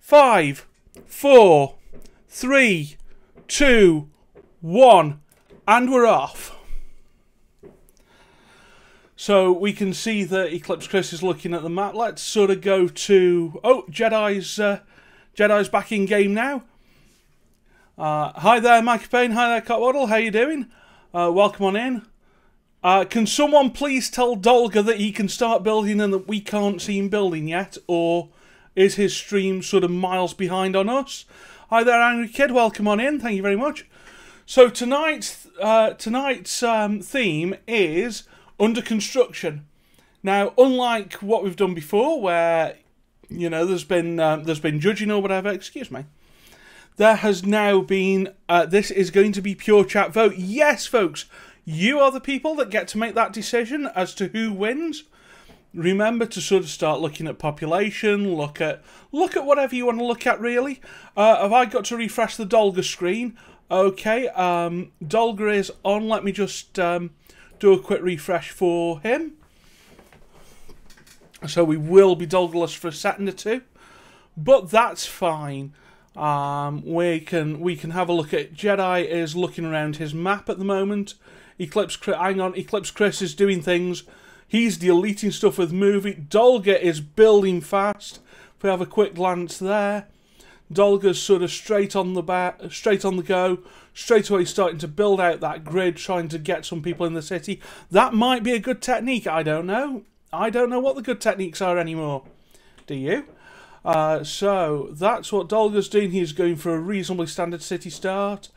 5, 4, 3, 2, 1, and we're off. So we can see that Eclipse Chris is looking at the map. Let's sort of go to... Oh, Jedi's back in game now. Hi there, Mike Payne. Hi there, Cotwaddle. How you doing? Welcome on in. Can someone please tell Dolga that he can start building and that we can't see him building yet? Or is his stream sort of miles behind on us? Hi there, Angry Kid. Welcome on in. Thank you very much. So tonight's theme is under construction. Now, unlike what we've done before, where there's been judging or whatever. Excuse me. There has now been. This is going to be pure chat vote. Yes, folks. You are the people that get to make that decision as to who wins. Remember to sort of start looking at population, look at whatever you want to look at, really. Have I got to refresh the Dolga screen? Okay, Dolga is on. Let me just do a quick refresh for him. So we will be Dolgaless for a second or two, but that's fine. We can have a look at Jedi is looking around his map at the moment. Eclipse Chris is doing things. He's deleting stuff with movie. Dolga is building fast. If we have a quick glance there, Dolga's sort of straight on the go, straight away starting to build out that grid, trying to get some people in the city. That might be a good technique. I don't know. I don't know what the good techniques are anymore. Do you? So that's what Dolga's doing. He's going for a reasonably standard city start.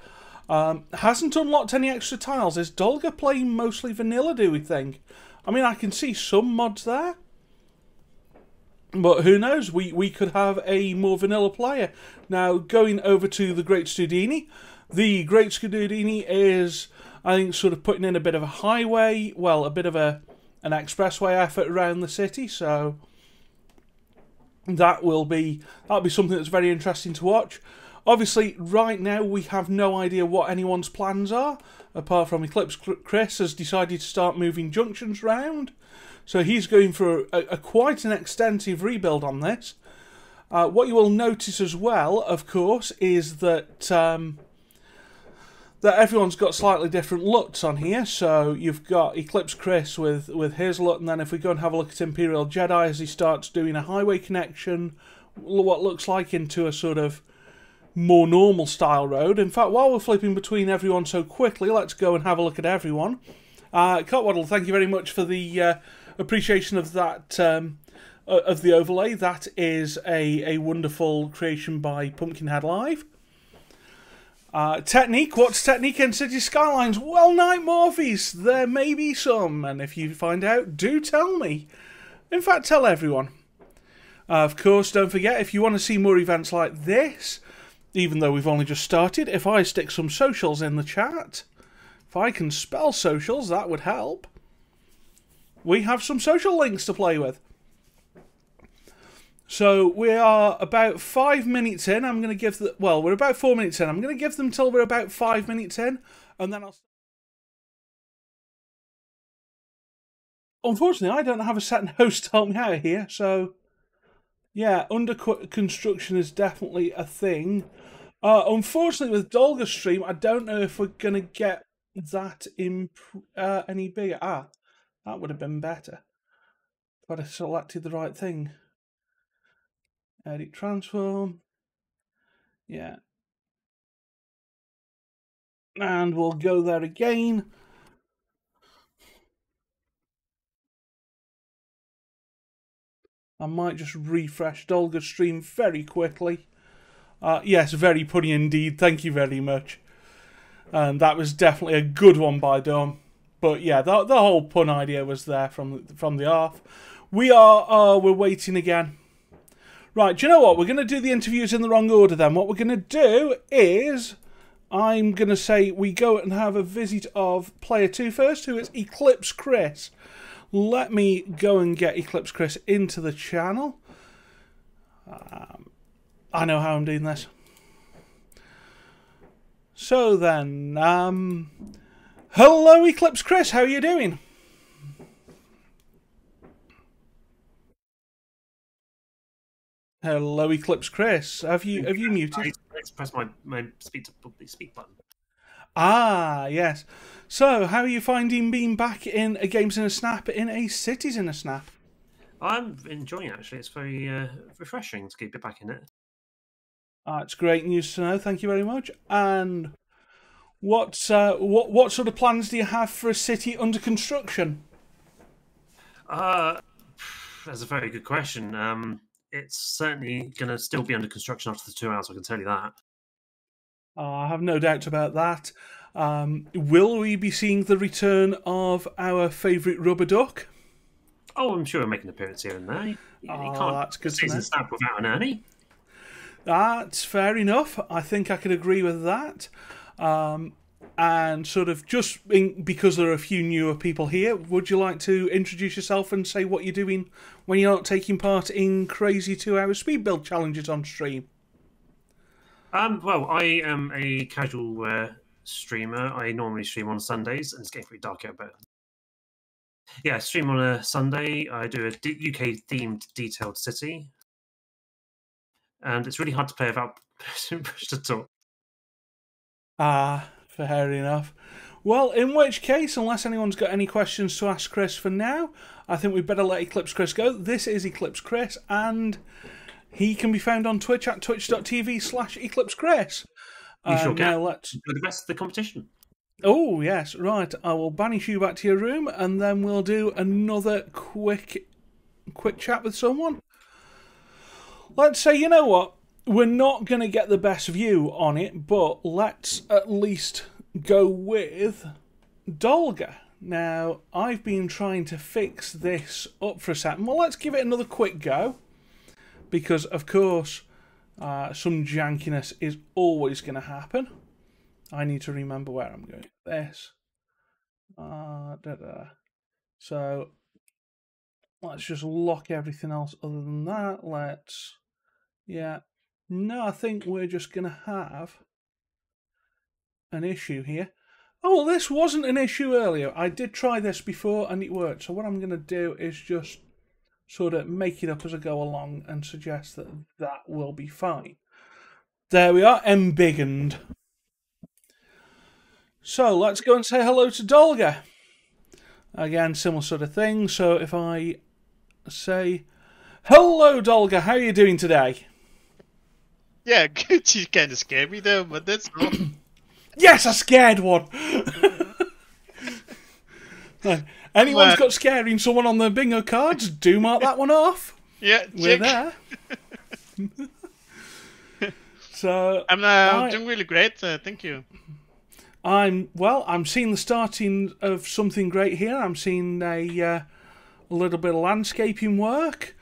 Hasn't unlocked any extra tiles. Is Dolga playing mostly vanilla, do we think? I mean, I can see some mods there. But who knows? We could have a more vanilla player. Now, going over to the Great Studini. The Great Studini is, I think, sort of putting in a bit of a highway, well, a bit of an expressway effort around the city. So that'll be something that's very interesting to watch. Obviously, right now, we have no idea what anyone's plans are, apart from Eclipse Chris has decided to start moving junctions round. So he's going for quite an extensive rebuild on this. What you will notice as well, of course, is that that everyone's got slightly different LUTs on here. So you've got Eclipse Chris with his LUT, and then if we go and have a look at Imperial Jedi as he starts doing a highway connection, what looks like into a sort of more normal style road. In fact, while we're flipping between everyone so quickly, let's go and have a look at everyone. Cotwaddle, thank you very much for the appreciation of that, of the overlay. That is a wonderful creation by Pumpkinhead Live. Technique, what's technique in City Skylines? Well, Night Morphees, there may be some, and if you find out, do tell me. In fact, tell everyone. Of course, don't forget, if you want to see more events like this, even though we've only just started, if I stick some socials in the chat, if I can spell socials, that would help. We have some social links to play with. So we are about 5 minutes in. I'm going to give we're about 4 minutes in. I'm going to give them till we're about 5 minutes in, and then I'll... Unfortunately, I don't have a set host to help me out here, so yeah, under construction is definitely a thing. Unfortunately, with Dolga's stream, I don't know if we're going to get that any bigger. That would have been better if I'd have selected the right thing. Edit transform. Yeah. And we'll go there again. I might just refresh Dolga's stream very quickly. Yes, very punny indeed. Thank you very much. And that was definitely a good one by Dom. But yeah, the whole pun idea was there from the off. We're waiting again. Right, do you know what? We're going to do the interviews in the wrong order then. What we're going to do is, I'm going to say we go and have a visit of player 2 first, who is Eclipse Chris. Let me go and get Eclipse Chris into the channel. I know how I'm doing this. So then, hello Eclipse Chris, how are you doing? Hello, Eclipse Chris. Have you muted? I press my speak button. Ah, yes. So, how are you finding being back in a Games in a Snap in a Cities in a Snap? I'm enjoying it, actually. It's very refreshing to keep it back in it. It's great news to know. Thank you very much. And what sort of plans do you have for a city under construction? Uh, that's a very good question. It's certainly going to still be under construction after the 2 hours, I can tell you that. I have no doubt about that. Will we be seeing the return of our favourite rubber duck? Oh, I'm sure he'll make an appearance here and there. You can't That's good to season know. stamp without an Ernie. That's fair enough. I think I could agree with that. And sort of because there are a few newer people here, would you like to introduce yourself and say what you're doing when you're not taking part in crazy 2 hour speed build challenges on stream? Well, I am a casual streamer. I normally stream on Sundays, and it's getting pretty dark out, but yeah, I stream on a Sunday. I do a UK themed detailed city, and it's really hard to play without push to talk. Fair enough. Well, in which case, unless anyone's got any questions to ask Chris for now, I think we'd better let Eclipse Chris go. This is Eclipse Chris, and he can be found on Twitch at twitch.tv/Eclipse Chris. You sure Now can. let's. You're the best of the competition. Oh, yes, right. I will banish you back to your room and then we'll do another quick chat with someone. Let's say, you know what? We're not going to get the best view on it, but let's at least go with Dolga. Now, I've been trying to fix this up for a second. Well, let's give it another quick go. Because, of course, some jankiness is always going to happen. I need to remember where I'm going with this. So let's just lock everything else other than that. Yeah. No, I think we're just going to have an issue here. Oh, well, this wasn't an issue earlier. I did try this before and it worked. So what I'm going to do is just sort of make it up as I go along and suggest that that will be fine. There we are, embiggened. So let's go and say hello to Dolga. Again, similar sort of thing. So if I say, hello Dolga, how are you doing today? Yeah, good. You kind of scared me though, but that's all. Yes, I scared one. Anyone's got scaring someone on the bingo cards, do mark that one off. Yeah, we're there. So I'm doing really great. Thank you. I'm seeing the starting of something great here. I'm seeing a little bit of landscaping work.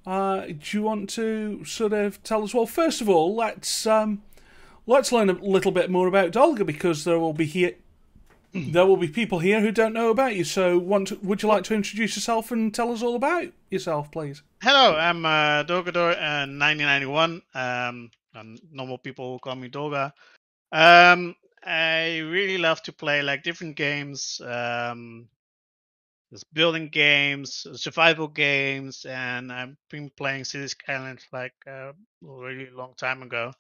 Do you want to sort of tell us? Well, first of all, let's learn a little bit more about Dolga because there will be people here who don't know about you. So, would you like to introduce yourself and tell us all about yourself, please? Hello, I'm Dogador 1991. And normal people call me Doga. I really love to play like different games. There's building games, survival games, and I've been playing City Skylines like a really long time ago.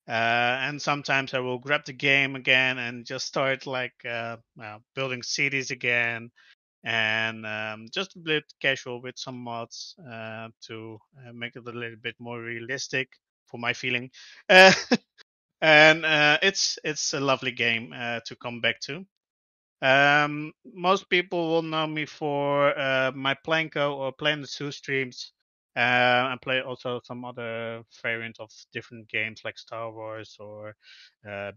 And sometimes I will grab the game again and just start like building cities again, and just a bit casual with some mods to make it a little bit more realistic for my feeling. And it's a lovely game to come back to. Most people will know me for my Planko or Planet 2 streams. I play also some other variants of different games like Star Wars or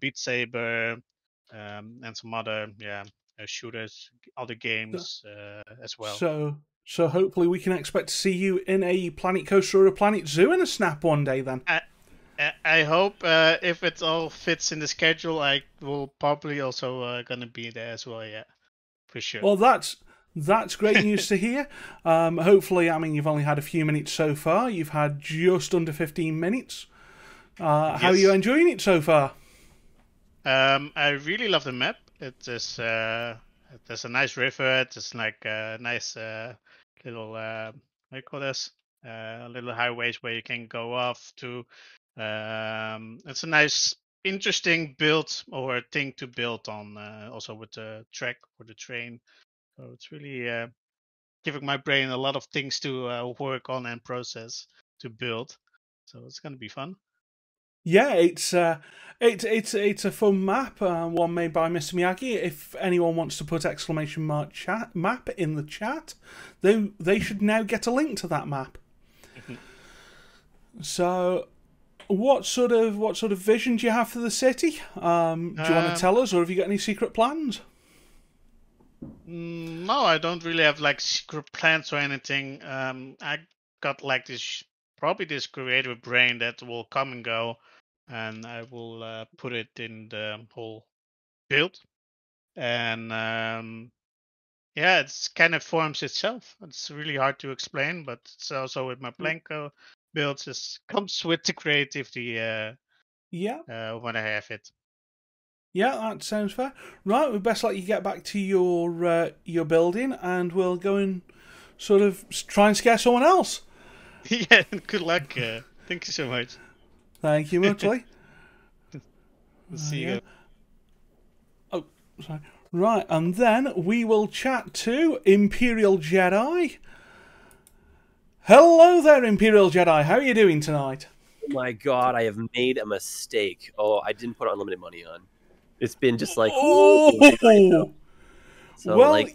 Beat Saber, and some other shooters, other games as well. So hopefully we can expect to see you in a Planet Coaster or a Planet Zoo in a Snap one day then. I hope if it all fits in the schedule, I will probably also gonna be there as well. Yeah, for sure. Well, that's great news to hear. Hopefully, I mean, you've only had a few minutes so far. You've had just under 15 minutes. How are you enjoying it so far? I really love the map. It is there's a nice river. It's like a nice little what do you call this? little highways where you can go off to. It's a nice, interesting build or thing to build on. Also with the track or the train. So it's really giving my brain a lot of things to work on and process to build. So it's going to be fun. Yeah, it's a fun map, one made by Mr. Miyagi. If anyone wants to put exclamation mark chat map in the chat, they should now get a link to that map. So, what sort of vision do you have for the city? Do you want to tell us, or have you got any secret plans? No, I don't really have like secret plans or anything. I got like probably this creative brain that will come and go, and I will put it in the whole build. And yeah, it's kind of forms itself. It's really hard to explain, but it's also with my Blanco builds, it comes with the creativity Yeah. when I have it. Yeah, that sounds fair. Right, we best let you get back to your building, and we'll go and sort of try and scare someone else. Yeah, good luck. Thank you so much. Thank you muchly. See you. Oh, sorry. Right, and then we will chat to Imperial Jedi. Hello there, Imperial Jedi. How are you doing tonight? Oh my god, I have made a mistake. Oh, I didn't put unlimited money on. It's been just like... Oh! So, well, like,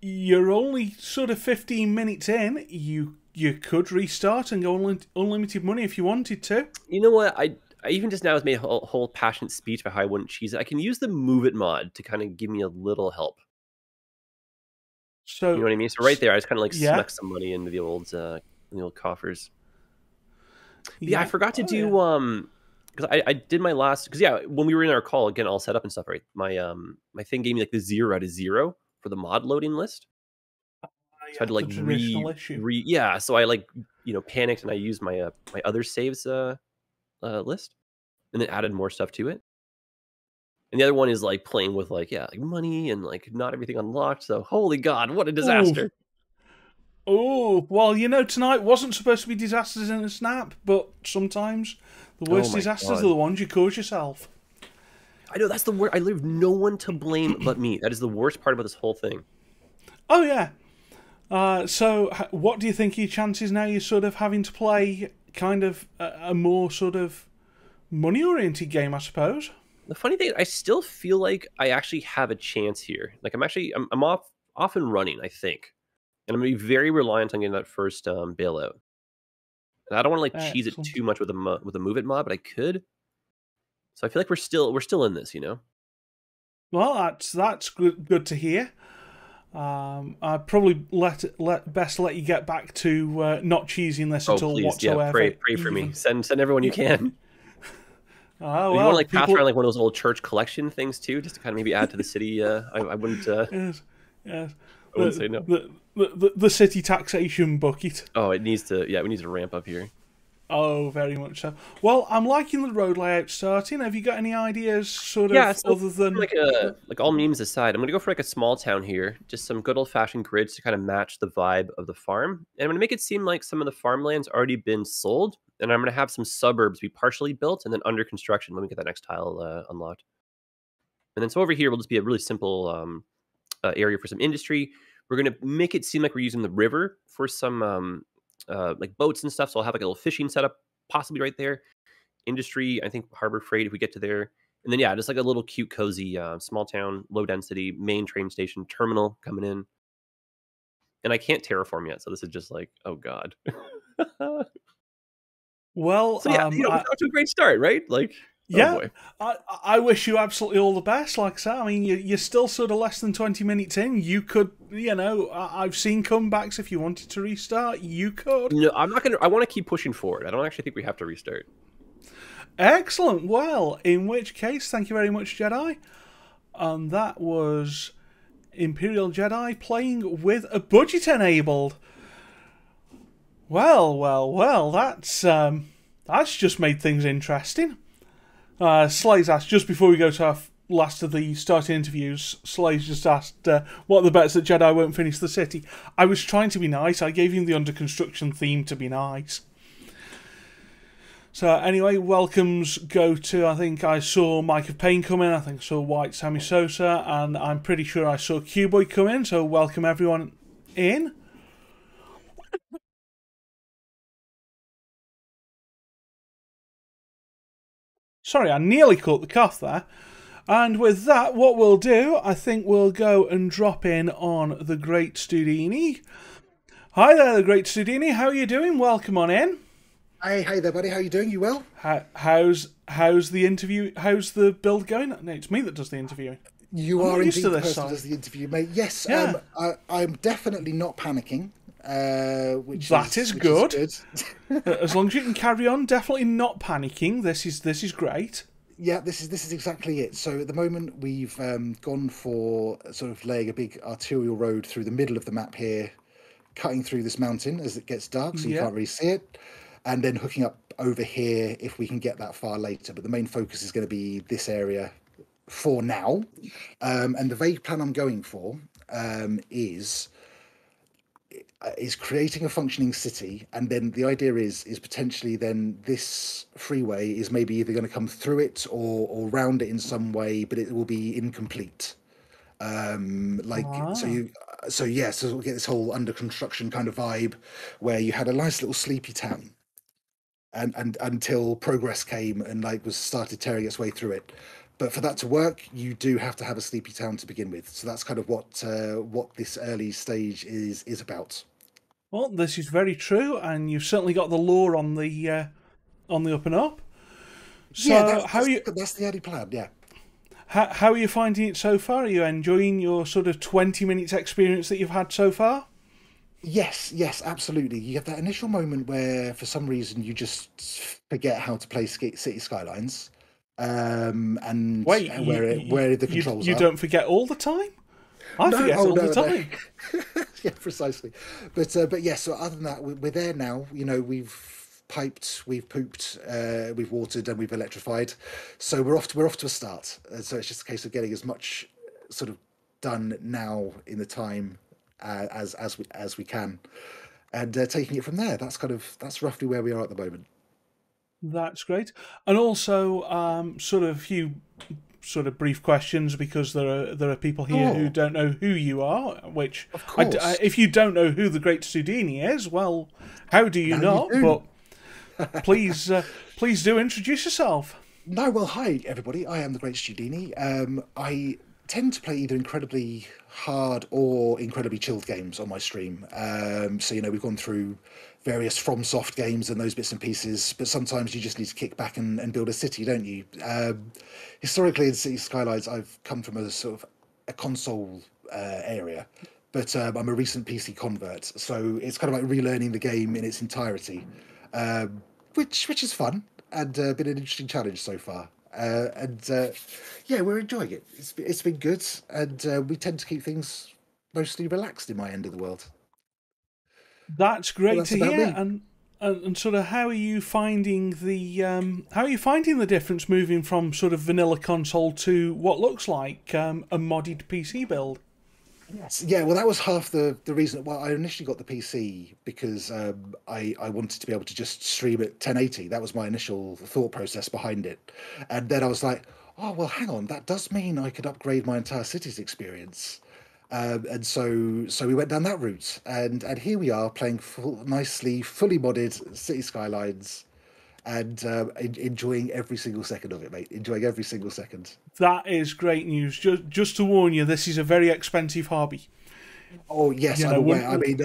you're only sort of 15 minutes in. You could restart and go unlimited money if you wanted to. You know what? I even just now has made a whole passionate speech about how I wouldn't cheese it. I can use the Move It mod to kind of give me a little help. So you know what I mean? So right there, I just kind of like yeah. snuck some money into the old coffers. Yeah, I forgot to do because I did my last, because yeah, when we were in our call again, all set up and stuff, right? My my thing gave me like the 0 out of 0 for the mod loading list. So I had to like yeah. So I like panicked and I used my my other saves list and then added more stuff to it. And the other one is like playing with like money and like not everything unlocked. So holy god, what a disaster! Oh, well, tonight wasn't supposed to be disasters in a snap, but sometimes the worst disasters are the ones you cause yourself. I know, that's the worst. I leave no one to blame but me. That is the worst part about this whole thing. Oh, yeah. So what do you think are your chances now you're sort of having to play kind of a more sort of money-oriented game, I suppose? The funny thing, I still feel like I actually have a chance here. Like I'm off and running, I think. And I'm going to be very reliant on getting that first bailout. And I don't want to like cheese it too much with a Move It mod, but I could. So I feel like we're still in this, Well, that's good to hear. I'd probably best let you get back to not cheesing this at all please, whatsoever. Yeah, pray for me. Send everyone you can. Oh, you want to like pass around like one of those old church collection things too, just to kind of maybe add to the city. I wouldn't. Yes. I wouldn't say no. The city taxation bucket. Oh, it needs to. Yeah, we need to ramp up here. Oh, very much so. Well, I'm liking the road layout starting. Have you got any ideas, sort of, other than like all memes aside? I'm gonna go for like a small town here, just some good old fashioned grids to kind of match the vibe of the farm, and I'm gonna make it seem like some of the farmland's already been sold, and I'm gonna have some suburbs be partially built and then under construction when we get that next tile unlocked. And then so over here will just be a really simple area for some industry. We're gonna make it seem like we're using the river for some like boats and stuff. So I'll have like a little fishing setup possibly right there. Industry, I think Harbor Freight if we get to there. And then yeah, just like a little cute, cozy, small town, low density, main train station, terminal coming in. And I can't terraform yet, so this is just like, oh god. Well, so yeah, off to a great start, right? Like, yeah, oh I wish you absolutely all the best. Like I said, I mean, you're still sort of less than 20 minutes in. You could, I've seen comebacks. If you wanted to restart, you could. No, I'm not gonna. I want to keep pushing forward. I don't actually think we have to restart. Excellent. Well, in which case, thank you very much, Jedi. And that was Imperial Jedi playing with a budget enabled. Well, that's just made things interesting. Slay's asked, just before we go to our last of the starting interviews, Slay's just asked, what are the bets that Jedi won't finish the city? I was trying to be nice. I gave him the under construction theme to be nice. So anyway, welcomes go to, I think I saw Mike of Pain come in, I think I saw White Sammy Sosa, and I'm pretty sure I saw Q-Boy come in, so welcome everyone in. Sorry, I nearly caught the cough there. And with that, what we'll do, I think we'll go and drop in on the Great Studini. Hi there, the Great Studini. How are you doing? Welcome on in. Hey there, buddy. How are you doing? You well? How's the interview? How's the build going? No, it's me that does the interviewing. You are indeed the person who does the interview, mate. Yes, yeah. I'm definitely not panicking. Which is good. As long as you can carry on, definitely not panicking. This is great. Yeah, this is exactly it. So at the moment we've gone for sort of laying a big arterial road through the middle of the map here, cutting through this mountain as it gets dark, so you can't really see it, and then hooking up over here if we can get that far later. But the main focus is going to be this area for now. And the vague plan I'm going for is creating a functioning city, and then the idea is potentially then this freeway is maybe either going to come through it or round it in some way, but it will be incomplete. So we'll get this whole under construction kind of vibe where you had a nice little sleepy town, and until progress came and was started tearing its way through it. But for that to work, you do have to have a sleepy town to begin with. So that's kind of what this early stage is about. Well, this is very true, and you've certainly got the lore on the up and up. So that's the early plan, yeah. How are you finding it so far? Are you enjoying your sort of 20 minutes experience that you've had so far? Yes, absolutely. You have that initial moment where, for some reason, you just forget how to play City Skylines. And wait, where the controls you are. don't forget all the time? I forget all the time. Yeah, precisely. But yes, so other than that, we're there now. You know, we've piped, we've pooped, we've watered, and we've electrified. So we're off to a start. So it's just a case of getting as much sort of done now in the time as we can, and taking it from there. That's roughly where we are at the moment. That's great. And also, sort of a few sort of brief questions, because there are people here who don't know who you are. Which, of course, if you don't know who the Great Studini is, well, how do you not? But please do introduce yourself. No, well, hi everybody. I am the Great Studini. I tend to play either incredibly hard or incredibly chilled games on my stream. So we've gone through various FromSoft games and those bits and pieces, but sometimes you just need to kick back and build a city, don't you? Historically in City Skylines, I've come from a sort of a console area, but I'm a recent PC convert, so it's kind of like relearning the game in its entirety, which is fun and been an interesting challenge so far. We're enjoying it. It's been good, and we tend to keep things mostly relaxed in my end of the world. That's great to hear. And sort of how are you finding the difference moving from sort of vanilla console to what looks like a modded PC build? Yes, yeah. Well, that was half the reason. Well, I initially got the PC because I wanted to be able to just stream at 1080. That was my initial thought process behind it, and then I was like, oh well, hang on, that does mean I could upgrade my entire city's experience. And so we went down that route, and here we are playing nicely, fully modded City Skylines, and enjoying every single second of it, mate. Enjoying every single second. That is great news. Just to warn you, this is a very expensive hobby. Oh yes, I'm aware. I mean,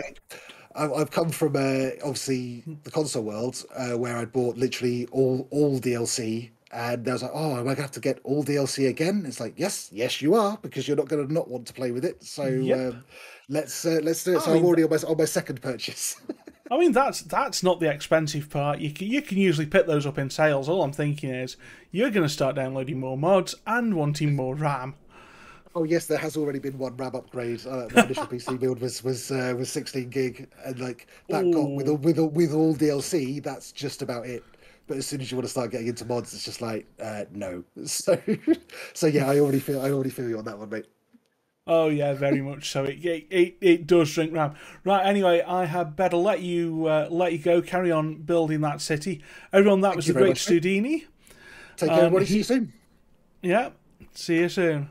I've come from obviously the console world where I bought literally all DLC. And I was like, oh, am I going to have to get all DLC again? It's like, yes, you are, because you're not going to not want to play with it. So let's do it. So I'm already on my second purchase. I mean, that's not the expensive part. You can usually pick those up in sales. All I'm thinking is you're going to start downloading more mods and wanting more RAM. Oh yes, there has already been one RAM upgrade. My initial PC build was 16 gig, and that got with all DLC. That's just about it. but as soon as you want to start getting into mods, it's just like no. So yeah, I already feel you on that one, mate. Oh yeah, very much so. It does drink RAM. Right. Anyway, I had better let you go. Carry on building that city. Everyone, that was the great Studini. Take care, everybody. See you soon. Yeah. See you soon.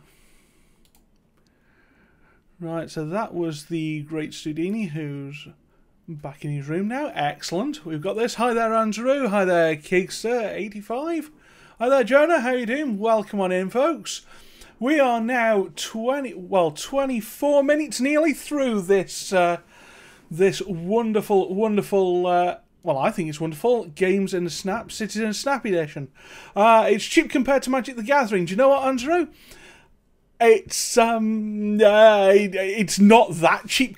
Right. So that was the great Studini, who's back in his room now. Excellent. We've got this. Hi there, Andrew. Hi there, Kigster85. Hi there, Jonah. How you doing? Welcome on in, folks. We are now 24 minutes nearly through this this wonderful, well, I think it's wonderful, Games in a Snap, Cities in a Snap edition. It's cheap compared to Magic the Gathering. Do you know what, Andrew? It's not that cheap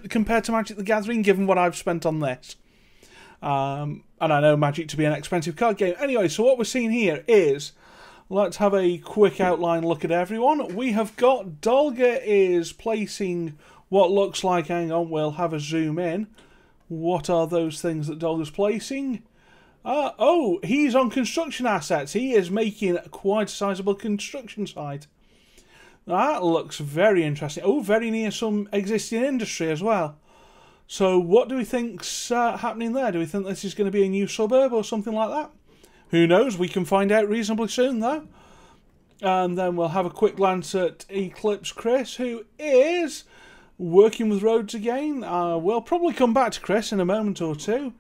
compared to Magic the Gathering, given what I've spent on this. And I know Magic to be an expensive card game. Anyway, so what we're seeing here is, let's have a quick outline look at everyone. We have got Dolga is placing what looks like, hang on, we'll have a zoom in. What are those things that Dolga's placing? Oh, he's on construction assets. He is making quite a sizable construction site. That looks very interesting. Oh, very near some existing industry as well. So what do we think's happening there? Do we think this is going to be a new suburb or something like that? Who knows? We can find out reasonably soon, though. And then we'll have a quick glance at Eclipse Chris, who is working with roads again. We'll probably come back to Chris in a moment or two.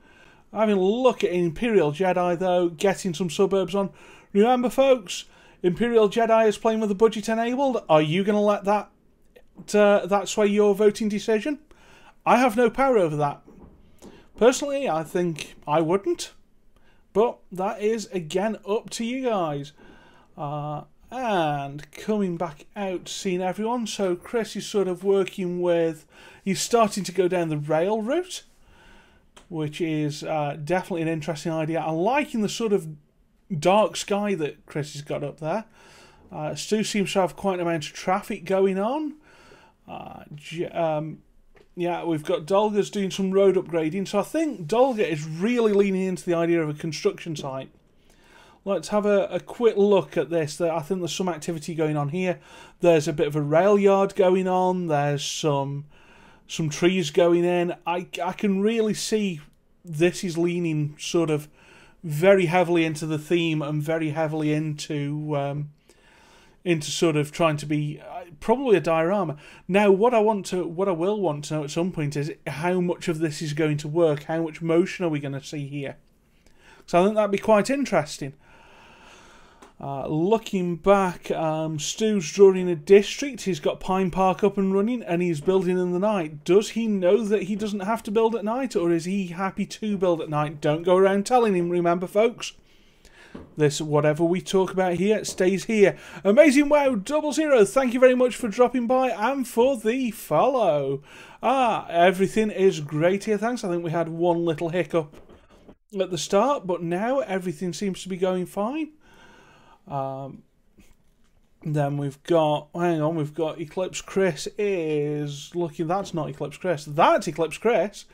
Having a look at Imperial Jedi, though, getting some suburbs on. Remember, folks, Imperial Jedi is playing with the budget enabled. Are you going to let that sway your voting decision? I have no power over that. Personally, I think I wouldn't. But that is, again, up to you guys. And coming back out, seeing everyone. So Chris is sort of working with... He's starting to go down the rail route, which is definitely an interesting idea. I'm liking the sort of dark sky that Chris has got up there. Stu seems to have quite an amount of traffic going on. Yeah, we've got Dolga's doing some road upgrading. So I think Dolga is really leaning into the idea of a construction site. Let's have a quick look at this. I think there's some activity going on here. There's a bit of a rail yard going on. There's some trees going in. I can really see this is leaning sort of very heavily into the theme and very heavily into sort of trying to be probably a diorama. Now, what I will want to know at some point is how much of this is going to work. How much motion are we going to see here? So I think that'd be quite interesting. Looking back, Stu's drawing a district. He's got Pine Park up and running, and he's building in the night. Does he know that he doesn't have to build at night, or is he happy to build at night? Don't go around telling him, remember, folks. This, whatever we talk about here, stays here. Amazing Wow 00, thank you very much for dropping by and for the follow. Everything is great here, thanks. I think we had one little hiccup at the start, but now everything seems to be going fine. Then we've got, hang on, we've got Eclipse Chris is looking, that's not Eclipse Chris, that's Eclipse Chris.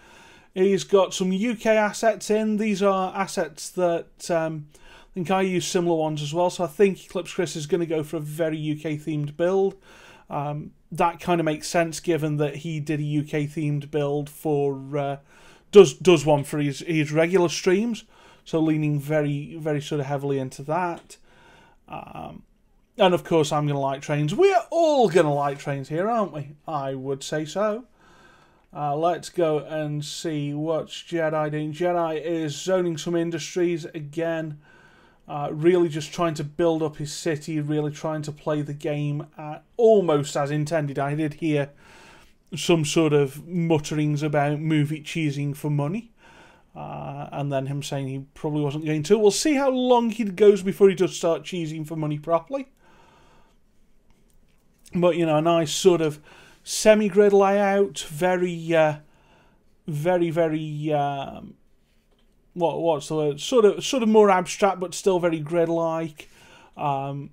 He's got some UK assets in. These are assets that I think I use similar ones as well, so I think Eclipse Chris is going to go for a very UK themed build. That kind of makes sense given that he did a UK themed build for does one for his regular streams, so leaning very, very sort of heavily into that. And of course I'm going to like trains. We're all going to like trains here, aren't we? I would say so. Let's go and see what's Jedi doing. Jedi is zoning some industries again. Really just trying to build up his city, really trying to play the game almost as intended. I did hear some sort of mutterings about movie cheesing for money. And then him saying he probably wasn't going to. We'll see how long he goes before he does start cheesing for money properly. But, you know, a nice sort of semi-grid layout, very, what's the word? Sort of more abstract, but still very grid-like. Kind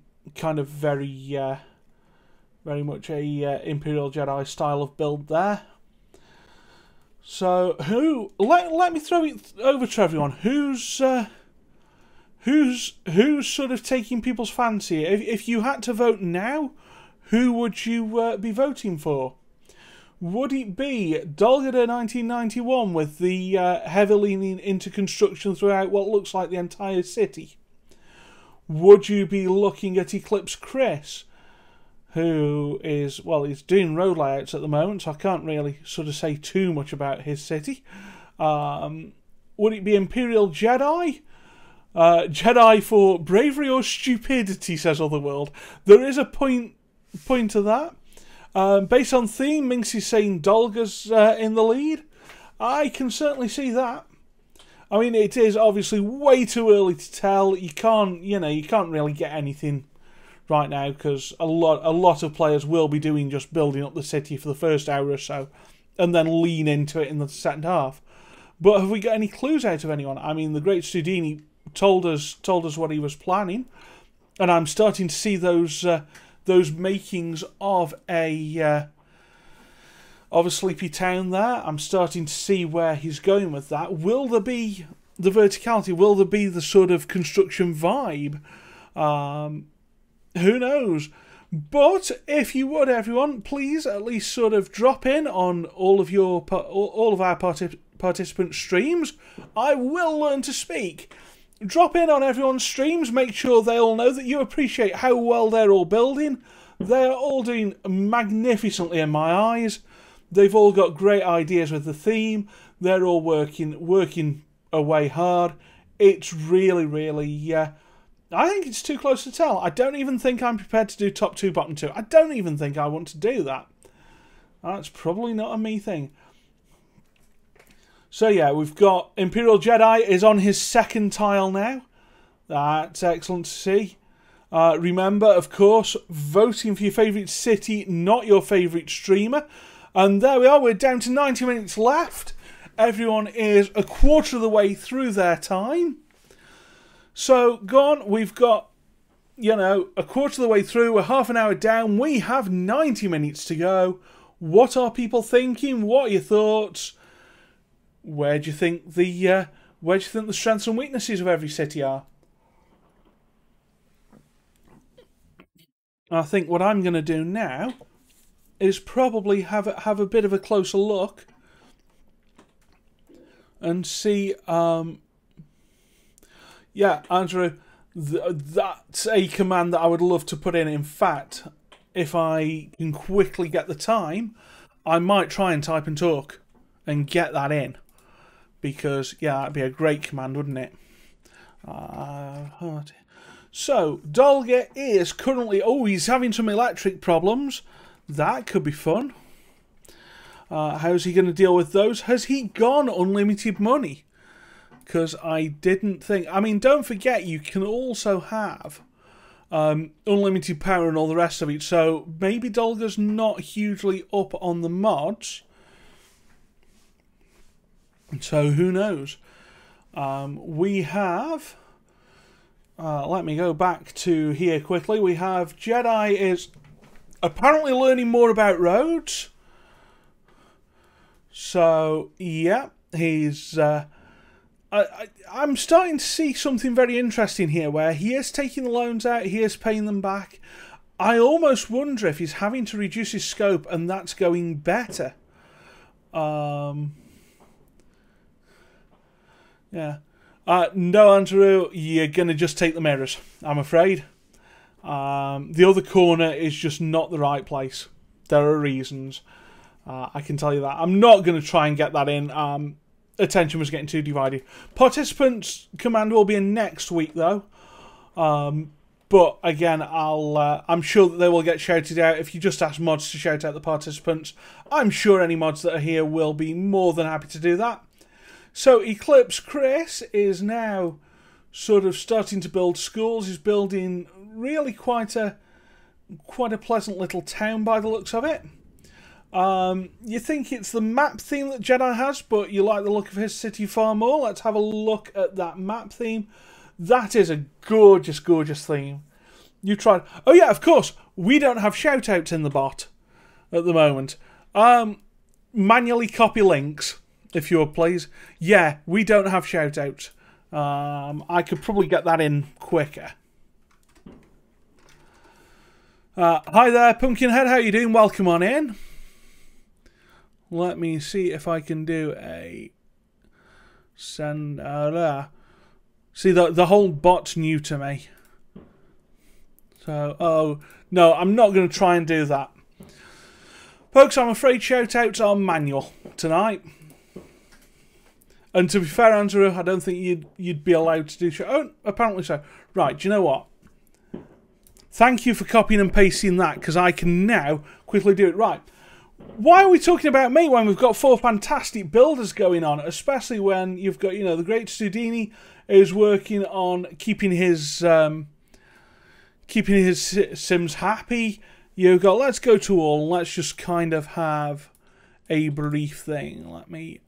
of very much a Imperial Jedi style of build there. So, let me throw it over to everyone. Who's who's sort of taking people's fancy? If you had to vote now, who would you be voting for? Would it be Dolgada 1991 with the heavy leaning into construction throughout what looks like the entire city? Would you be looking at Eclipse Chris, who is, well, he's doing road layouts at the moment, so I can't really sort of say too much about his city. Would it be Imperial Jedi? Jedi for bravery or stupidity, says Otherworld. There is a point to that. Based on theme, Minx is saying Dolga's in the lead. I can certainly see that. I mean, it is obviously way too early to tell. You can't really get anything right now because a lot of players will be doing just building up the city for the first hour or so, and then lean into it in the second half. But have we got any clues out of anyone? I mean, the great Studini told us what he was planning, and I'm starting to see those makings of a Sleepy Town there. I'm starting to see where he's going with that. Will there be the verticality? Will there be the sort of construction vibe? Who knows? But if you would, everyone, please at least sort of drop in on all of our participant streams. I will learn to speak. Drop in on everyone's streams. Make sure they all know that you appreciate how well they're all building. They are all doing magnificently in my eyes. They've all got great ideas with the theme. They're all working away hard. It's really, really... I think it's too close to tell. I don't even think I'm prepared to do top 2, bottom 2. I don't even think I want to do that. That's probably not a me thing. So yeah, we've got Imperial Jedi is on his second tile now. That's excellent to see. Remember, of course, voting for your favourite city, not your favourite streamer. And there we are, we're down to 90 minutes left. Everyone is a quarter of the way through their time. So, go on, we've got, a quarter of the way through, we're half an hour down, we have 90 minutes to go. What are people thinking? What are your thoughts? Where do you think the strengths and weaknesses of every city are? I think what I'm going to do now is probably have a bit of a closer look and see. Yeah, Andrew, that's a command that I would love to put in. In fact, if I can quickly get the time, I might try and type and talk and get that in. Because, yeah, that'd be a great command, wouldn't it? So, Dolga is currently... Oh, he's having some electric problems. That could be fun. How's he going to deal with those? Has he gone unlimited money? Because I didn't think... I mean, don't forget, you can also have unlimited power and all the rest of it. So, maybe Dolga's not hugely up on the mods. So, who knows? We have... let me go back to here quickly. We have Jedi is apparently learning more about roads. So, yeah, he's... I'm starting to see something very interesting here where he is taking the loans out, he is paying them back. I almost wonder if he's having to reduce his scope and that's going better. Yeah. No, Andrew, you're going to just take the mirrors, I'm afraid. The other corner is just not the right place. There are reasons. I can tell you that. I'm not going to try and get that in. Attention was getting too divided. Participants command will be in next week, though. But again, I'm sure that they will get shouted out. If you just ask mods to shout out the participants, I'm sure any mods that are here will be more than happy to do that. So Eclipse Chris is now sort of starting to build schools. He's building really quite a pleasant little town by the looks of it. You think it's the map theme that Jedi has, but you like the look of his city far more. Let's have a look at that map theme. That is a gorgeous, gorgeous theme. You tried... Oh yeah, of course, we don't have shout-outs in the bot at the moment. Manually copy links, if you would please. Yeah, we don't have shout-outs. I could probably get that in quicker. Hi there, Pumpkinhead. How you doing? Welcome on in. Let me see if I can do a send. See, the whole bot's new to me. So, oh no, I'm not going to try and do that, folks. I'm afraid shoutouts are manual tonight. And to be fair, Andrew, I don't think you'd be allowed to do show. Oh, apparently so. Right, do you know what? Thank you for copying and pasting that, because I can now quickly do it. Right. Why are we talking about me when we've got 4 fantastic builders going on? Especially when you've got, you know, the great Studini is working on keeping his Sims happy. You've got let's go to all and let's just kind of have a brief thing. Let me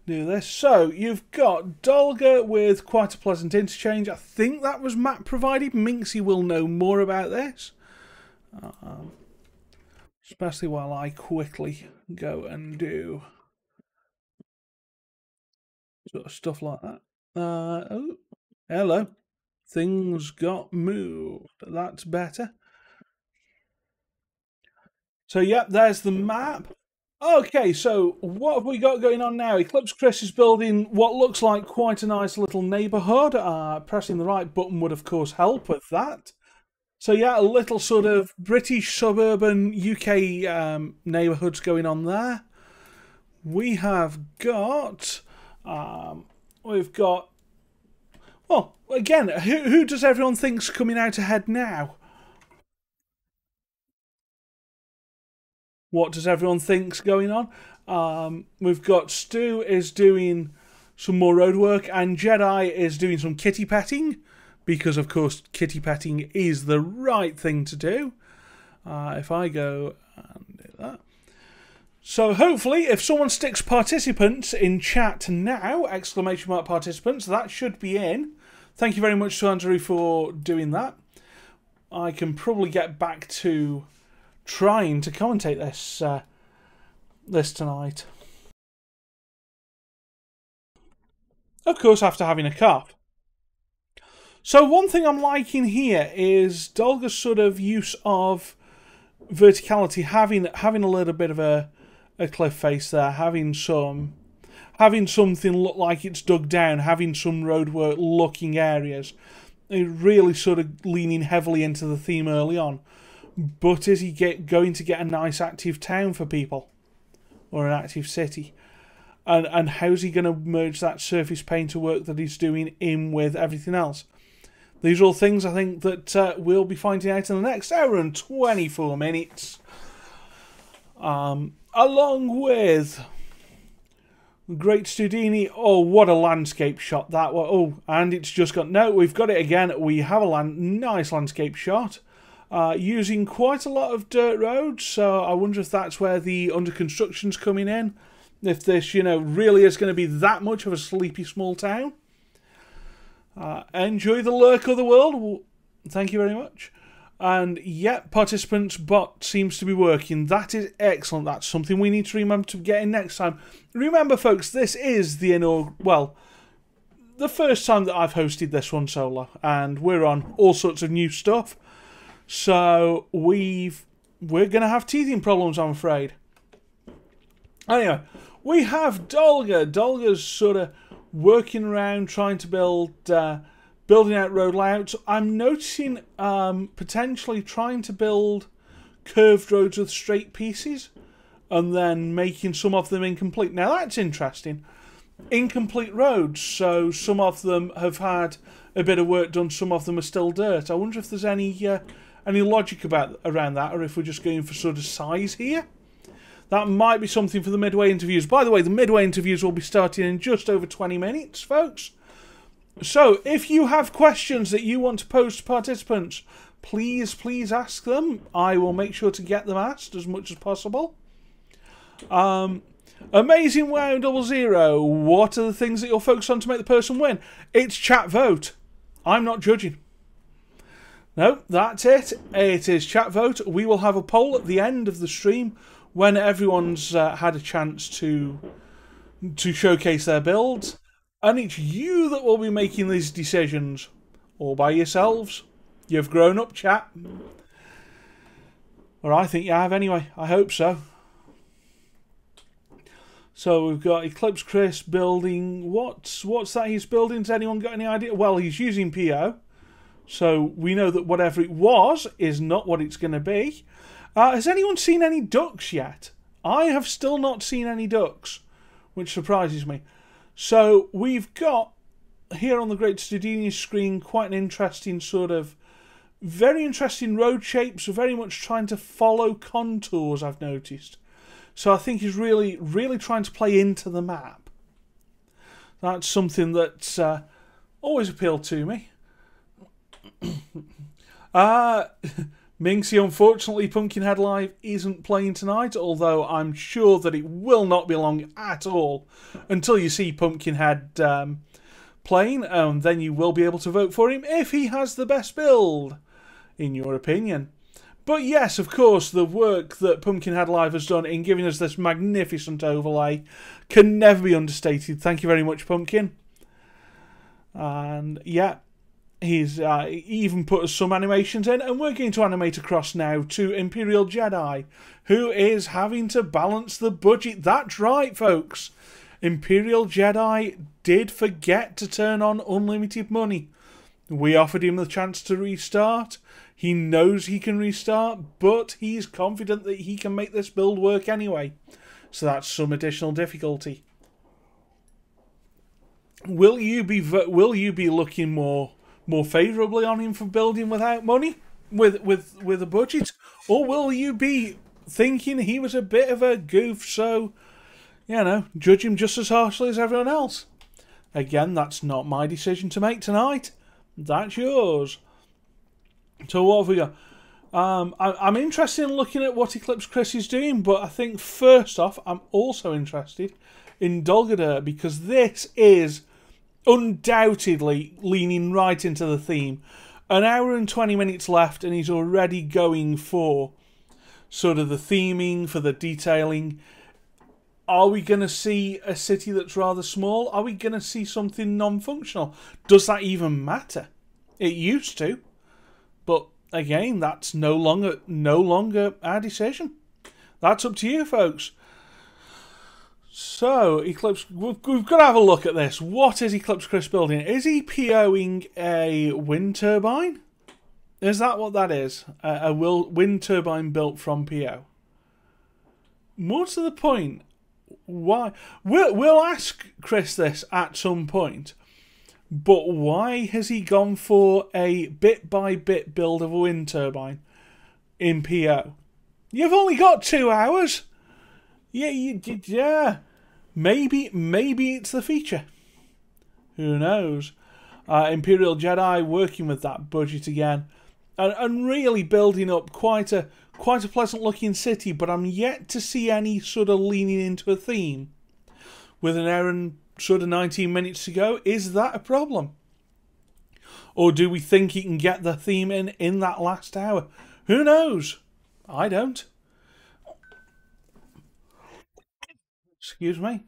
do this. So you've got Dolga with quite a pleasant interchange. I think that was map provided. Minxie will know more about this. Especially while I quickly go and do sort of stuff like that. Oh, hello. Things got moved. That's better. So, yep, there's the map. Okay, so what have we got going on now? Eclipse Chris is building what looks like quite a nice little neighbourhood. Pressing the right button would, of course, help with that. So, yeah, a little sort of British suburban UK neighbourhoods going on there. We have got... we've got... Well, again, who does everyone think's coming out ahead now? What does everyone think's going on? We've got Stu is doing some more road work, and Jedi is doing some kitty petting, because of course kitty petting is the right thing to do. If I go and do that. So hopefully, if someone sticks participants in chat now, exclamation mark participants, that should be in. Thank you very much to Andrew for doing that. I can probably get back to trying to commentate this this tonight. Of course, after having a cough. So one thing I'm liking here is Dolga's sort of use of verticality, having a little bit of a cliff face there, having something look like it's dug down, having some roadwork looking areas. Really sort of leaning heavily into the theme early on. But is he going to get a nice active town for people? Or an active city? And how's he going to merge that surface painter work that he's doing in with everything else? These are all things I think that we'll be finding out in the next hour and 24 minutes. Along with Great Studini. Oh, what a landscape shot that was. Oh, and it's just got... No, we've got it again. We have a nice landscape shot. Using quite a lot of dirt roads, so I wonder if that's where the under construction's coming in. If this, you know, really is going to be that much of a sleepy small town. Enjoy the lurk of the world. Thank you very much. And yep, participants bot seems to be working. That is excellent. That's something we need to remember to get in next time. Remember, folks, this is the the first time that I've hosted this one solo, and we're on all sorts of new stuff. So we're going to have teething problems, I'm afraid. Anyway, we have Dolga. Dolga's sort of working around trying to building out road layouts. I'm noticing potentially trying to build curved roads with straight pieces and then making some of them incomplete. Now that's interesting. Incomplete roads, so some of them have had a bit of work done, some of them are still dirt. I wonder if there's any logic around that, or if we're just going for sort of size here. That might be something for the midway interviews. By the way, the midway interviews will be starting in just over 20 minutes, folks. So, if you have questions that you want to pose to participants, please ask them. I will make sure to get them asked as much as possible. Amazing Wow 00. What are the things that you'll focus on to make the person win? It's chat vote. I'm not judging. No, that's it. It is chat vote. We will have a poll at the end of the stream when everyone's had a chance to showcase their builds. And it's you that will be making these decisions. All by yourselves. You've grown up, chap. Or I think you have anyway. I hope so. So we've got Eclipse Chris building... What's that he's building? Has anyone got any idea? Well, he's using PO. So we know that whatever it was is not what it's going to be. Has anyone seen any ducks yet? I have still not seen any ducks, which surprises me. So we've got here on the Great Studini screen quite an interesting sort of, very interesting road shapes, very much trying to follow contours, I've noticed. So I think he's really, really trying to play into the map. That's something that's always appealed to me. Minxie, unfortunately, Pumpkinhead Live isn't playing tonight, although I'm sure that it will not be long at all until you see Pumpkinhead playing, and then you will be able to vote for him if he has the best build, in your opinion. But yes, of course, the work that Pumpkinhead Live has done in giving us this magnificent overlay can never be understated. Thank you very much, Pumpkin. And yeah, he's even put us some animations in, and we're going to animate across now to Imperial Jedi, who is having to balance the budget. That's right, folks. Imperial Jedi did forget to turn on unlimited money. We offered him the chance to restart. He knows he can restart, but he's confident that he can make this build work anyway. So that's some additional difficulty. Will you be looking more favourably on him for building without money, with a budget, or will you be thinking he was a bit of a goof, so you know, judge him just as harshly as everyone else? Again, that's not my decision to make tonight. That's yours. So what have we got? I'm interested in looking at what Eclipse Chris is doing, but I think first off, I'm also interested in Dolgadur, because this is undoubtedly leaning right into the theme. An hour and 20 minutes left, and he's already going for sort of the theming, for the detailing. Are we going to see a city that's rather small? Are we going to see something non-functional? Does that even matter? It used to. But again, that's no longer our decision. That's up to you, folks. So, Eclipse, we've got to have a look at this. What is Eclipse Chris building? Is he POing a wind turbine? Is that what that is? A wind turbine built from PO? More to the point, why? We'll ask Chris this at some point. But why has he gone for a bit-by-bit build of a wind turbine in PO? You've only got 2 hours. Yeah. Maybe it's the feature. Who knows? Imperial Jedi working with that budget again, and really building up quite a pleasant-looking city. But I'm yet to see any sort of leaning into a theme. With an hour and sort of 19 minutes to go, is that a problem? Or do we think he can get the theme in that last hour? Who knows? I don't. Excuse me.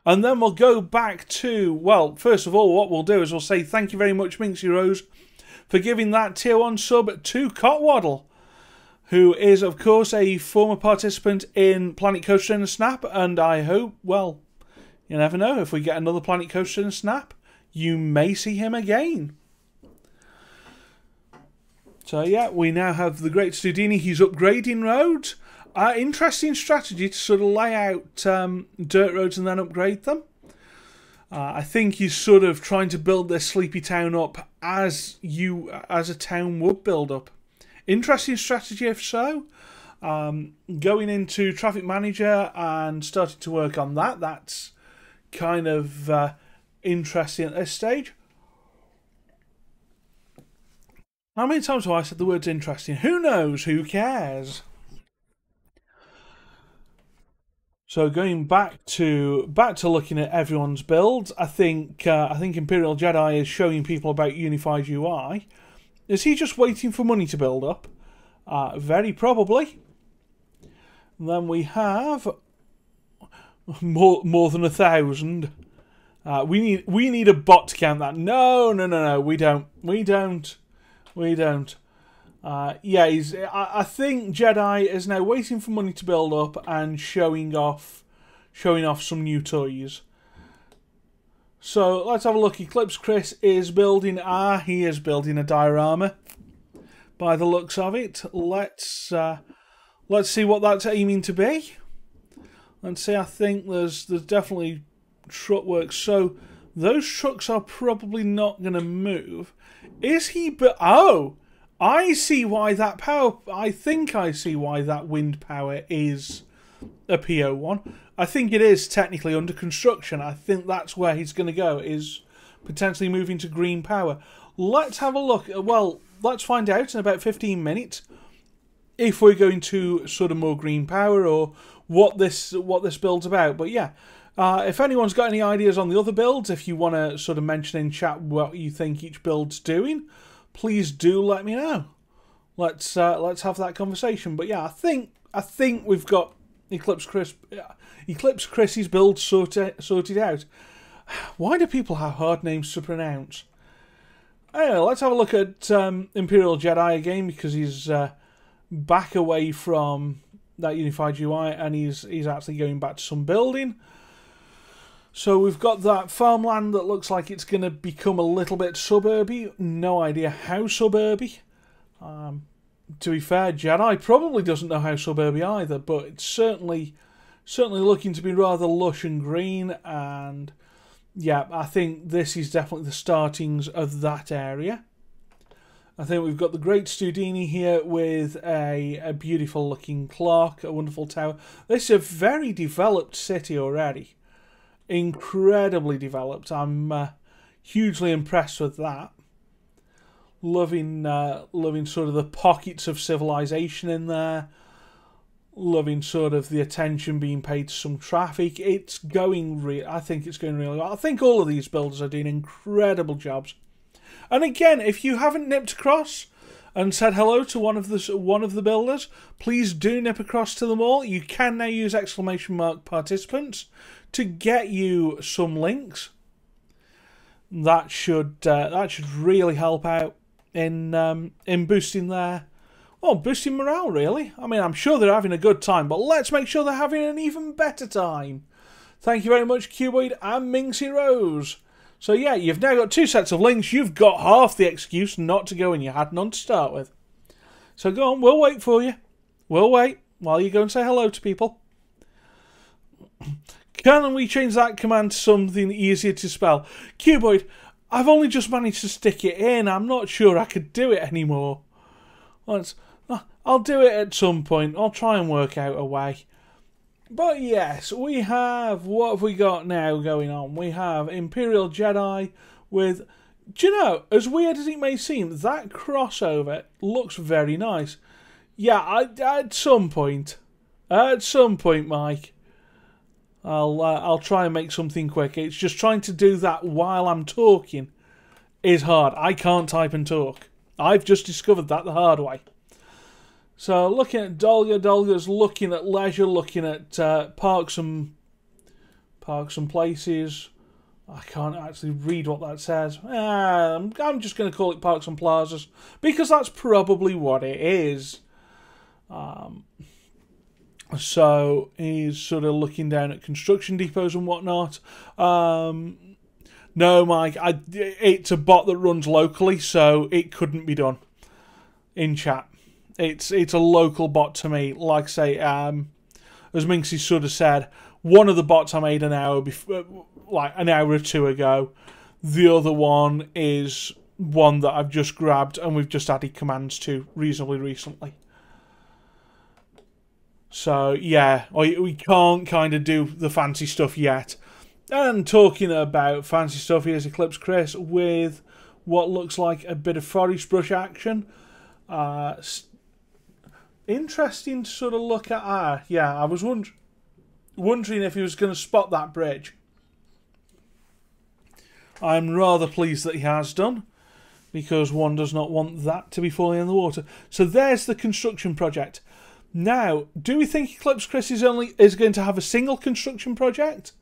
And then we'll go back to, well, first of all, what we'll do is we'll say thank you very much, Minxie Rose, for giving that tier 1 sub to Cotwaddle, who is, of course, a former participant in Planet Coaster and Snap, and I hope, well, you never know, if we get another Planet Coaster and Snap, you may see him again. So yeah, we now have the Great Studini. He's upgrading roads. Interesting strategy to sort of lay out dirt roads and then upgrade them. I think he's sort of trying to build this sleepy town up as a town would build up. Interesting strategy if so. Going into Traffic Manager and starting to work on that. That's kind of interesting at this stage. How many times have I said the words interesting? Who knows? Who cares? So going back to looking at everyone's builds, I think Imperial Jedi is showing people about Unified UI. Is he just waiting for money to build up? Very probably. And then we have more than 1,000. We need a bot to count that. No, we don't. Yeah, I think Jedi is now waiting for money to build up and showing off some new toys. So let's have a look. Eclipse Chris is building. He is building a diorama. By the looks of it, let's see what that's aiming to be. Let's see. I think there's definitely truck work. So those trucks are probably not going to move. Is he? Oh, I see why that power. I think I see why that wind power is a PO1. I think it is technically under construction. I think that's where he's going to go, is potentially moving to green power. Let's have a look. Well, let's find out in about 15 minutes if we're going to sort of more green power or what this build's about. But yeah, if anyone's got any ideas on the other builds, if you want to sort of mention in chat what you think each build's doing, please do let me know. Let's have that conversation. But yeah, I think we've got Eclipse Chris's build sorted out. Why do people have hard names to pronounce? Anyway, let's have a look at Imperial Jedi again, because he's back away from that unified UI and he's actually going back to some building. So we've got that farmland that looks like it's going to become a little bit suburby. No idea how suburby. To be fair, Jedi probably doesn't know how suburby either, but it's certainly looking to be rather lush and green. And yeah, I think this is definitely the startings of that area. I think we've got the Great Studini here with a beautiful looking clock, a wonderful tower. This is a very developed city already. Incredibly developed. I'm hugely impressed with that. Loving sort of the pockets of civilization in there. Loving sort of the attention being paid to some traffic. It's going I think it's going really well. I think all of these builders are doing incredible jobs. And again, if you haven't nipped across and said hello to one of the builders, please do nip across to them all. You can now use !participants to get you some links. That should really help out in boosting boosting morale, really. I mean, I'm sure they're having a good time, but let's make sure they're having an even better time. Thank you very much, Cuboid and Minxie Rose. So yeah, you've now got 2 sets of links. You've got half the excuse not to go, and you had none to start with. So go on, we'll wait for you. We'll wait while you go and say hello to people. Can we change that command to something easier to spell? Cuboid, I've only just managed to stick it in. I'm not sure I could do it anymore. I'll do it at some point. I'll try and work out a way. But yes, we have... What have we got now going on? We have Imperial Jedi with... Do you know, as weird as it may seem, that crossover looks very nice. Yeah, at some point, Mike, I'll try and make something quick. It's just trying to do that while I'm talking is hard. I can't type and talk. I've just discovered that the hard way. So looking at Dolga's looking at leisure, looking at parks and places. I can't actually read what that says. I'm just going to call it parks and plazas because that's probably what it is. So he's sort of looking down at construction depots and whatnot. No, Mike, it's a bot that runs locally, so it couldn't be done in chat. It's a local bot to me. Like I say, as Minxie sort of said, one of the bots I made an hour or two ago. The other one is one that I've just grabbed and we've just added commands to reasonably recently. So yeah, we can't kind of do the fancy stuff yet. And talking about fancy stuff, here's Eclipse Chris with what looks like a bit of forest brush action. Interesting to sort of look at. Yeah, I was wondering if he was going to spot that bridge. I'm rather pleased that he has done, because one does not want that to be falling in the water. So there's the construction project. Now, do we think Eclipse Chris is going to have a single construction project?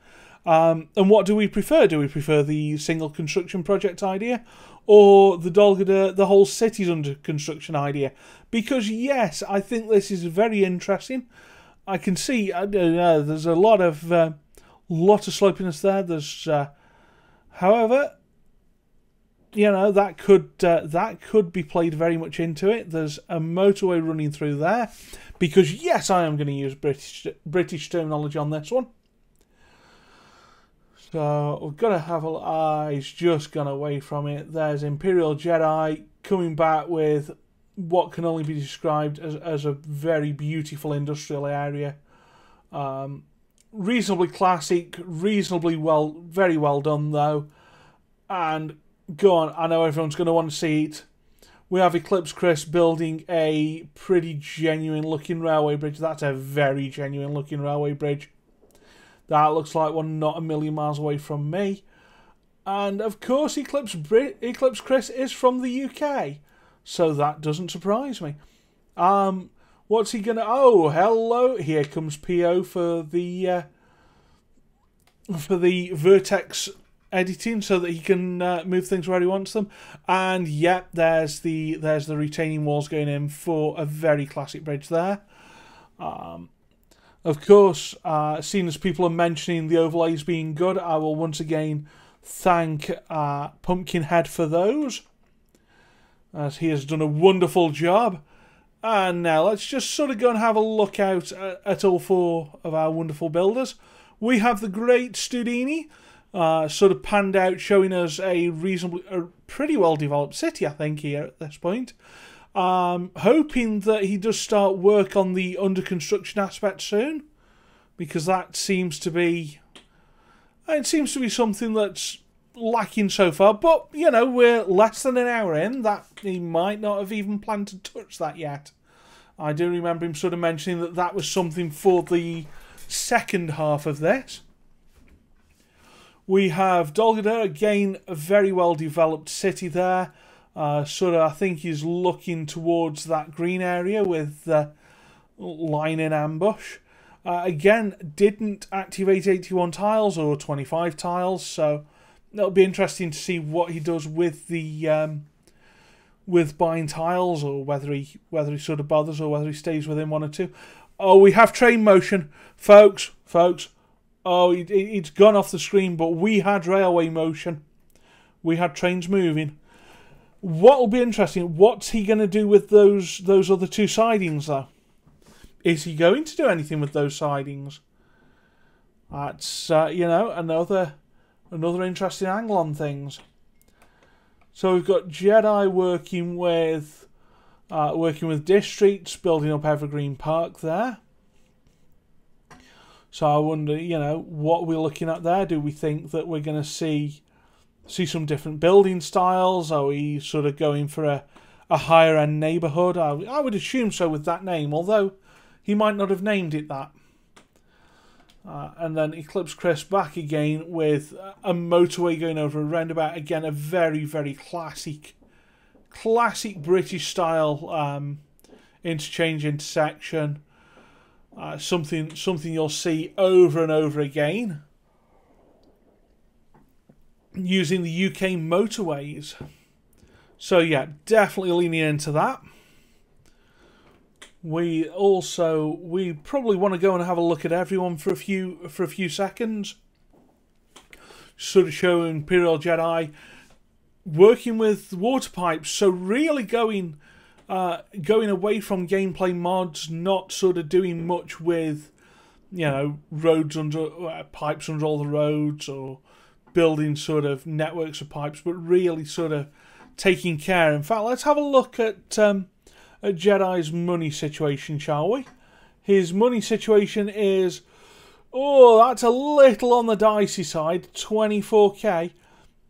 And what do we prefer? Do we prefer the single construction project idea, or the Dolgada, the whole city's under construction idea? Because yes, I think this is very interesting. I can see there's a lot of slopiness there. There's, however, that could be played very much into it. There's a motorway running through there, because yes, I am going to use British terminology on this one. So we've got to have a. He's just gone away from it. There's Imperial Jedi coming back with what can only be described as a very beautiful industrial area. Reasonably classic, reasonably very well done though. And go on, I know everyone's going to want to see it. We have Eclipse Chris building a pretty genuine looking railway bridge. That's a very genuine looking railway bridge. That looks like one not a million miles away from me. And of course Eclipse Chris is from the UK. So that doesn't surprise me. What's he gonna... Oh, hello. Here comes PO for the vertex editing so that he can move things where he wants them. And yep, there's the retaining walls going in for a very classic bridge there. Of course, seeing as people are mentioning the overlays being good, I will once again thank Pumpkinhead for those, as he has done a wonderful job. And now let's just sort of go and have a look out at all four of our wonderful builders. We have the great Studini, sort of panned out, showing us a pretty well developed city, I think, here at this point. Hoping that he does start work on the under construction aspect soon, because that seems to be something that's lacking so far. But we're less than an hour in. That he might not have even planned to touch that yet. I do remember him sort of mentioning that was something for the second half of this. We have Dolgada, again, a very well developed city there. Sort of, I think he's looking towards that green area with the line in ambush. Again, didn't activate 81 tiles or 25 tiles, so it'll be interesting to see what he does with the with buying tiles, or whether he sort of bothers, or whether he stays within one or two. Oh, we have train motion, folks. Oh, it's gone off the screen, but we had railway motion. We had trains moving. What will be interesting, what's he going to do with those other two sidings, though? Is he going to do anything with those sidings? That's, another interesting angle on things. So we've got Jedi working with districts, building up Evergreen Park there. So I wonder, what we're looking at there. Do we think that we're going to see some different building styles? Are we sort of going for a higher end neighbourhood? I would assume so with that name, although he might not have named it that. And then Eclipse Chris back again with a motorway going over a roundabout. Again, a very, very classic British style interchange intersection. Something you'll see over and over again, using the UK motorways. So yeah, definitely leaning into that. We probably want to go and have a look at everyone for a few seconds. Sort of showing Imperial Jedi working with water pipes, so really going away from gameplay mods, not sort of doing much with roads under pipes under all the roads, or building sort of networks of pipes, but really sort of taking care. In fact, let's have a look at Jedi's money situation, shall we? His money situation is, that's a little on the dicey side, 24k,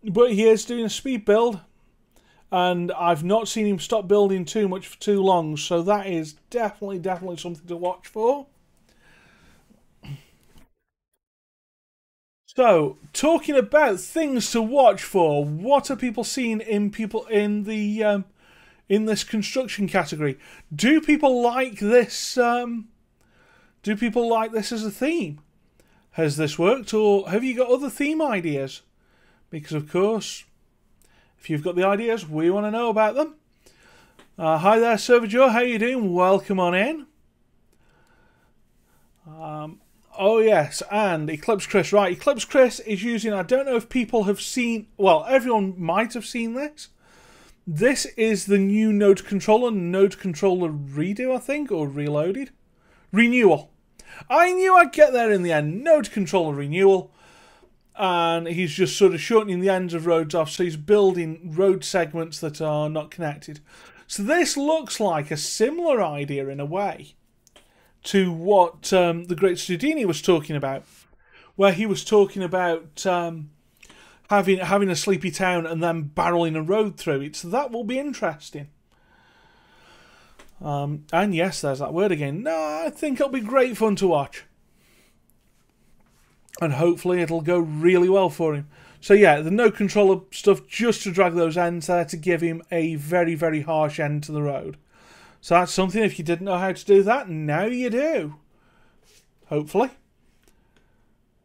but he is doing a speed build, and I've not seen him stop building too much for too long, so that is definitely something to watch for. So, talking about things to watch for, what are people seeing in this construction category? Do people like this? Do people like this as a theme? has this worked, or have you got other theme ideas? Because, of course, if you've got the ideas, we want to know about them. Hi there, Server Joe. How you doing? Welcome on in. Oh, yes, and Eclipse Chris. Right, Eclipse Chris is using... I don't know if people have seen... Well, everyone might have seen this. This is the new Node Controller redo, I think, or reloaded. Renewal. I knew I'd get there in the end. Node Controller renewal. And he's just sort of shortening the ends of roads off, so he's building road segments that are not connected. So this looks like a similar idea in a way to what the great Studini was talking about, where he was talking about having a sleepy town and then barreling a road through it. So that will be interesting. And yes, there's that word again. No, I think it'll be great fun to watch. And hopefully it'll go really well for him. So yeah, the no controller stuff just to drag those ends there to give him a very, very harsh end to the road. So that's something, if you didn't know how to do that, now you do. Hopefully.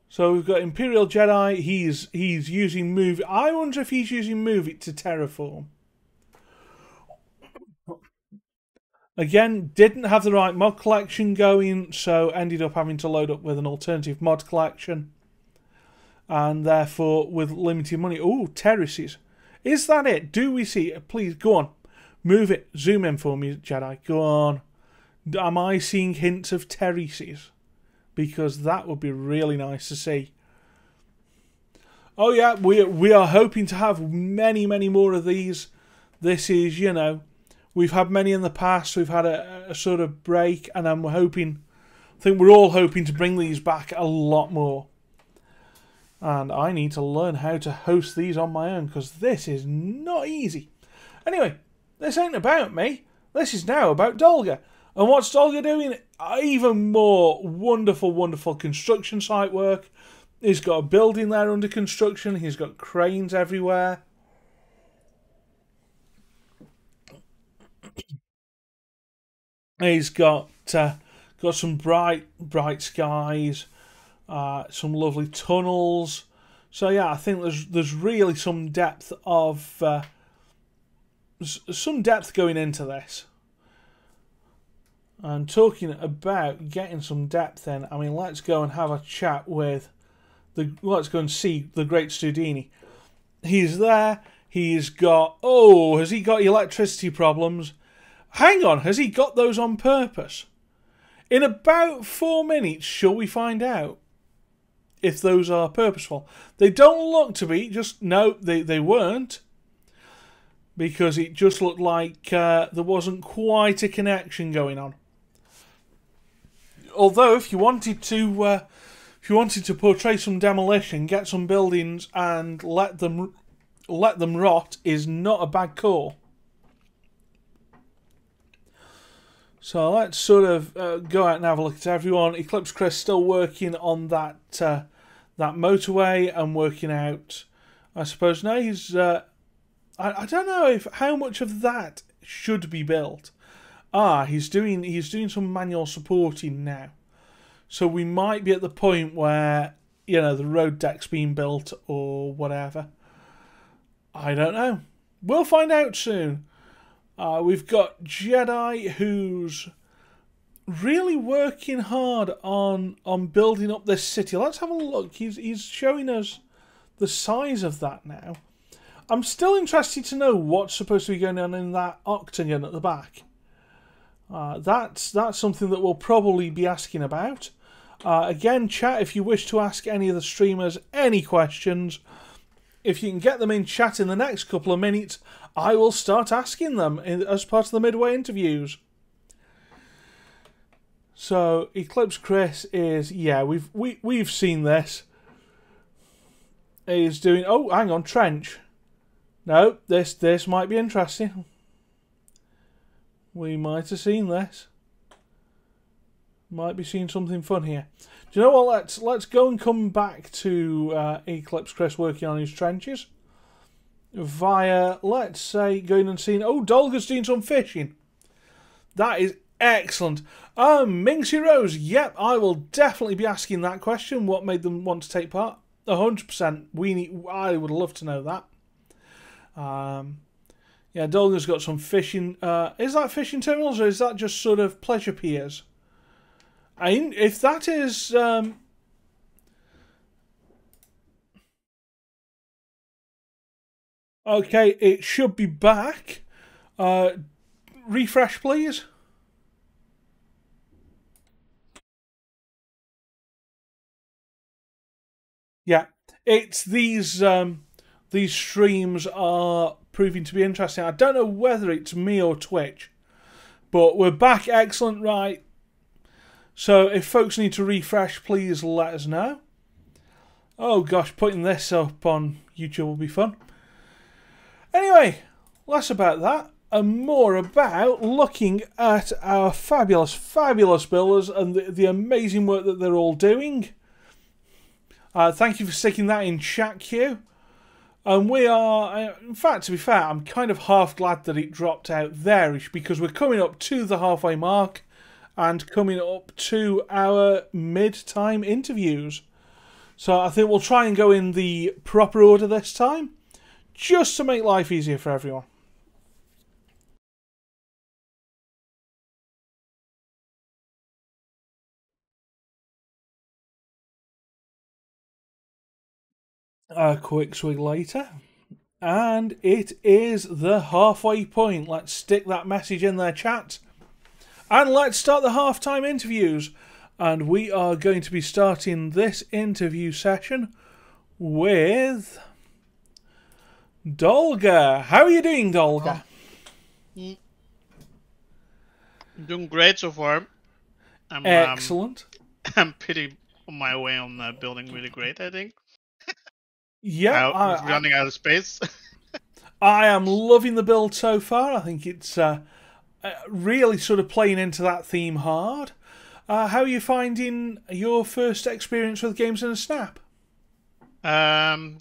So we've got Imperial Jedi. He's using Move It. I wonder if he's using Move It to terraform. Again, didn't have the right mod collection going, so ended up having to load up with an alternative mod collection. And therefore, with limited money... Oh, terraces. Is that it? Do we see it? Please, go on. Move it. Zoom in for me, Jedi. Go on. Am I seeing hints of terraces? Because that would be really nice to see. Oh, yeah, we are hoping to have many, many more of these. This is, you know... We've had many in the past. We've had a sort of break, and I'm hoping... I think we're all hoping to bring these back a lot more. And I need to learn how to host these on my own, because this is not easy. Anyway, this ain't about me. This is now about Dolga. And what's Dolga doing? Even more wonderful, wonderful construction site work. He's got a building there under construction. He's got cranes everywhere. He's got some bright skies, some lovely tunnels. So yeah, I think there's really some depth of going into this. And talking about getting some depth in, I mean, let's go and have a chat with let's go and see the great Studini. He's there. He's got... Oh, has he got electricity problems? Hang on, has he got those on purpose? In about 4 minutes, shall we find out if those are purposeful? They don't look to be, no, they weren't. Because it just looked like there wasn't quite a connection going on. Although, if you wanted to portray some demolition, get some buildings and let them rot, is not a bad call. So let's sort of go out and have a look at everyone. Eclipse Chris still working on that motorway and working out. I suppose now he's. I don't know how much of that should be built. He's doing some manual supporting now. So we might be at the point where, you know, the road deck's being built or whatever. I don't know. We'll find out soon. We've got Jedi who's really working hard on building up this city. Let's have a look. He's showing us the size of that now. I'm still interested to know what's supposed to be going on in that octagon at the back. That's something that we'll probably be asking about. Again, chat, if you wish to ask any of the streamers any questions, if you can get them in chat in the next couple of minutes, I will start asking them as part of the midway interviews. So Eclipse Chris is, yeah, we've seen this. He's doing, oh, hang on, trench. No, this might be interesting. We might have seen this. Might be seeing something fun here. Do you know what? Let's go and come back to Eclipse Chris working on his trenches. Via, let's say, going and seeing... Oh, Dolga's doing some fishing. That is Excellent. Minxie Rose, yep, I will definitely be asking that question. What made them want to take part? 100%. I would love to know that. Yeah, Dolga's got some fishing. Is that fishing terminals or is that just sort of pleasure piers? If that is... okay, it should be back. Refresh, please. Yeah, it's these streams are proving to be interesting. I don't know whether it's me or Twitch, but we're back. Excellent, right? So if folks need to refresh, please let us know. Oh gosh, putting this up on YouTube will be fun. Anyway, less about that and more about looking at our fabulous, fabulous builders and the amazing work that they're all doing. Thank you for sticking that in chat queue. And we are, in fact, to be fair, I'm kind of half glad that it dropped out there because we're coming up to the halfway mark and coming up to our mid-time interviews. So I think we'll try and go in the proper order this time, just to make life easier for everyone. A quick swig later. And it is the halfway point. Let's stick that message in there, chat. And let's start the halftime interviews. And we are going to be starting this interview session with Dolga. How are you doing, Dolga? I'm doing great so far. Excellent. I'm pretty on my way on building really great, I think. Yeah, running out of space. I am loving the build so far. I think it's really sort of playing into that theme hard. How are you finding your first experience with Games in a Snap? Think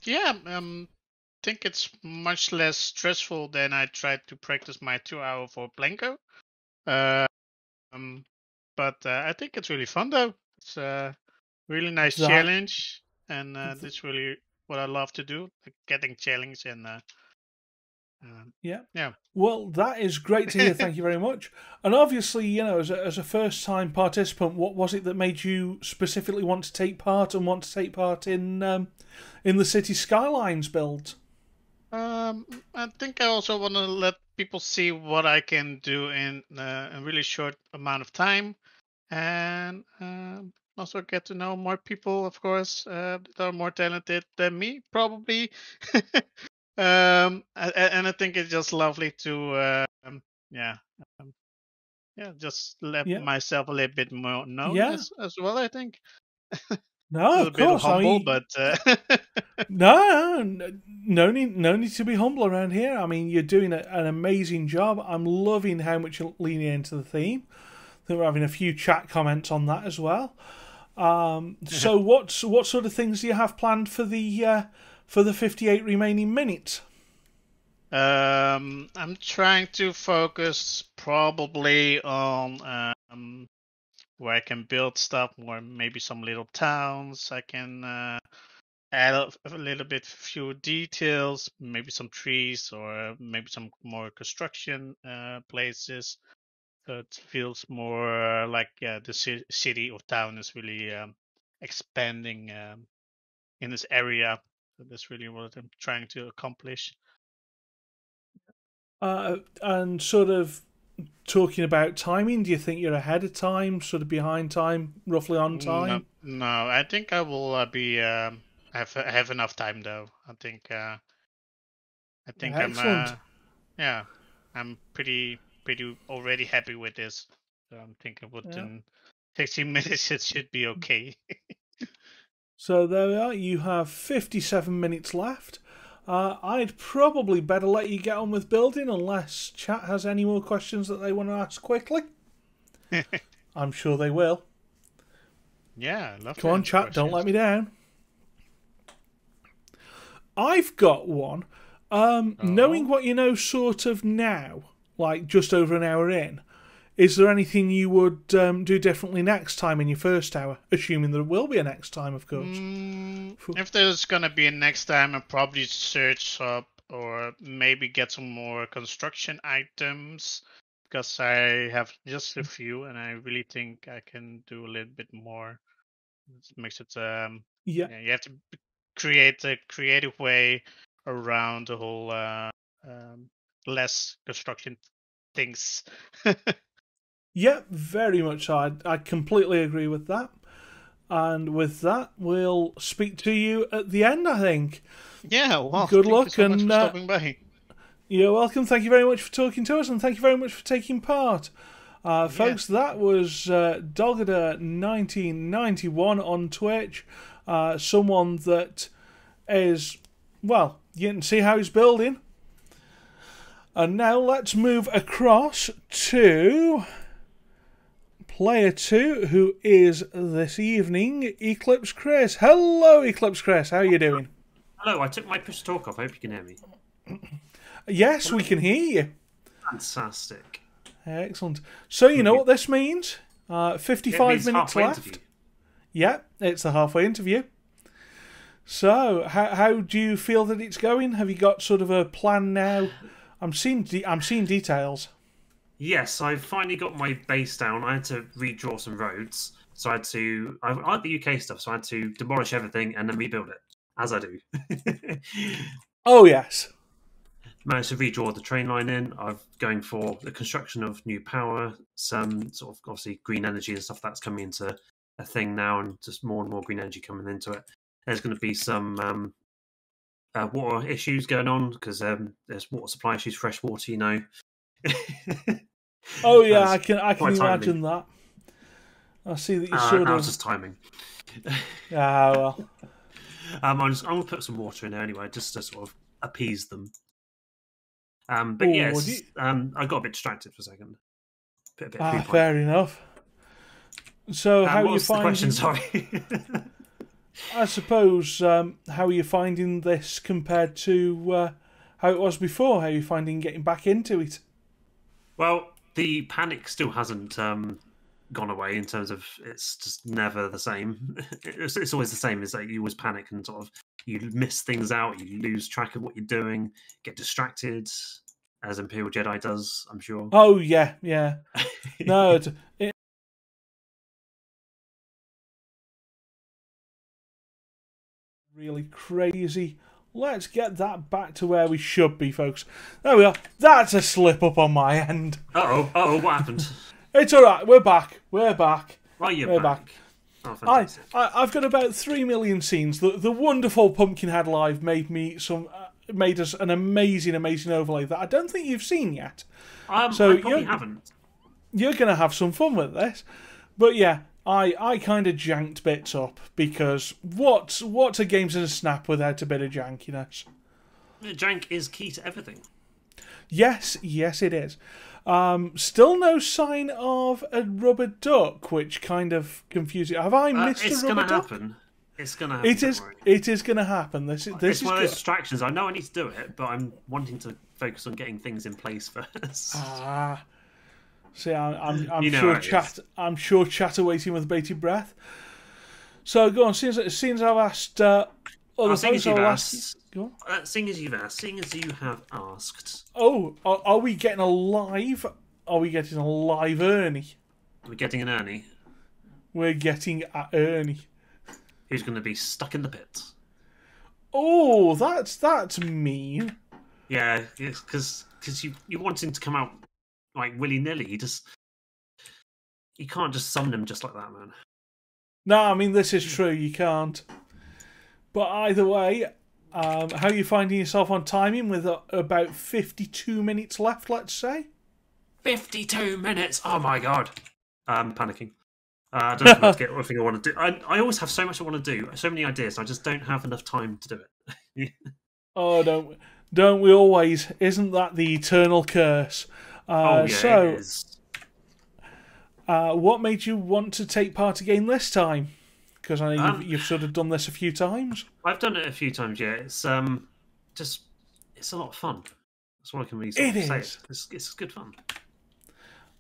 it's much less stressful than I tried to practice my 2 hour for Blanco. But I think it's really fun though. It's a really nice challenge, and that's really what I love to do, like getting challenged and yeah. Well, that is great to hear. Thank you very much. And obviously, you know, as a first-time participant, what was it that made you specifically want to take part and want to take part in the City Skylines build? I think I also want to let people see what I can do in a really short amount of time, and also get to know more people, of course, that are more talented than me, probably. And I think it's just lovely to, just let myself a little bit more known as well, I think. No, of course. Humble, but no need to be humble around here. I mean, you're doing an amazing job. I'm loving how much you're leaning into the theme. I think we're having a few chat comments on that as well. So, what sort of things do you have planned for the 58 remaining minutes? I'm trying to focus probably on where I can build stuff more, maybe some little towns. I can add a little bit fewer details, maybe some trees or maybe some more construction places. So it feels more like the city or town is really expanding in this area. So that's really what I'm trying to accomplish. And sort of talking about timing, do you think you're ahead of time, sort of behind time, roughly on time? No, I think I will be have enough time though. I think Excellent. I'm pretty already happy with this. So I'm thinking within 16 minutes it should be okay. So there we are. You have 57 minutes left. I'd probably better let you get on with building unless chat has any more questions that they want to ask quickly. I'm sure they will. Yeah, I love Come on, chat, don't let me down. I've got one. Knowing what you know sort of now, like just over an hour in, Is there anything you would do differently next time in your first hour? Assuming there will be a next time, of course. If there's gonna be a next time, I'll probably search up or maybe get some more construction items, because I have just a few, and I really think I can do a little bit more. It makes it Yeah. you have to create a creative way around the whole less construction things. Yeah, very much so. I completely agree with that. And with that, we'll speak to you at the end, I think. Yeah, well, good thank luck you so much and for stopping by. You're welcome. Thank you very much for talking to us, and thank you very much for taking part. Folks, that was Doggeder1991 on Twitch. Someone that is, well, you can see how he's building. And now let's move across to player 2, who is this evening Eclipse Chris. Hello, Eclipse Chris. How are you doing? Hello, I took my push to talk off. I hope you can hear me. Yes, we can hear you. Fantastic. Excellent. So you know what this means? 55 minutes left. Interview. Yeah, it's the halfway interview. So, how do you feel that it's going? Have you got sort of a plan now? I'm seeing details. Yes, I've finally got my base down. I had to redraw some roads, so I like the UK stuff, so I had to demolish everything and then rebuild it, as I do. Oh yes. Managed to redraw the train line in. I'm going for the construction of new power, some sort of obviously green energy and stuff that's coming into a thing now, and just more and more green energy coming into it. There's going to be some water issues going on because there's water supply issues, fresh water, you know. Oh yeah, I can imagine that. I see that you sort of. It's just timing. Ah well. I'm gonna put some water in there anyway, just to sort of appease them. But Ooh, yes, I got a bit distracted for a second. Fair enough. So how are you finding? The question? Sorry. I suppose how are you finding this compared to how it was before? How are you finding getting back into it? Well, the panic still hasn't gone away in terms of it's just never the same. It's always the same. It's like you always panic and sort of you miss things out, you lose track of what you're doing, get distracted, as Imperial Jedi does, I'm sure. Oh yeah. No, it really crazy. Let's get that back to where we should be, folks. There we are. That's a slip up on my end. Uh-oh, what happened? It's all right. We're back. Oh, you're back. Oh, fantastic. I've got about 3 million scenes. The wonderful Pumpkinhead Live made us an amazing overlay that I don't think you've seen yet. So I probably haven't. You're going to have some fun with this. But yeah, I kind of janked bits up because what's a Games in a Snap without a bit of jankiness? Jank is key to everything. Yes, it is. Still no sign of a rubber duck, which kind of confuses you. Have I missed a rubber duck? It's going to happen. It is going to happen. This it's is one of those distractions. I know I need to do it, but I'm wanting to focus on getting things in place first. See, I'm sure chat are waiting with bated breath. So go on. Since I've asked other folks, I'll ask. Go on. Seeing as you have asked. Oh, are we getting a live? Are we getting a live Ernie? We're getting an Ernie. We're getting a Ernie. Who's going to be stuck in the pit? Oh, that's mean. Yeah, because you want him to come out like willy nilly. You can't just summon him just like that, man. No, I mean this is true. You can't. But either way, how are you finding yourself on timing with about 52 minutes left? Let's say 52 minutes. Oh my god, I'm panicking. I don't know get everything I want to do. I always have so much I want to do, so many ideas. I just don't have enough time to do it. Oh, don't we always? Isn't that the eternal curse? It is. What made you want to take part again this time? Because I know you've sort of done this a few times. I've done it a few times. Yeah, it's it's a lot of fun. That's what I can really say. It's good fun.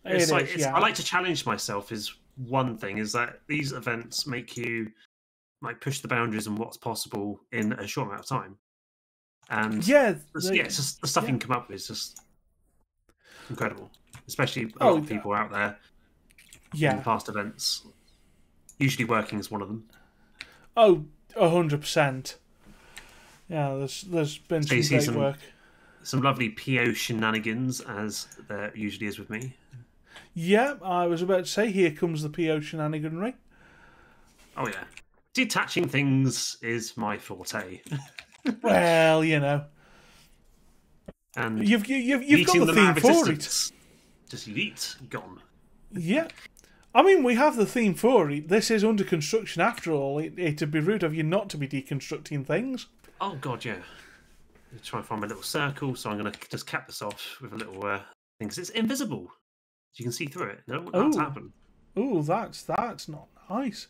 It's like yeah. I like to challenge myself. Is one thing is that these events make you like push the boundaries on what's possible in a short amount of time. And Yeah, it's just the stuff you can come up with is just incredible. Especially a lot of people out there in past events. Usually working is one of them. Oh, 100%. Yeah, there's been some great work. Some lovely PO shenanigans, as there usually is with me. Yeah, I was about to say, here comes the PO shenaniganry. Oh yeah, detaching things is my forte. Well, you know, and you've got the theme for it. Just yeet, gone. Yeah, I mean, we have the theme for it. This is under construction after all. It'd be rude of you not to be deconstructing things. Oh god, yeah. Try and find my little circle, so I'm going to just cap this off with a little thing, because it's invisible. You can see through it. I don't want that to happen. Oh, that's not nice.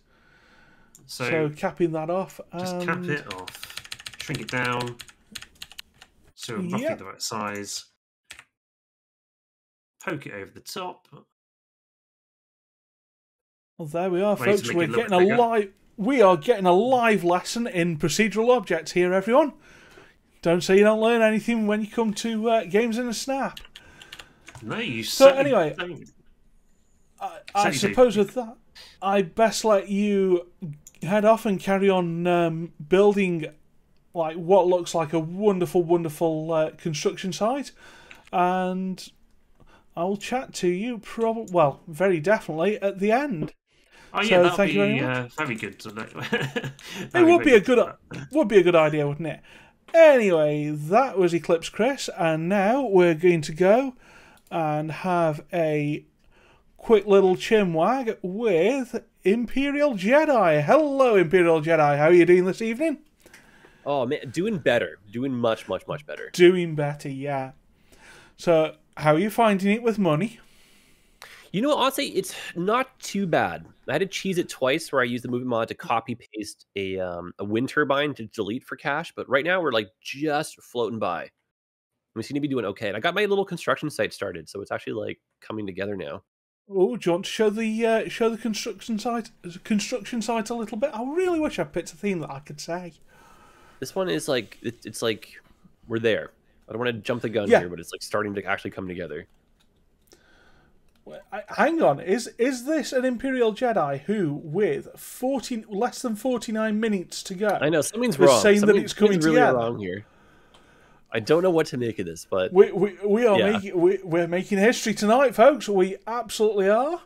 So capping that off. Just cap it off. Shrink it down. So roughly the right size. Poke it over the top. Well, there we are, folks. We are getting a live lesson in procedural objects here, everyone. Don't say you don't learn anything when you come to Games in a Snap. No, you so anyway, don't. I suppose with that, I'd best let you head off and carry on building like what looks like a wonderful, wonderful construction site, and I'll chat to you very definitely at the end. Oh yeah, so thank you very much. Very good. It would be a good idea, wouldn't it? Anyway, that was Eclipse Chris, and now we're going to go and have a quick little chinwag with Imperial Jedi. Hello, Imperial Jedi. How are you doing this evening? Oh, man, doing better. Doing much, much, much better. Doing better, yeah. So, how are you finding it with money? You know, honestly, it's not too bad. I had to cheese it twice where I used the movie mod to copy paste a wind turbine to delete for cash. But right now we're like just floating by. We seem to be doing okay. And I got my little construction site started, so it's actually like coming together now. Oh, do you want to show the construction site a little bit? I really wish I picked a theme that I could say. This one is like it's like we're there. I don't want to jump the gun here, but it's like starting to actually come together. Hang on, is this an Imperial Jedi who, with less than 49 minutes to go, I know something's wrong. Saying that it's coming really together? Wrong here. I don't know what to make of this, but we're making history tonight, folks. We absolutely are.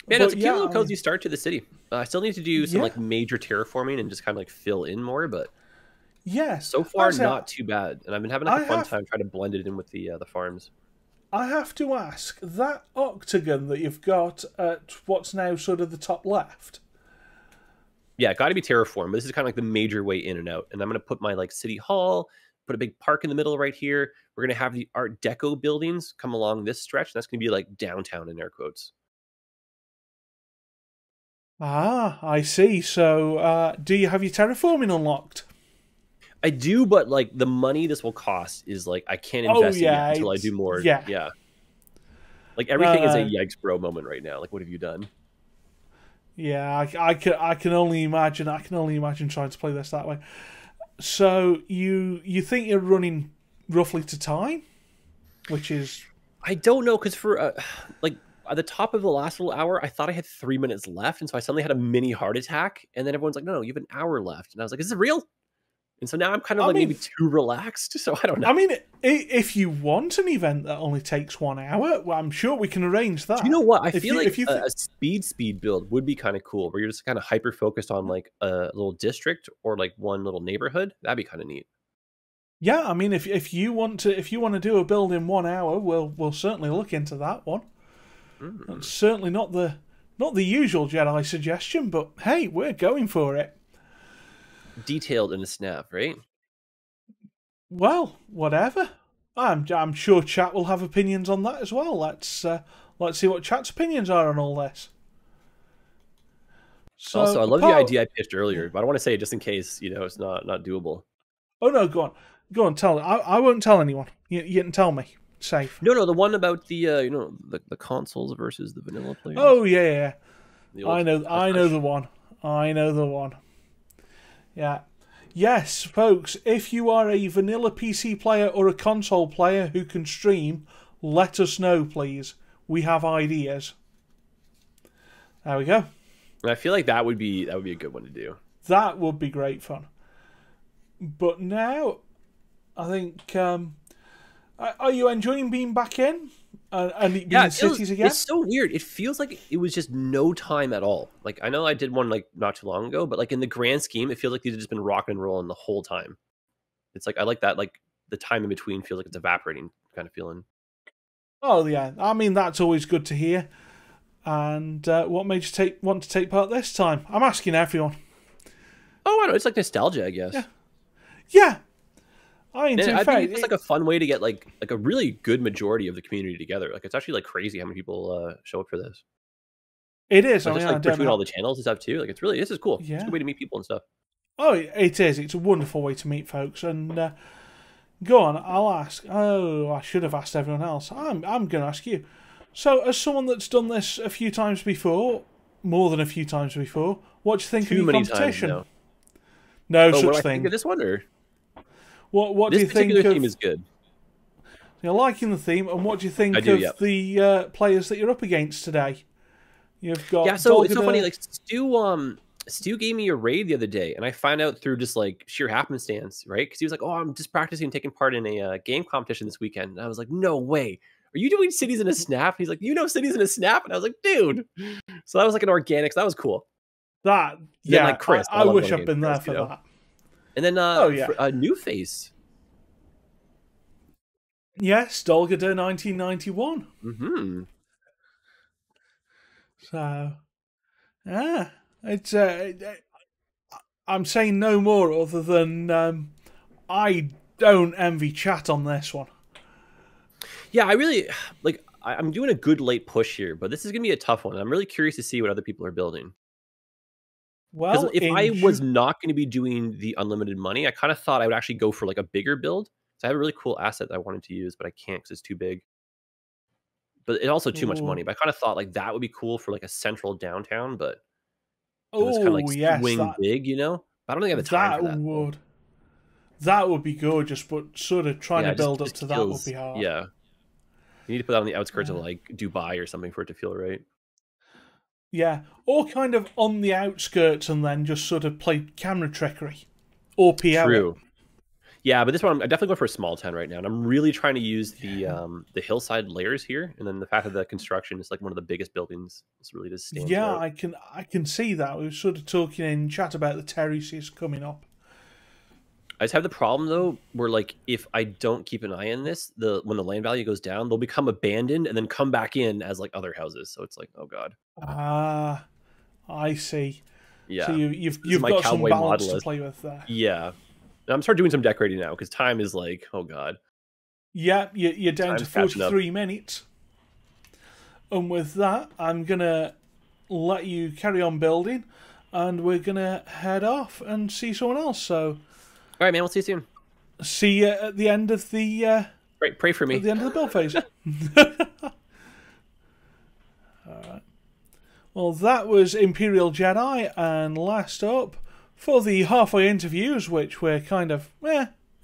Yeah, it's a cute little cozy start to the city. I still need to do some like major terraforming and just kind of like fill in more, but so far not too bad. And I've been having like a fun time trying to blend it in with the farms. I have to ask, that octagon that you've got at what's now sort of the top left. Yeah, got to be terraformed. But this is kind of like the major way in and out. And I'm going to put my like city hall, put a big park in the middle right here. We're going to have the Art Deco buildings come along this stretch. That's going to be like downtown in air quotes. Ah, I see. So do you have your terraforming unlocked? I do, but like the money this will cost is like I can't invest in it until I do more. Yeah. Like everything is a yikes bro moment right now. Like what have you done? Yeah, I can only imagine. I can only imagine trying to play this that way. So you think you're running roughly to time, which is I don't know because for like at the top of the last little hour, I thought I had 3 minutes left, and so I suddenly had a mini heart attack, and then everyone's like, "No, you have an hour left," and I was like, "Is it real?" And so now I'm kind of maybe too relaxed, so I don't know. I mean, if you want an event that only takes 1 hour, well, I'm sure we can arrange that. You know what? I feel like a speed build would be kind of cool, where you're just kind of hyper focused on like a little district or like one little neighborhood. That'd be kind of neat. Yeah, I mean, if you want to do a build in 1 hour, we'll certainly look into that one. It's certainly not the usual Jedi suggestion, but hey, we're going for it. Detailed in a snap, right? Well, whatever. I'm sure chat will have opinions on that as well. Let's see what chat's opinions are on all this. So, also, I love the idea I pitched earlier, but I don't want to say it just in case it's not doable. Oh no, go on, tell. I won't tell anyone. You can tell me. safe? No, the one about the the consoles versus the vanilla players. Oh yeah. The old I know Hush. the one. I know the one. Yeah. Yes, folks, if you are a vanilla PC player or a console player who can stream, let us know, please. We have ideas. There we go. And I feel like that would be a good one to do. That would be great fun. But now, I think, are you enjoying being back in and being in cities again? It's so weird. It feels like it was just no time at all. Like, I know I did one like not too long ago, but like in the grand scheme, it feels like these have just been rocking and rolling the whole time. It's like I like that. Like the time in between feels like it's evaporating kind of feeling. Oh yeah, I mean that's always good to hear. And what made you want to take part this time? I'm asking everyone. Oh, I don't know. It's like nostalgia, I guess. Yeah. I mean, I think it's like a fun way to get like a really good majority of the community together. Like it's actually like crazy how many people show up for this. It is. Like, I just mean, like between all the channels and stuff too. Like it's really this is cool. Yeah. It's a good way to meet people and stuff. Oh, it is. It's a wonderful way to meet folks. And go on, I'll ask. Oh, I should have asked everyone else. I'm going to ask you. So, as someone that's done this a few times before, more than a few times before, what do you think of your competition? Times, no what such do I thing. Think of this one, or what do you think of? This particular theme is good. You're liking the theme, and what do you think of the players that you're up against today? You've got so it's so funny. Like Stu gave me a raid the other day, and I found out through just like sheer happenstance, right? Because he was like, "Oh, I'm just practicing taking part in a game competition this weekend," and I was like, "No way." Are you doing cities in a snap? And he's like, you know cities in a snap? And I was like, dude. So that was like an organic. So that was cool. Then, like Chris. I wish I'd been there for that. And then New Face. Yes, Dolgada 1991. Mm-hmm. So, yeah. It's I'm saying no more other than I don't envy chat on this one. Yeah, I really like. I'm doing a good late push here, but this is gonna be a tough one. I'm really curious to see what other people are building. Well, if I was not going to be doing the unlimited money, I kind of thought I would actually go for like a bigger build. So I have a really cool asset that I wanted to use, but I can't because it's too big. But it's also too much money. But I kind of thought like that would be cool for like a central downtown, but it was kind of like swing big, you know. But I don't think I have the time for that. That would be gorgeous, but sort of trying to build up to that would be hard. Yeah. You need to put that on the outskirts of like Dubai or something for it to feel right. Yeah, or kind of on the outskirts and then just sort of play camera trickery. Or PL. True. Yeah, but this one, I'm definitely going for a small town right now. And I'm really trying to use the hillside layers here. And then the fact that the construction is like one of the biggest buildings. It's really just stands out. I can see that. We were sort of talking in chat about the terraces coming up. I just have the problem though, where like if I don't keep an eye on this, when the land value goes down, they'll become abandoned and then come back in as like other houses. So it's like, oh god. I see. Yeah. So you've got some balance to play with there. Yeah. And I'm starting doing some decorating now because time is like, oh god. Yeah, you're down to 43 minutes. And with that, I'm gonna let you carry on building, and we're gonna head off and see someone else. So. All right, man. We'll see you soon. See you at the end of the. Pray for me. At the end of the build phase. All right. Well, that was Imperial Jedi, and last up for the halfway interviews, which we're kind of,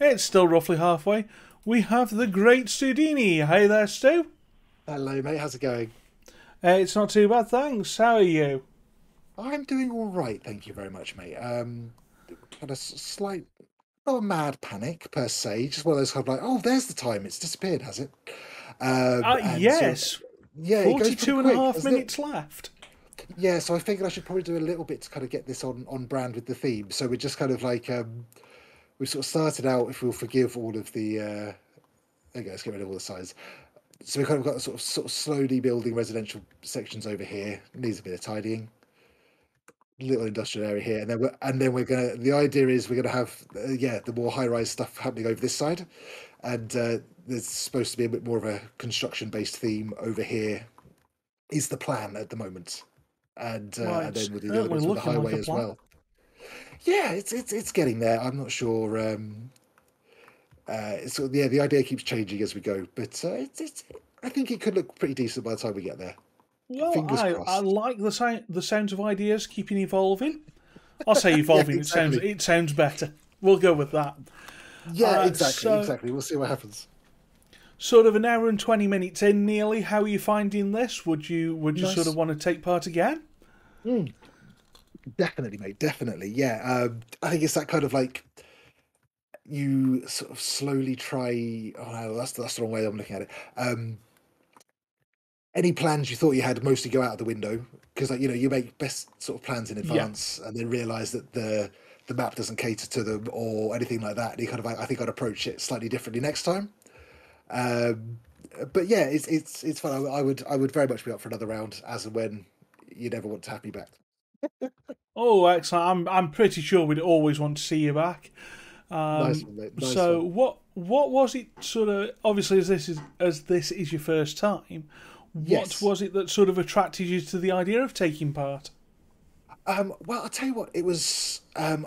it's still roughly halfway. We have the great Studini. Hey there, Stu. Hello, mate. How's it going? It's not too bad, thanks. How are you? I'm doing all right, thank you very much, mate. Had a slight. Not a mad panic per se, just one of those kind of like, oh, there's the time, it's disappeared, has it? Yes. 42 and a half minutes left. Yeah, so I figured I should probably do a little bit to kind of get this on brand with the theme. So we're just kind of like, we sort of started out, if we'll forgive all of the, there you go, let's get rid of all the sides. So we kind of got sort of slowly building residential sections over here. Needs a bit of tidying. Little industrial area here, and then we're gonna. The idea is we're gonna have the more high-rise stuff happening over this side, and there's supposed to be a bit more of a construction-based theme over here. Is the plan at the moment, and then we'll do the other bits with the highway as well. Yeah, it's getting there. I'm not sure. So yeah, the idea keeps changing as we go, but I think it could look pretty decent by the time we get there. Well, Fingers I crossed. like the sounds of ideas keeping evolving. I'll say Yeah, evolving. exactly. It sounds better. We'll go with that. Yeah, exactly, so- exactly. We'll see what happens. Sort of an hour and 20 minutes in, nearly. How are you finding this? Would you Nice. sort of want to take part again? Definitely, mate. Definitely. Yeah. I think it's that kind of like you sort of slowly try. Oh no, that's the wrong way I'm looking at it. Any plans you thought you had mostly go out of the window because, like, you make best sort of plans in advance and then realize that the map doesn't cater to them or anything like that. And you kind of, I think, I'd approach it slightly differently next time. But yeah, it's fun. I would very much be up for another round as and when you'd ever want to have me back. Oh, excellent! I'm pretty sure we'd always want to see you back. Nice one, mate. Nice So one. what was it sort of? Obviously, as this is your first time, Yes. what was it that sort of attracted you to the idea of taking part? Well, I'll tell you what. It was. It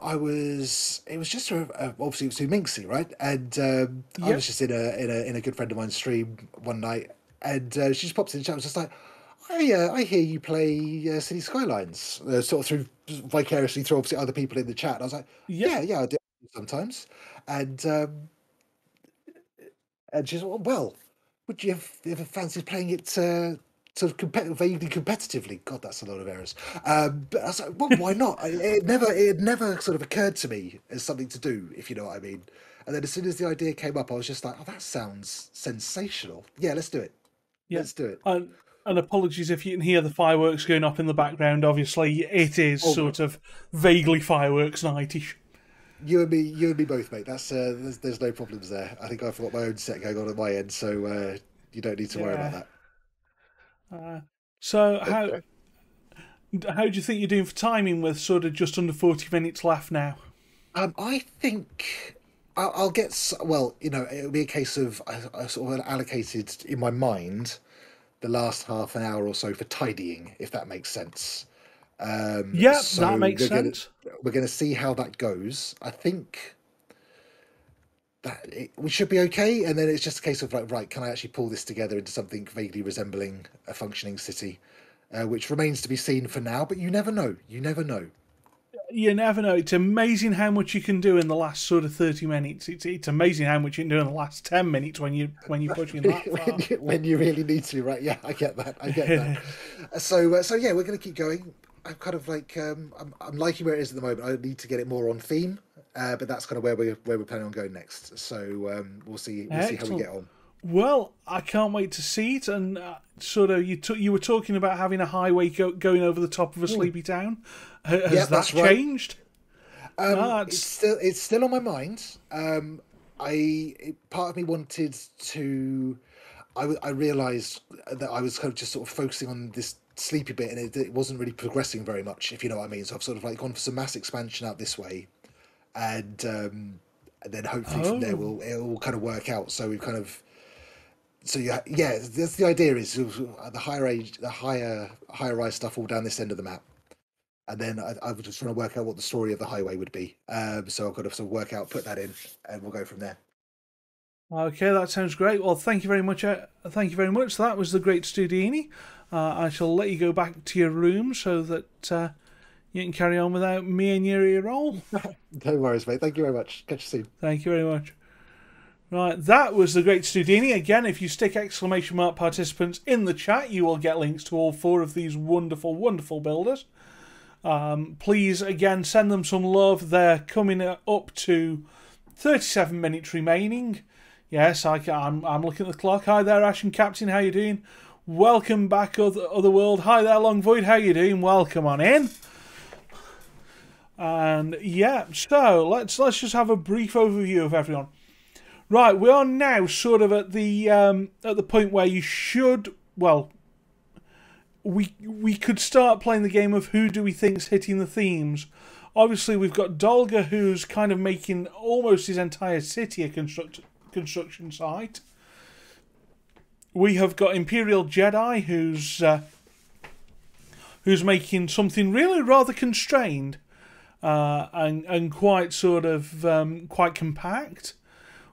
was just obviously it was through Minxie, right? And I Yep. was just in a good friend of mine's stream one night, and she just pops in the chat. I was just like, I hear you play City Skylines, sort of through vicariously through obviously other people in the chat. And I was like, Yep. yeah, I do sometimes, and she's like, well, would you ever fancy playing it sort of vaguely competitively? God, that's a lot of errors. But I was like, well, why not? It never sort of occurred to me as something to do, if you know what I mean. And then as soon as the idea came up, I was just like, oh, that sounds sensational. Yeah, let's do it. Yeah. Let's do it. And apologies if you can hear the fireworks going off in the background. Obviously, it is sort of vaguely fireworks nightish. You and me both, mate. That's there's no problems there. I think I've got my own set going on at my end, so you don't need to worry about that. So Okay. how do you think you're doing for timing with sort of just under 40 minutes left now? I think I'll get well. It'll be a case of I sort of allocated in my mind the last half an hour or so for tidying, if that makes sense. Yeah, So that makes sense. We're gonna see how that goes. I think that we should be okay, and then it's just a case of like, right, can I actually pull this together into something vaguely resembling a functioning city, which remains to be seen for now. But you never know. You never know. You never know. It's amazing how much you can do in the last sort of 30 minutes. It's amazing how much you can do in the last 10 minutes when you're pushing that far. when you really need to, right? Yeah, I get that. I get that. So yeah, we're going to keep going. I'm kind of like I'm liking where it is at the moment. I need to get it more on theme, but that's kind of where we're planning on going next. So we'll see how we Excellent. get on. Well, I can't wait to see it. And sort of, you were talking about having a highway going over the top of a sleepy town. Has Yeah, that that's right. changed? It's still on my mind. Part of me wanted to. I realised that I was kind of just sort of focusing on this sleepy bit, and it wasn't really progressing very much, if you know what I mean. So I've sort of like gone for some mass expansion out this way, and then hopefully from there it will kind of work out. So we've kind of. So yeah, that's the idea is the higher rise stuff all down this end of the map. And then I was just trying to work out what the story of the highway would be. So I've got to sort of work out, put that in, and we'll go from there. Okay, that sounds great. Well, thank you very much. Thank you very much. That was the great Studini. I shall let you go back to your room so that you can carry on without me and your ear roll. No worries, mate. Thank you very much. Catch you soon. Thank you very much. Right, that was the great Studini. Again, if you stick exclamation mark participants in the chat, you will get links to all 4 of these wonderful, wonderful builders. Please, again, send them some love. They're coming up to 37 minutes remaining. Yes, I'm looking at the clock. Hi there, Ash and Captain. How you doing? Welcome back, Otherworld. Hi there, Long Void. How you doing? Welcome on in. And yeah, so let's just have a brief overview of everyone. Right, we are now sort of at the point where you should, well, we could start playing the game of who do we think's hitting the themes. Obviously, we've got Dolga, who's kind of making almost his entire city a construction site. We have got Imperial Jedi, who's making something really rather constrained and quite sort of quite compact.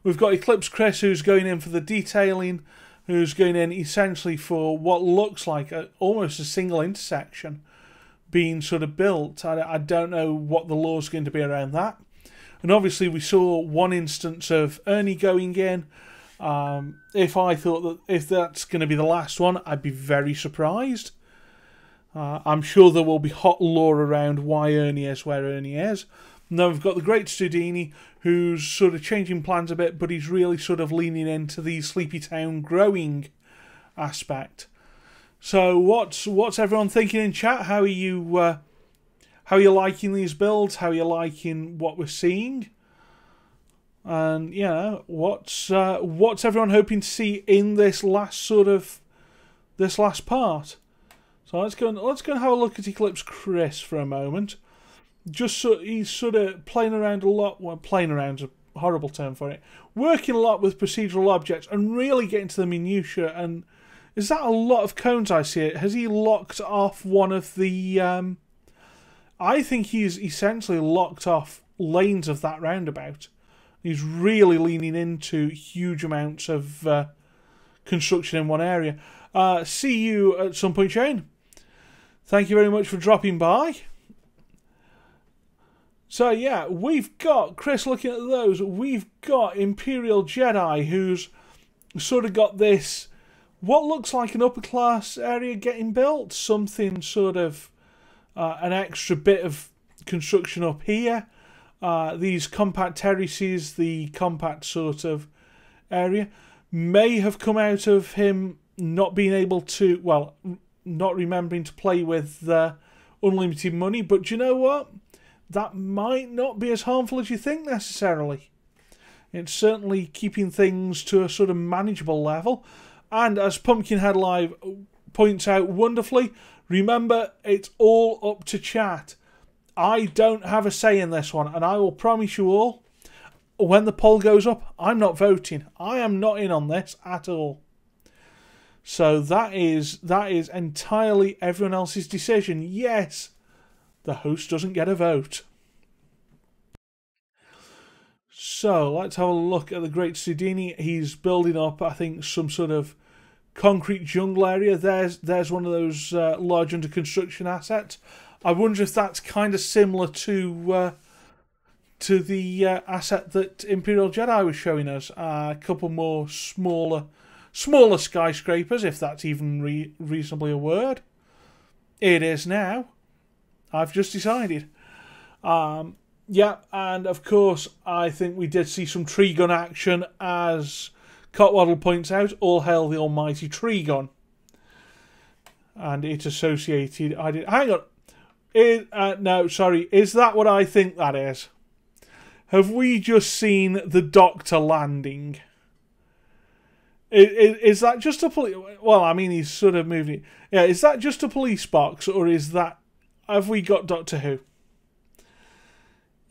We've got Eclipse Chris, who's going in for the detailing, who's going in essentially for what looks like almost a single intersection being sort of built. I don't know what the law's going to be around that. And obviously we saw one instance of Ernie going in. If I thought that if that's going to be the last one, I'd be very surprised. I'm sure there will be hot lore around why Ernie is where Ernie is. Now we've got the great Studini, who's sort of changing plans a bit, but he's really sort of leaning into the Sleepy Town growing aspect. So what's everyone thinking in chat? How are you liking these builds? How are you liking what we're seeing? And what's everyone hoping to see in this last part? So let's go and have a look at Eclipse Chris for a moment. He's sort of playing around a lot. Well, playing around's a horrible term for it. Working a lot with procedural objects and really getting to the minutiae. And is that a lot of cones I see? Has he locked off one of the? I think he's essentially locked off lanes of that roundabout. He's really leaning into huge amounts of construction in one area. See you at some point, Shane. Thank you very much for dropping by. So yeah, we've got Chris looking at those. We've got Imperial Jedi, who's sort of got this, what looks like an upper class area getting built. Something sort of an extra bit of construction up here. These compact terraces, the compact sort of area, may have come out of him not being able to, well, not remembering to play with unlimited money. But do you know what? That might not be as harmful as you think necessarily. It's certainly keeping things to a sort of manageable level. And as Pumpkinhead Live points out wonderfully, remember, it's all up to chat. I don't have a say in this one, and I will promise you all, when the poll goes up, I'm not voting. I am not in on this at all. So that is entirely everyone else's decision. Yes, the host doesn't get a vote. So let's have a look at the Great Sudini. He's building up, I think, some sort of concrete jungle area. There's one of those large under construction assets. I wonder if that's kind of similar to the asset that Imperial Jedi was showing us. A couple more smaller skyscrapers, if that's even reasonably a word. It is now. I've just decided. Yeah, and of course, I think we did see some tree gun action, as Cotwaddle points out. All hail the almighty tree gun. And it's associated. Hang on. No, sorry. Is that what I think that is? Have we just seen the Doctor landing? Is that just a police... Well, I mean, he's sort of moving... Yeah, is that just a police box, or is that... Have we got Doctor Who?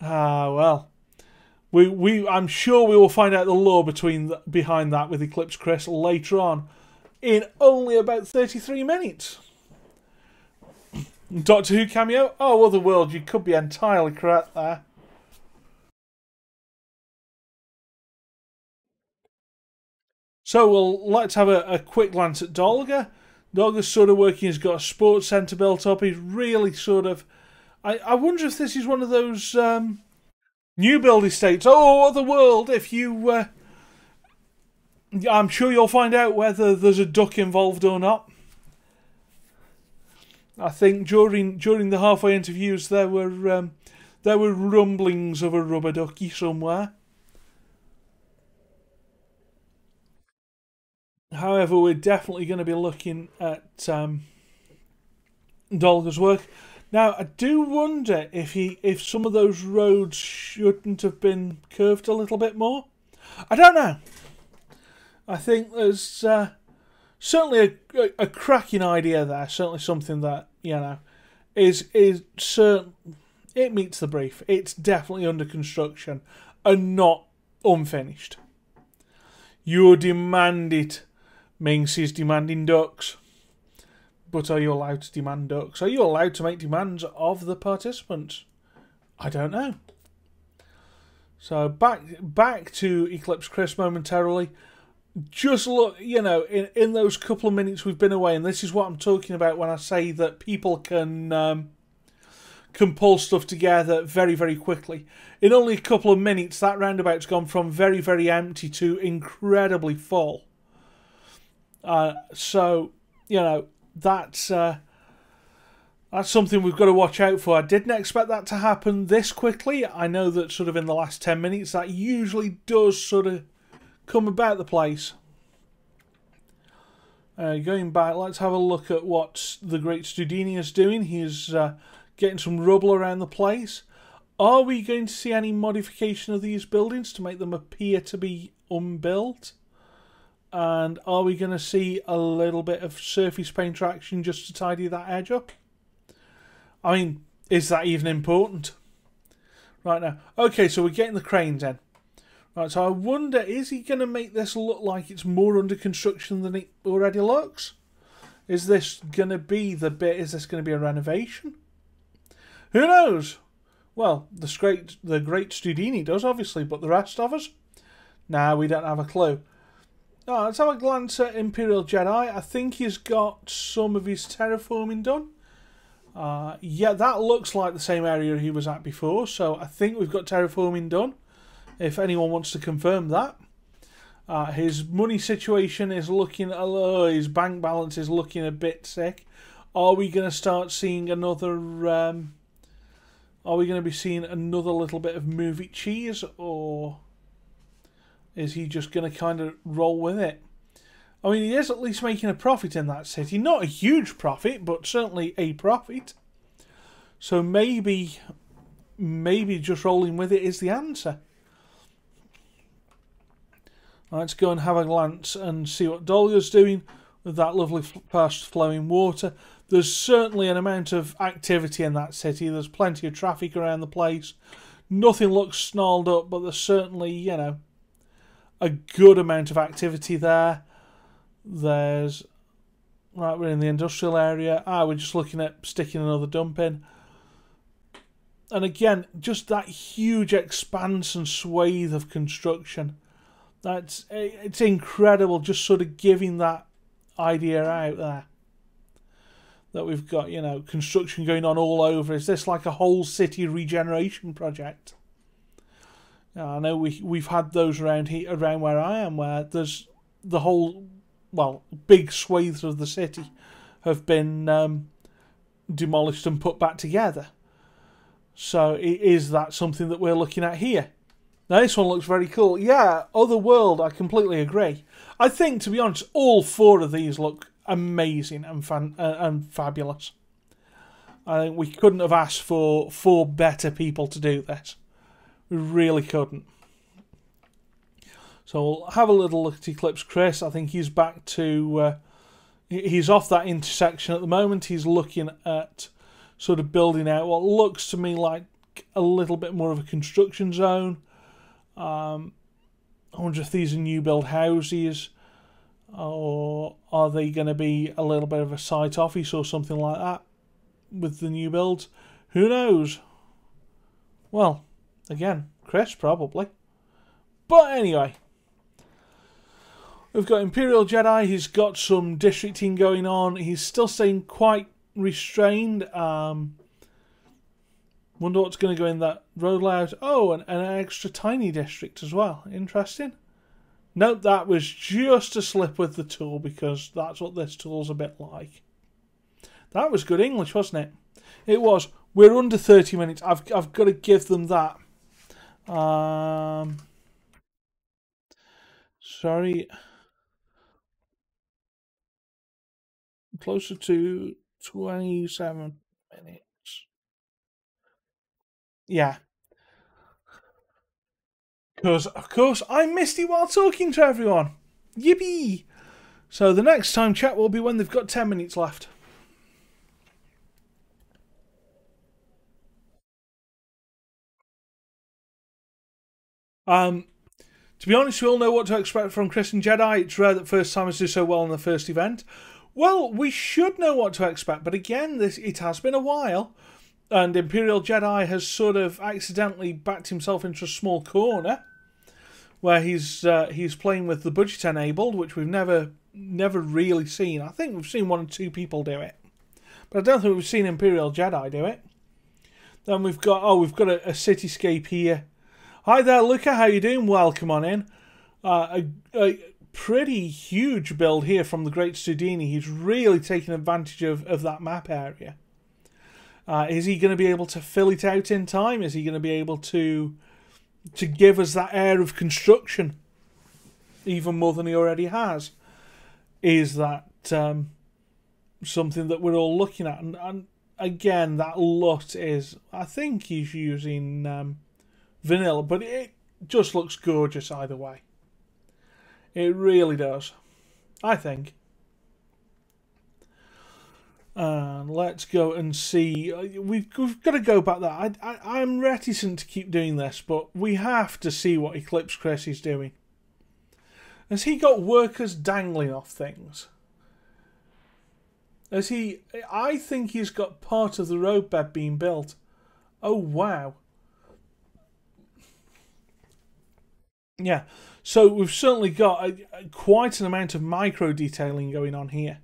Well. I'm sure we will find out the lore behind that with Eclipse Chris later on, in only about 33 minutes. Doctor Who cameo? Oh, Otherworld, you could be entirely correct there. So let's have a quick glance at Dolga. Dolga's sort of working, he's got a sports centre built up. He's really sort of... I wonder if this is one of those new build estates. Oh, Otherworld, if you... I'm sure you'll find out whether there's a duck involved or not. I think during the halfway interviews there were rumblings of a rubber ducky somewhere. However, we're definitely going to be looking at Dolga's work. Now, I do wonder if some of those roads shouldn't have been curved a little bit more. I don't know. I think there's certainly a cracking idea there. Certainly something that, is certain. It meets the brief. It's definitely under construction and not unfinished. You demand it. Minx is demanding ducks. But are you allowed to demand ducks? Are you allowed to make demands of the participants? I don't know. So back to Eclipse Chris momentarily. Just look, you know, in those couple of minutes we've been away, and this is what I'm talking about when I say that people can pull stuff together very, very quickly. In only a couple of minutes, that roundabout's gone from very, very empty to incredibly full. So, you know, that's something we've got to watch out for. I didn't expect that to happen this quickly. I know that sort of in the last 10 minutes, that usually does sort of come about the place. Going back, let's have a look at what the great Studini is doing. He's getting some rubble around the place. Are we going to see any modification of these buildings to make them appear to be unbuilt? And are we going to see a little bit of surface paint action just to tidy that edge up? I mean, is that even important? Right now. Okay, so we're getting the cranes in. Right, so I wonder, is he going to make this look like it's more under construction than it already looks? Is this going to be the bit, is this going to be a renovation? Who knows? Well, the great Studini does, obviously, but the rest of us? Nah, we don't have a clue. Oh, let's have a glance at Imperial Jedi. I think he's got some of his terraforming done. Yeah, that looks like the same area he was at before, so I think we've got terraforming done, if anyone wants to confirm that. His money situation is looking, his bank balance is looking a bit sick. Are we going to start seeing another, are we going to be seeing another little bit of movie cheese, or is he just going to kind of roll with it? I mean, he is at least making a profit in that city. Not a huge profit, but certainly a profit. So maybe just rolling with it is the answer. Let's go and have a glance and see what Dahlia's doing with that lovely fast-flowing water. There's certainly an amount of activity in that city. There's plenty of traffic around the place. Nothing looks snarled up, but there's certainly, you know, a good amount of activity there. There's... Right, we're in the industrial area. We're just looking at sticking another dump in. And again, just that huge expanse and swathe of construction. It's incredible, just sort of giving that idea out there. That we've got, you know, construction going on all over. Is this like a whole city regeneration project? I know we've had those around here, around where I am, where there's the whole, well, big swathes of the city have been demolished and put back together. So is that something that we're looking at here? Now this one looks very cool. Yeah, Otherworld, I completely agree. I think, to be honest, all four of these look amazing and fabulous. I think we couldn't have asked for four better people to do this. We really couldn't. So we'll have a little look at Eclipse Chris. I think he's back to... he's off that intersection at the moment. He's looking at sort of building out what looks to me like a little bit more of a construction zone. I wonder if these are new build houses, or are they going to be a little bit of a site office or something like that with the new builds? Who knows? Well, again, Chris probably. But anyway, we've got Imperial Jedi. He's got some districting going on. He's still staying quite restrained. Wonder what's going to go in that road layout. Oh, and an extra tiny district as well. Interesting. Nope, that was just a slip with the tool, because that's what this tool's a bit like. That was good English, wasn't it? It was. We're under 30 minutes. I've got to give them that. Sorry. Closer to 27 minutes. Yeah. Because, of course, I missed it while talking to everyone. Yippee! So the next time chat will be when they've got 10 minutes left. To be honest, we all know what to expect from Chris and Jedi. It's rare that first timers do so well in the first event. Well, we should know what to expect, but again, it has been a while. And Imperial Jedi has sort of accidentally backed himself into a small corner where he's playing with the budget enabled, which we've never really seen. I think we've seen 1 or 2 people do it, but I don't think we've seen Imperial Jedi do it. Then we've got a cityscape here. Hi there, Luca. How you doing? Welcome on in. A pretty huge build here from the Great Studini. He's really taking advantage of that map area. Is he going to be able to fill it out in time? Is he going to be able to give us that air of construction even more than he already has? Is that something that we're all looking at? And again, that LUT is, I think he's using vanilla, but it just looks gorgeous either way. It really does, I think. And let's go and see. We've got to go back there. I'm reticent to keep doing this, but we have to see what Eclipse Chris is doing. Has he got workers dangling off things? I think he's got part of the roadbed being built. Oh, wow. Yeah, so we've certainly got quite an amount of micro detailing going on here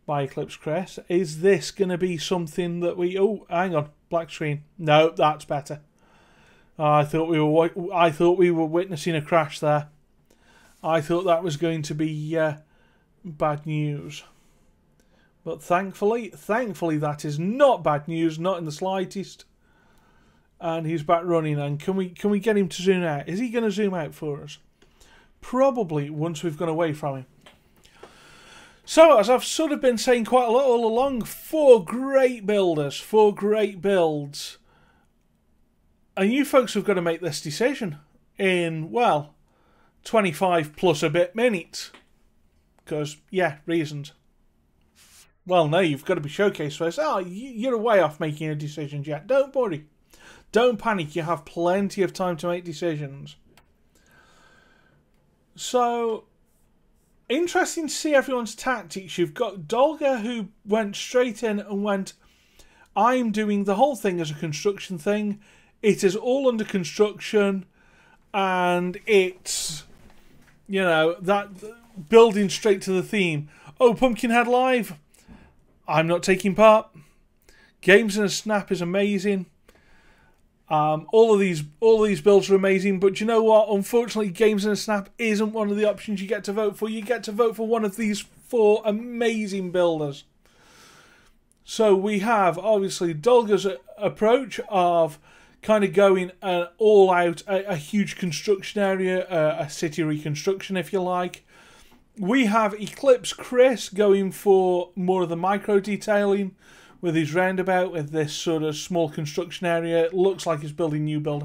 by Eclipse Chris. Is this going to be something that we... Oh, hang on. Black screen. No, that's better. I thought we were witnessing a crash there. I thought that was going to be bad news. But thankfully that is not bad news, not in the slightest. And he's back running. And can we get him to zoom out? Is he going to zoom out for us? Probably once we've gone away from him. So, as I've sort of been saying quite a lot all along, 4 great builders, 4 great builds. And you folks have got to make this decision in, well, 25 plus a bit minutes. Because, yeah, reasons. Well, no, you've got to be showcased first. Oh, you're way off making a decision yet. Don't worry. Don't panic. You have plenty of time to make decisions. So... interesting to see everyone's tactics. You've got Dolga, who went straight in and went, I'm doing the whole thing as a construction thing. It is all under construction. And it's, you know, that building straight to the theme. Oh, Pumpkinhead Live. I'm not taking part. Games in a Snap is amazing. All of these builds are amazing, but you know what? Unfortunately, Games in a Snap isn't one of the options you get to vote for. You get to vote for one of these 4 amazing builders. So we have, obviously, Dolga's approach of kind of going all out, a huge construction area, a city reconstruction, if you like. We have Eclipse Chris going for more of the micro detailing, with his roundabout, with this sort of small construction area. It looks like he's building new build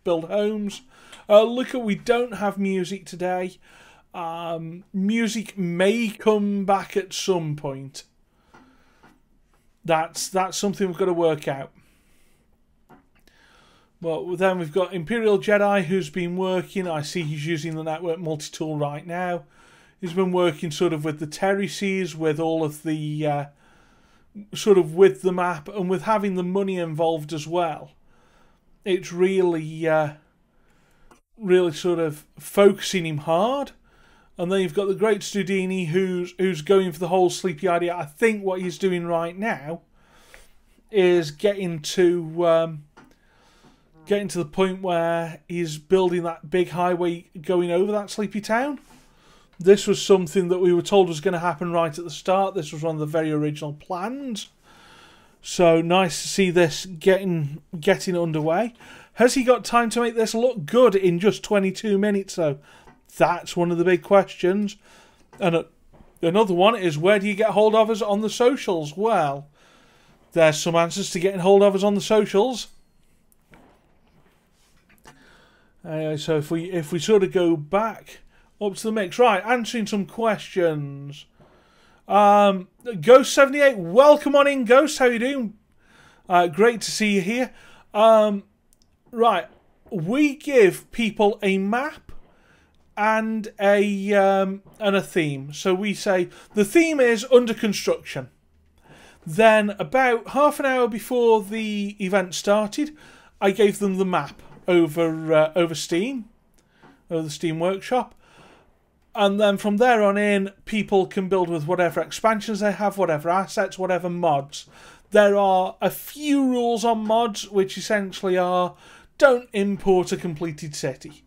homes. Look, we don't have music today. Music may come back at some point. That's something we've got to work out. Well, then we've got Imperial Jedi, who's been working. I see he's using the network multi-tool right now. He's been working sort of with the terraces, with all of the... sort of with the map and with having the money involved as well. It's really really sort of focusing him hard. And then you've got the Great Studini who's going for the whole sleepy idea. I think what he's doing right now is getting to the point where he's building that big highway going over that sleepy town. This was something that we were told was going to happen right at the start. This was one of the very original plans. So nice to see this getting underway. Has he got time to make this look good in just 22 minutes though? That's one of the big questions. And another one is, where do you get hold of us on the socials? Well, there's some answers to getting hold of us on the socials. So if we sort of go back up to the mix. Right, answering some questions. Ghost78, welcome on in, Ghost. How you doing? Great to see you here. Right, we give people a map and a theme. So we say the theme is under construction. Then about half an hour before the event started, I gave them the map over Steam, over the Steam Workshop. And then from there on in, people can build with whatever expansions they have, whatever assets, whatever mods. There are a few rules on mods, which essentially are, don't import a completed city.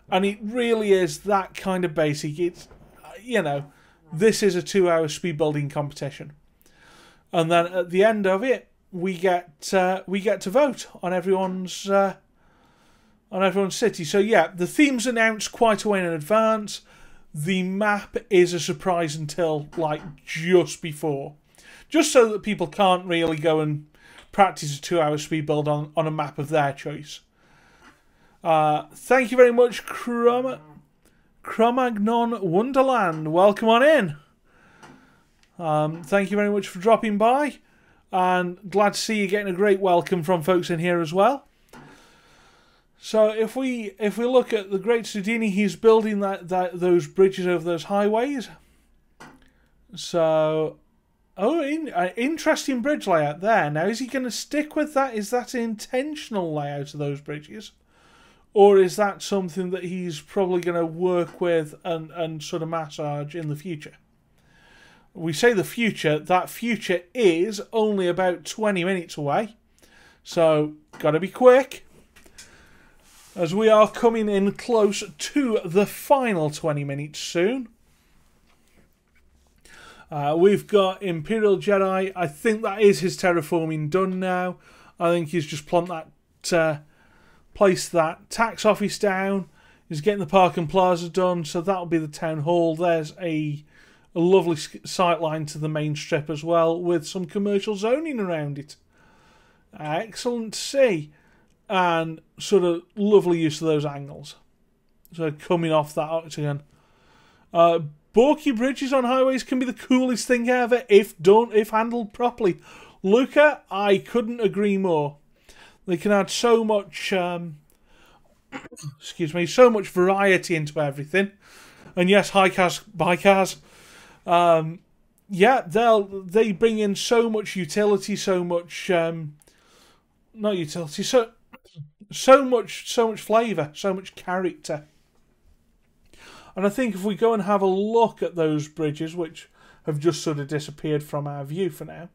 And it really is that kind of basic. It's, you know, this is a 2-hour speed building competition. And then at the end of it, we get to vote on everyone's city. So yeah, the theme's announced quite a way in advance. The map is a surprise until like just before, just so that people can't really go and practice a 2-hour speed build on a map of their choice. Thank you very much, Cromagnon Wonderland. Welcome on in. Thank you very much for dropping by, and glad to see you getting a great welcome from folks in here as well. So if we look at the Great Sudini, he's building those bridges over those highways. So, interesting bridge layout there. Now, is he going to stick with that? Is that an intentional layout of those bridges? Or is that something that he's probably going to work with and sort of massage in the future? We say the future, that future is only about 20 minutes away. So, got to be quick, as we are coming in close to the final 20 minutes soon. We've got Imperial Jedi. I think that is his terraforming done now. I think he's just placed that tax office down. He's getting the Park and Plaza done, so that'll be the town hall. There's a lovely sight line to the main strip as well, with some commercial zoning around it. Excellent to see. And sort of lovely use of those angles. So coming off that octagon. Bulky bridges on highways can be the coolest thing ever if handled properly. Luca, I couldn't agree more. They can add so much so much variety into everything. And yes, high-cars, bycars. Yeah, they bring in so much utility, so much not utility, so much flavour, so much character. And I think if we go and have a look at those bridges, which have just sort of disappeared from our view for now,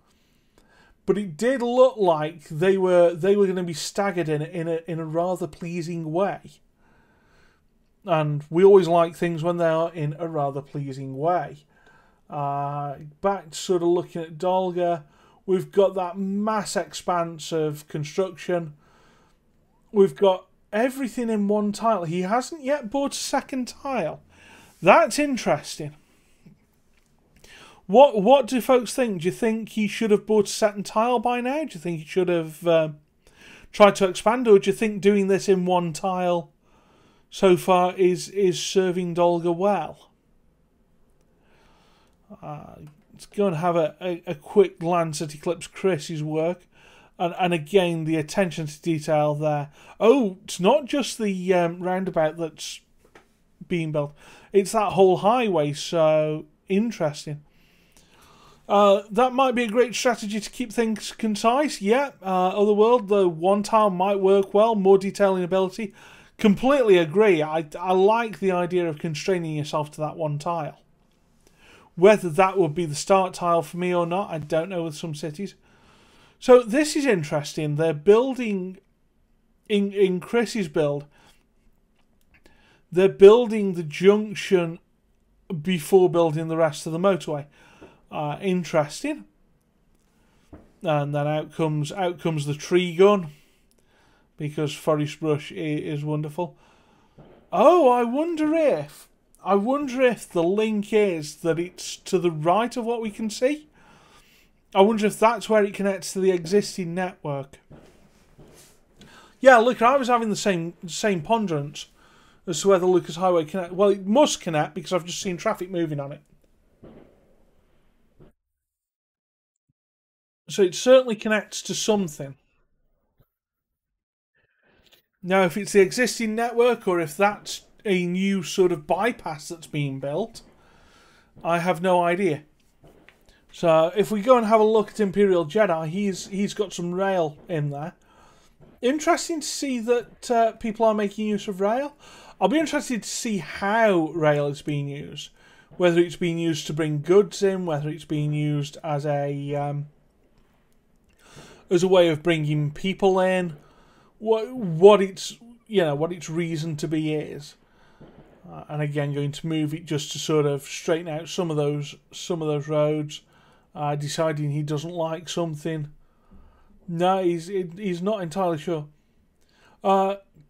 but it did look like they were going to be staggered in a rather pleasing way. And we always like things when they are in a rather pleasing way. Back to sort of looking at Dolga, we've got that mass expanse of construction. We've got everything in one tile. He hasn't yet bought a second tile. That's interesting. What do folks think? Do you think he should have bought a second tile by now? Do you think he should have tried to expand? Or do you think doing this in one tile so far is serving Dolga well? Let's go and have a quick glance at Eclipse Chris's work. And again, the attention to detail there. Oh, it's not just the roundabout that's being built. It's that whole highway, so interesting. That might be a great strategy to keep things concise. Yeah, Otherworld, the one tile might work well. More detailing ability. Completely agree. I like the idea of constraining yourself to that one tile. Whether that would be the start tile for me or not, I don't know with some cities. So this is interesting. They're building, in Chris's build, they're building the junction before building the rest of the motorway. Interesting. And then out comes the tree gun, because forest brush is wonderful. Oh, I wonder if the link is that it's to the right of what we can see. I wonder if that's where it connects to the existing network. Yeah, look, I was having the same ponderance as to whether Lucas Highway connect. Well, it must connect because I've just seen traffic moving on it. So it certainly connects to something. Now, if it's the existing network or if that's a new sort of bypass that's being built, I have no idea. So if we go and have a look at Imperial Jedi, he's got some rail in there. Interesting to see that people are making use of rail. I'll be interested to see how rail is being used. Whether it's being used to bring goods in, whether it's being used as a way of bringing people in, what its reason to be is. And again, going to move it just to sort of straighten out some of those roads. Deciding he doesn't like something. No, he's not entirely sure.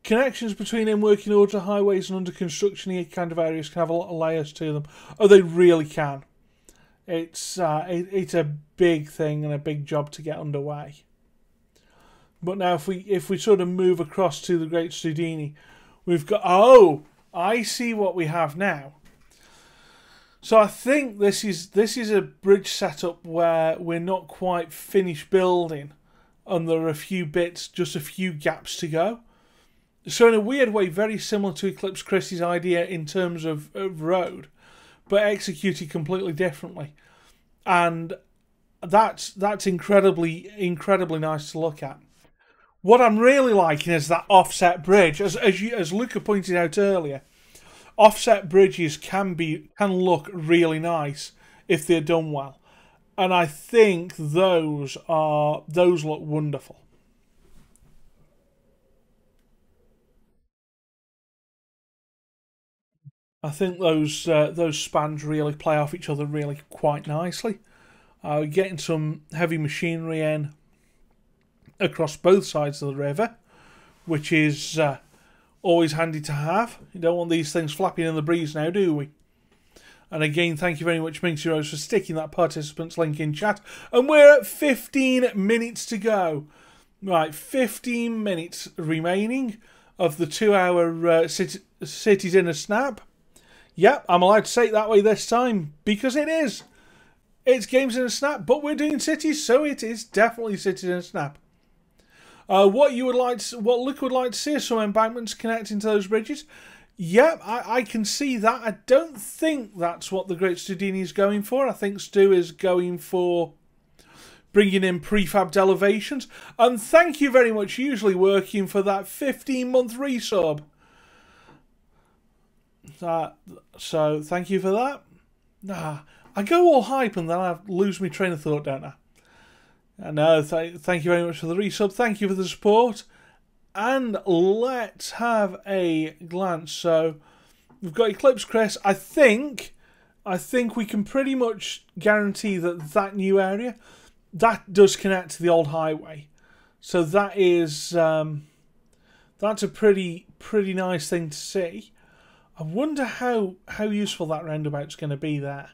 Connections between in working order highways and under construction kind of areas can have a lot of layers to them. Oh, they really can. It's a big thing and a big job to get underway. But now, if we sort of move across to the Great Studini, we've got. Oh, I see what we have now. So I think this is a bridge setup where we're not quite finished building, and there are a few bits, just a few gaps to go. So in a weird way, very similar to Eclipse Chris's idea in terms of road, but executed completely differently, and that's incredibly nice to look at. What I'm really liking is that offset bridge, as Luca pointed out earlier. Offset bridges can look really nice if they're done well, and I think those look wonderful. I think those spans really play off each other really quite nicely. We're getting some heavy machinery in across both sides of the river, which is always handy to have. You don't want these things flapping in the breeze now, do we? And again, thank you very much, Minxie Rose, for sticking that participants link in chat. And we're at 15 minutes to go. Right, 15 minutes remaining of the 2-hour Cities in a Snap. Yep, I'm allowed to say it that way this time, because it is. It's Games in a Snap, but we're doing cities, so it is definitely Cities in a Snap. What Luke would like to see are some embankments connecting to those bridges. Yep, I can see that. I don't think that's what the Great Studini is going for. I think Stu is going for bringing in prefabbed elevations. And thank you very much, usually working for that 15-month resub. So thank you for that. I go all hype and then I lose my train of thought, don't I? No, thank you very much for the resub. Thank you for the support. And let's have a glance. So we've got Eclipse Chris. I think we can pretty much guarantee that new area that does connect to the old highway. So that is that's a pretty nice thing to see. I wonder how useful that roundabout's going to be there.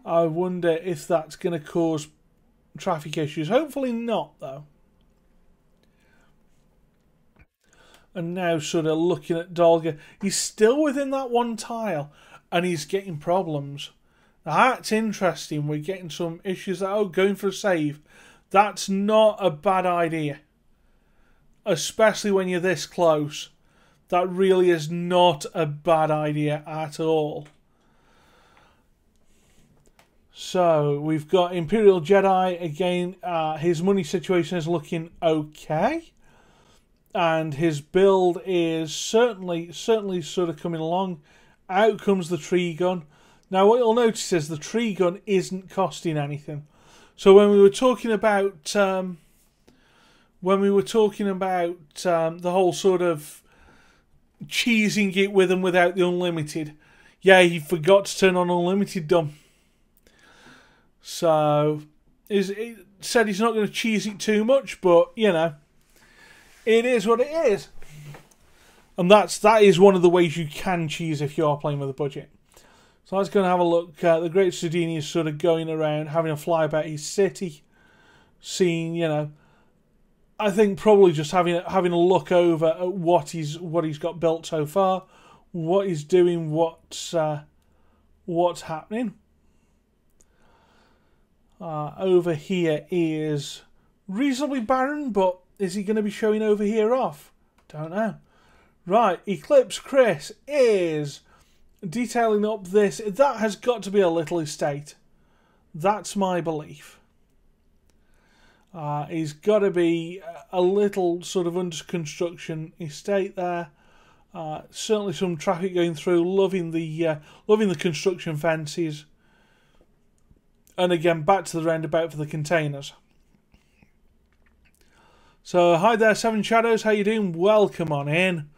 I wonder if that's going to cause traffic issues. Hopefully not, though. And now sort of looking at Dolga. He's still within that one tile and he's getting problems. Now, that's interesting. We're getting some issues that, going for a save. That's not a bad idea. Especially when you're this close. That really is not a bad idea at all. So, we've got Imperial Jedi. Again, his money situation is looking okay. And his build is certainly sort of coming along. Out comes the tree gun. Now, what you'll notice is the tree gun isn't costing anything. So, when we were talking about... the whole sort of cheesing it with and without the unlimited. Yeah, he forgot to turn on unlimited, dumb. So, he said he's not going to cheese it too much, but, you know, it is what it is. And that is one of the ways you can cheese if you are playing with a budget. So let's go and have a look. The Great Studini is sort of going around, having a fly about his city, seeing, you know, I think probably just having a look over at what he's got built so far, what he's doing, what's happening. Over here is reasonably barren, but is he going to be showing over here off? Don't know. Right, Eclipse Chris is detailing up this. That has got to be a little estate. That's my belief. He's got to be a little sort of under construction estate there. Certainly some traffic going through. Loving the construction fences. And again, back to the roundabout for the containers. So hi there, Seven Shadows. How you doing? Welcome on in.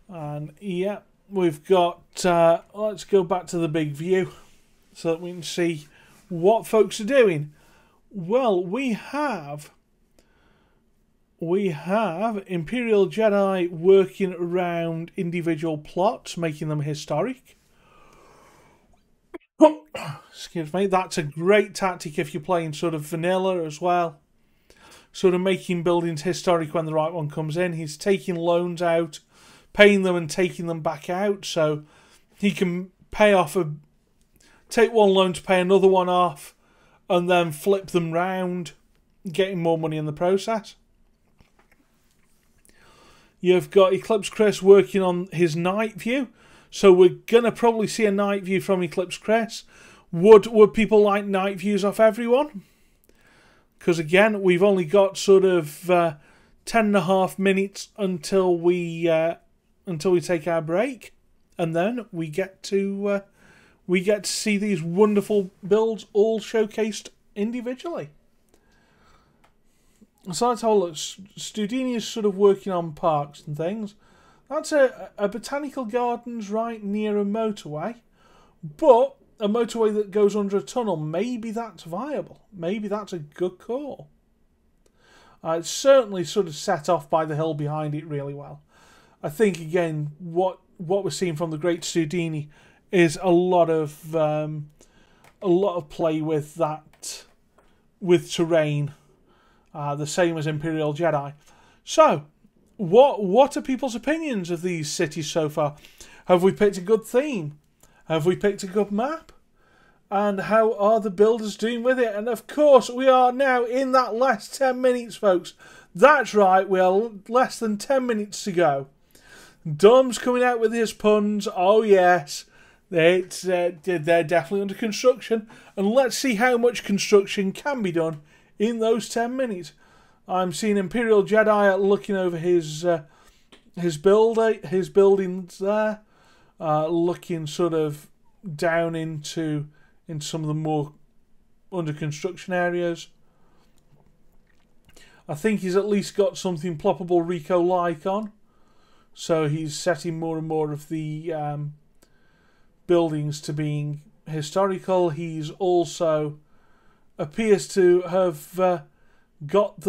And yeah, we've got. Let's go back to the big view so that we can see what folks are doing. Well, we have Imperial Jedi working around individual plots, making them historic. Excuse me. That's a great tactic if you're playing sort of vanilla as well. Sort of making buildings historic when the right one comes in. He's taking loans out, paying them and taking them back out, so he can take one loan to pay another one off, and then flip them round, getting more money in the process. You've got Eclipse Chris working on his night view, so we're gonna probably see a night view from Eclipse Chris. Would people like night views off everyone? Because again, we've only got sort of 10.5 minutes until we take our break, and then we get to see these wonderful builds all showcased individually. So let's have a look. Studini is sort of working on parks and things. That's a botanical gardens right near a motorway, but a motorway that goes under a tunnel. Maybe that's viable. Maybe that's a good call. It's certainly sort of set off by the hill behind it really well. I think again, what we're seeing from the great Studini is a lot of play with that, with terrain, the same as Imperial Jedi. So, what are people's opinions of these cities so far? Have we picked a good theme? Have we picked a good map? And how are the builders doing with it? And of course, we are now in that last 10 minutes, folks. That's right, we are less than 10 minutes to go. Dom's coming out with his puns. Oh yes, they're definitely under construction. And let's see how much construction can be done in those 10 minutes. I'm seeing Imperial Jedi looking over his buildings there, looking sort of down into some of the more under construction areas. I think he's at least got something ploppable Rico-like on. So he's setting more and more of the buildings to being historical. He's also appears to have got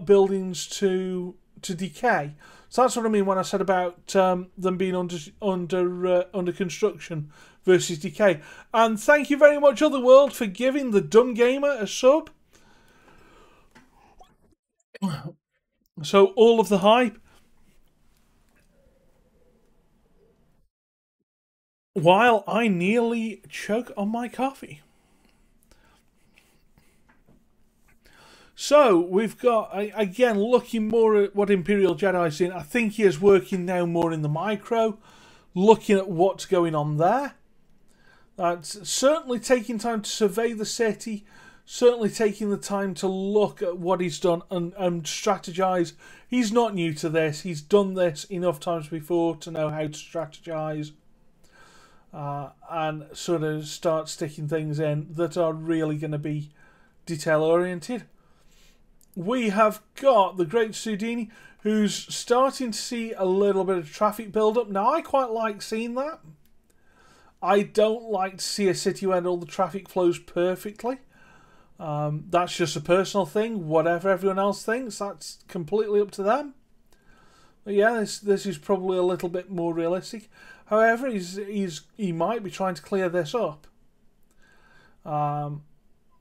buildings to decay. So that's what I mean when I said about them being under construction versus decay. And thank you very much, Otherworld, for giving the Dumb Gamer a sub. So all of the hype. While I nearly choke on my coffee. So, we've got, again, looking more at what Imperial Jedi's doing. I think he is working now more in the micro, looking at what's going on there. That's certainly taking time to survey the city, certainly taking the time to look at what he's done and strategize. He's not new to this. He's done this enough times before to know how to strategize. And sort of start sticking things in that are really going to be detail oriented. We have got the great Studini, who's starting to see a little bit of traffic build up. Now, I quite like seeing that. I don't like to see a city where all the traffic flows perfectly. That's just a personal thing. Whatever everyone else thinks, that's completely up to them. But yeah, this is probably a little bit more realistic. However, he might be trying to clear this up.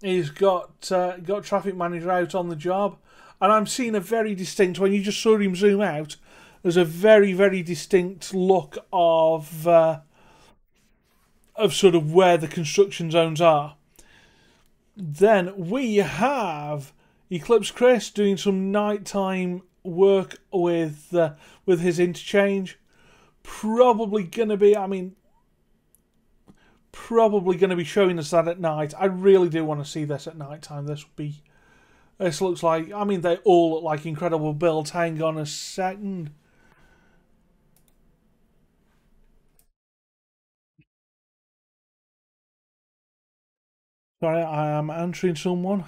He's got traffic manager out on the job, and I'm seeing a very distinct. When you just saw him zoom out, there's a very, very distinct look of sort of where the construction zones are. Then we have Eclipse Chris doing some nighttime work with his interchange. Probably going to be, probably going to be showing us that at night. I really do want to see this at night time. This looks like, I mean, they all look like incredible builds. Hang on a second. Sorry, I am answering someone.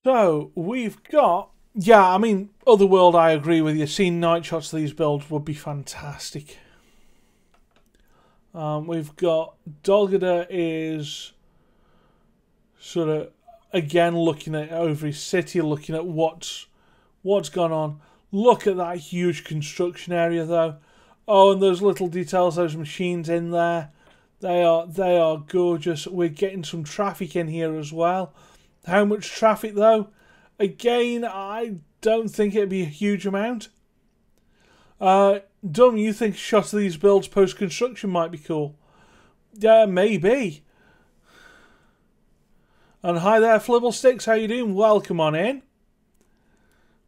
So, we've got... Yeah, I mean, Otherworld, I agree with you. Seeing night shots of these builds would be fantastic. We've got... Dolgada is sort of, again, looking at over his city, looking at what's gone on. Look at that huge construction area, though. Oh, and those little details, those machines in there. They are gorgeous. We're getting some traffic in here as well. How much traffic, though? Again, I don't think it'd be a huge amount. Dom, you think a shot of these builds post-construction might be cool? Yeah, maybe. And hi there, Flibblesticks. How you doing? Welcome on in.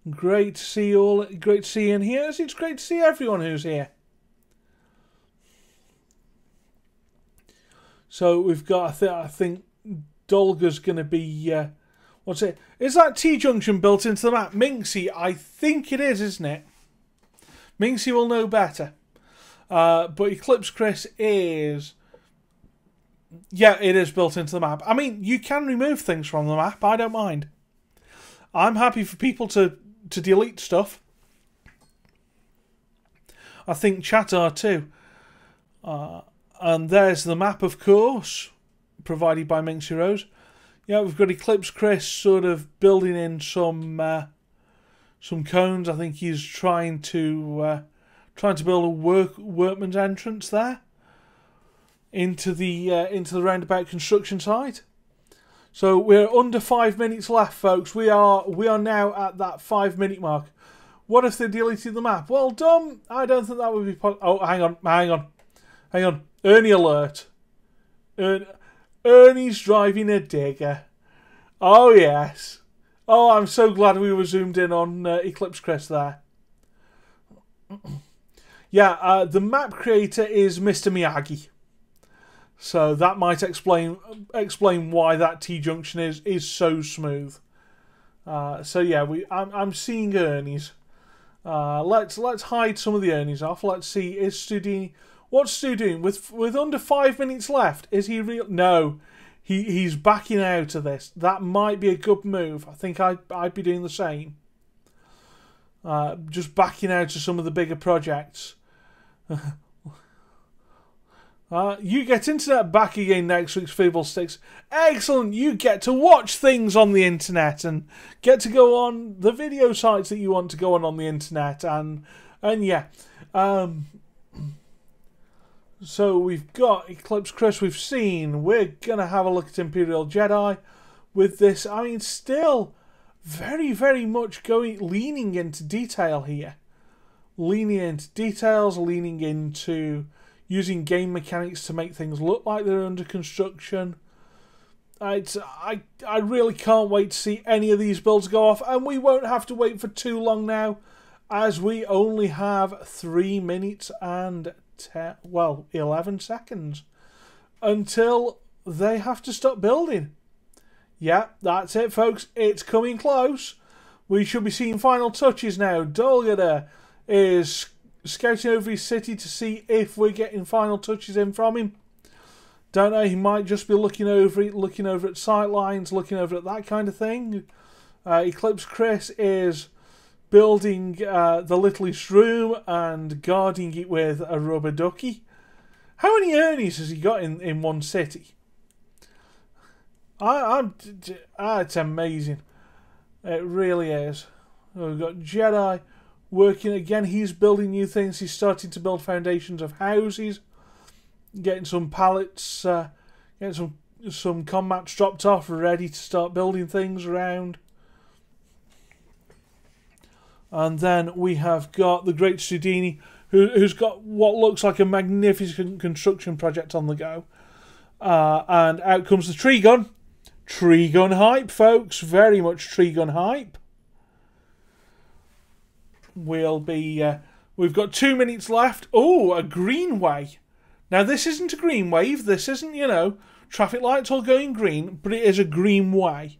Great to see you all. Great to see you in here. It's great to see everyone who's here. So we've got, I think Dolga's going to be, what's it? Is that T-junction built into the map? Minxie, I think it is, isn't it? Minxie will know better. But Eclipse Chris is, yeah, it is built into the map. I mean, you can remove things from the map. I don't mind. I'm happy for people to delete stuff. I think chat are too. And there's the map, of course, provided by Minxie Rose. Yeah, we've got Eclipse Chris sort of building in some cones. I think he's trying to build a workman's entrance there into the roundabout construction site. So we're under 5 minutes left, folks. We are now at that 5 minute mark. What if they deleted the map? Well, Dom, I don't think that would be possible. Oh, hang on. Ernie alert. Ernie's driving a digger. Oh, yes. Oh, I'm so glad we were zoomed in on Eclipse Chris there. Yeah, the map creator is Mr. Miyagi. So that might explain why that T-junction is so smooth. So yeah, I'm seeing Ernie's. Let's hide some of the Ernie's off. Let's see, is Stu what's Stu doing with under 5 minutes left? Is he real? No, he's backing out of this. That might be a good move. I think I'd be doing the same. Just backing out of some of the bigger projects. You get internet back again next week's Feeblesticks. Excellent! You get to watch things on the internet and get to go on the video sites that you want to go on the internet and yeah. So we've got Eclipse Chris. We've seen. We're gonna have a look at Imperial Jedi with this. I mean, still very, very much leaning into detail here, leaning into details, leaning into using game mechanics to make things look like they're under construction. I really can't wait to see any of these builds go off, and we won't have to wait for too long now, as we only have 3 minutes and 11 seconds until they have to stop building. Yeah, that's it, folks. It's coming close. We should be seeing final touches now. Dolgada is scouting over his city to see if we're getting final touches in from him. Don't know, he might just be looking over it, looking over at sight lines, looking over at that kind of thing. Eclipse Chris is building the littlest room and guarding it with a rubber ducky. How many Ernies has he got in one city? It's amazing. It really is. We've got Jedi working again. He's building new things. He's starting to build foundations of houses, getting some pallets, getting some combats dropped off, ready to start building things around. And then we have got the great Sudini, who's got what looks like a magnificent construction project on the go. And out comes the tree gun. Tree gun hype, folks. Very much tree gun hype. we'll be. We've got 2 minutes left. Oh, a greenway. Now this isn't a green wave. This isn't, traffic lights all going green, but it is a greenway.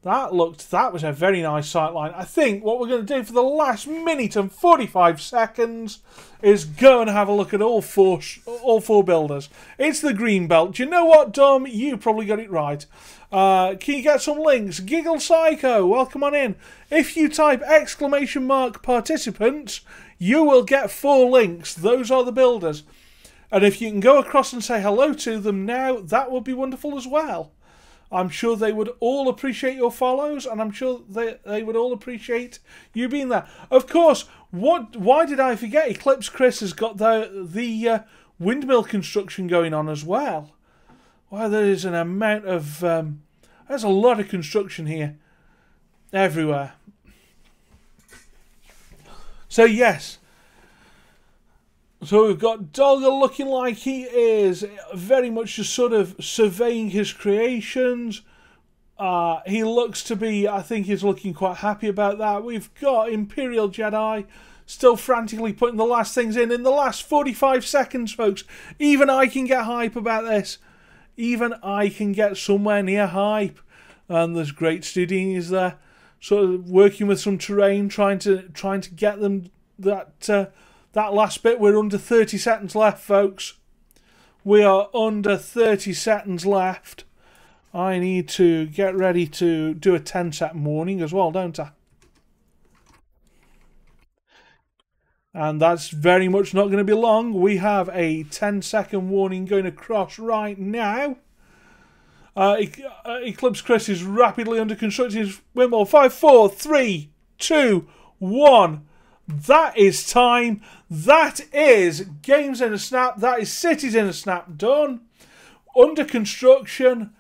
That was a very nice sight line. I think what we're going to do for the last minute and 45 seconds is go and have a look at all four builders. It's the green belt. Do you know what, Dom? You probably got it right. Can you get some links? Giggle Psycho, welcome on in. If you type !participants, you will get 4 links. Those are the builders. And if you can go across and say hello to them now, that would be wonderful as well. I'm sure they would all appreciate your follows, and I'm sure they would all appreciate you being there. Of course, why did I forget? Eclipse Chris has got the windmill construction going on as well. Wow, there is an amount of... there's a lot of construction here. Everywhere. So, yes. So we've got Dolga looking like he is very much just sort of surveying his creations. He looks to be, I think he's looking quite happy about that. We've got Imperial Jedi still frantically putting the last things in the last 45 seconds, folks. Even I can get hype about this. Even I can get somewhere near hype. And there's great Studinis there, sort of working with some terrain, trying to get them that last bit. We're under 30 seconds left, folks. We are under 30 seconds left. I need to get ready to do a 10-second warning as well, don't I? And that's very much not going to be long. We have a 10-second warning going across right now. Eclipse Chris is rapidly under construction. His windmill. 5, 4, 3, 2, 1. That is time. That is games in a snap. That is cities in a snap done. Under construction.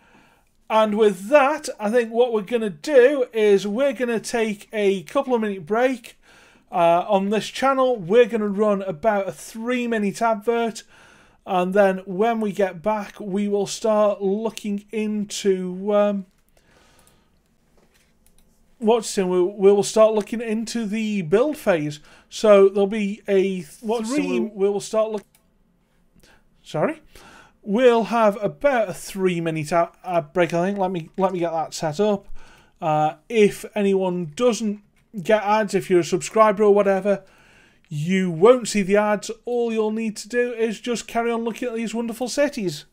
And with that, I think what we're going to do is we're going to take a couple of minute break on this channel. We're going to run about a 3-minute advert. And then when we get back, we will start looking into... we will start looking into the build phase. So there'll be a we'll start looking. Sorry, we'll have about a 3-minute ad break. I think. Let me get that set up. If anyone doesn't get ads, if you're a subscriber or whatever, you won't see the ads. All you'll need to do is just carry on looking at these wonderful cities.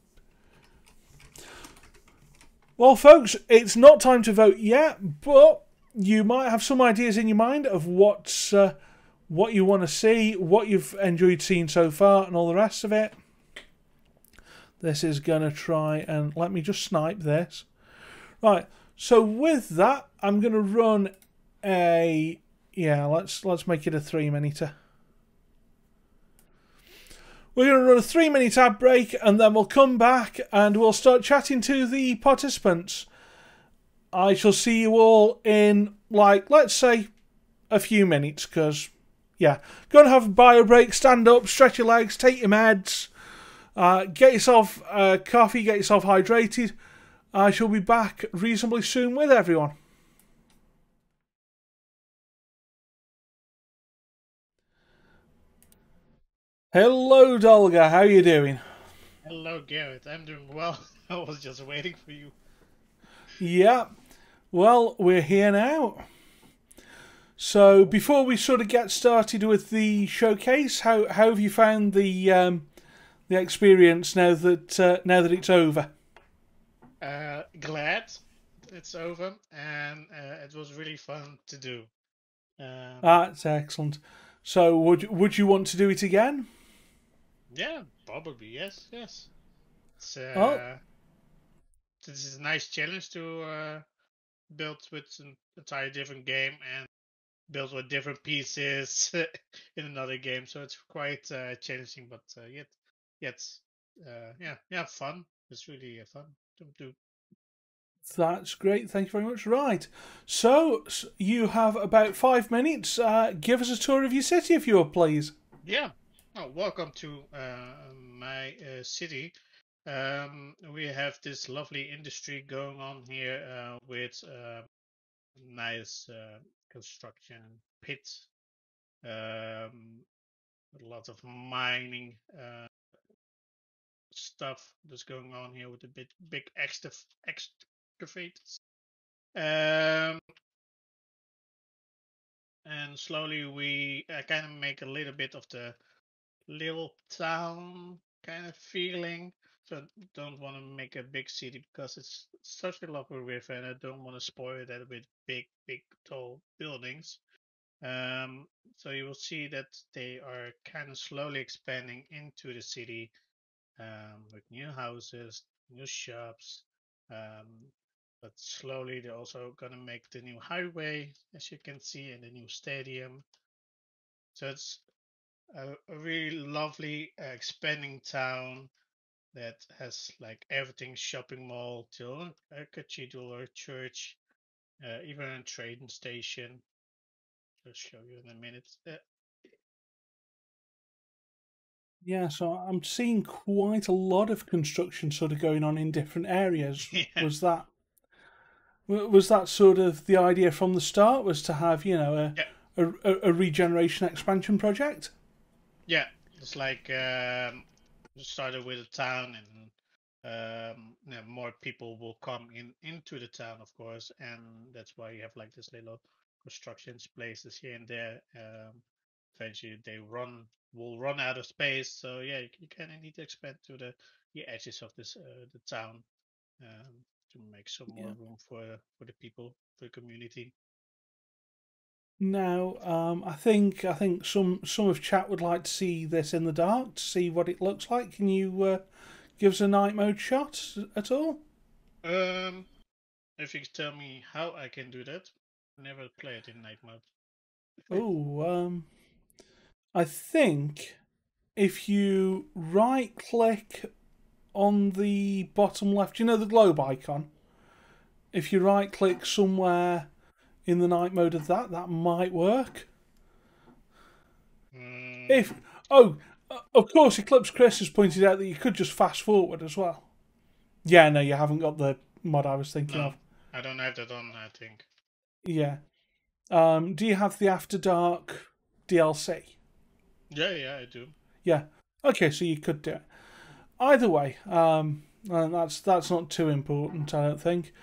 Well, folks, it's not time to vote yet, but you might have some ideas in your mind of what you want to see, what you've enjoyed seeing so far, and all the rest of it. This is going to try and let me just snipe this. Right, so with that, I'm going to run a... Yeah, let's make it a 3-minute. We're going to run a 3-minute ad break, and then we'll come back and we'll start chatting to the participants. I shall see you all in, like, let's say, a few minutes, because, yeah. Go and have a bio break, stand up, stretch your legs, take your meds, get yourself coffee, get yourself hydrated. I shall be back reasonably soon with everyone. Hello, Dolga, how are you doing? Hello, Garrett. I'm doing well. I was just waiting for you. Yeah, well, we're here now. So before we sort of get started with the showcase, how have you found the experience now that it's over? Glad it's over, and it was really fun to do. That's excellent. So would you want to do it again? Yeah, probably yes. It's, Oh. this is a nice challenge to build with an entirely different game and build with different pieces in another game. So it's quite challenging, but fun. It's really fun to do. That's great. Thank you very much. Right. So you have about 5 minutes. Give us a tour of your city, if you will, please. Yeah. Oh, welcome to my city. We have this lovely industry going on here with nice construction pit A lot of mining stuff that's going on here with the big excavators. And slowly we kind of make a little bit of the little town kind of feeling. So I don't want to make a big city because it's such a lovely river, and I don't want to spoil that with big, tall buildings. So you will see that they are kind of slowly expanding into the city with new houses, new shops. But slowly they're also gonna make the new highway, as you can see, and the new stadium. So it's a really lovely expanding town that has like everything shopping mall till a cathedral or a church, even a train station. I'll show you in a minute. Yeah, so I'm seeing quite a lot of construction sort of going on in different areas. Yeah. Was that sort of the idea from the start? Was to have Yeah. a regeneration expansion project? Yeah, it's like started with a town, and more people will come into the town, of course, and that's why you have like this little constructions places here and there. Eventually, they will run out of space, so yeah, you kind of need to expand to the edges of this the town to make some more Yeah. room for the people, for the community. Now, I think some of chat would like to see this in the dark to see what it looks like. Can you give us a night mode shot at all? Um, if you tell me how I can do that, I never play it in night mode. Oh, I think if you right click on the bottom left, you know the globe icon. If you right click somewhere in the night mode of that, that might work. If oh, of course, Eclipse Chris has pointed out that you could just fast forward as well. Yeah, no, you haven't got the mod I was thinking No, of. I don't have that on, I think. Yeah. Do you have the After Dark DLC? Yeah, I do. Yeah. Okay, so you could do it. Either way, that's not too important, I don't think.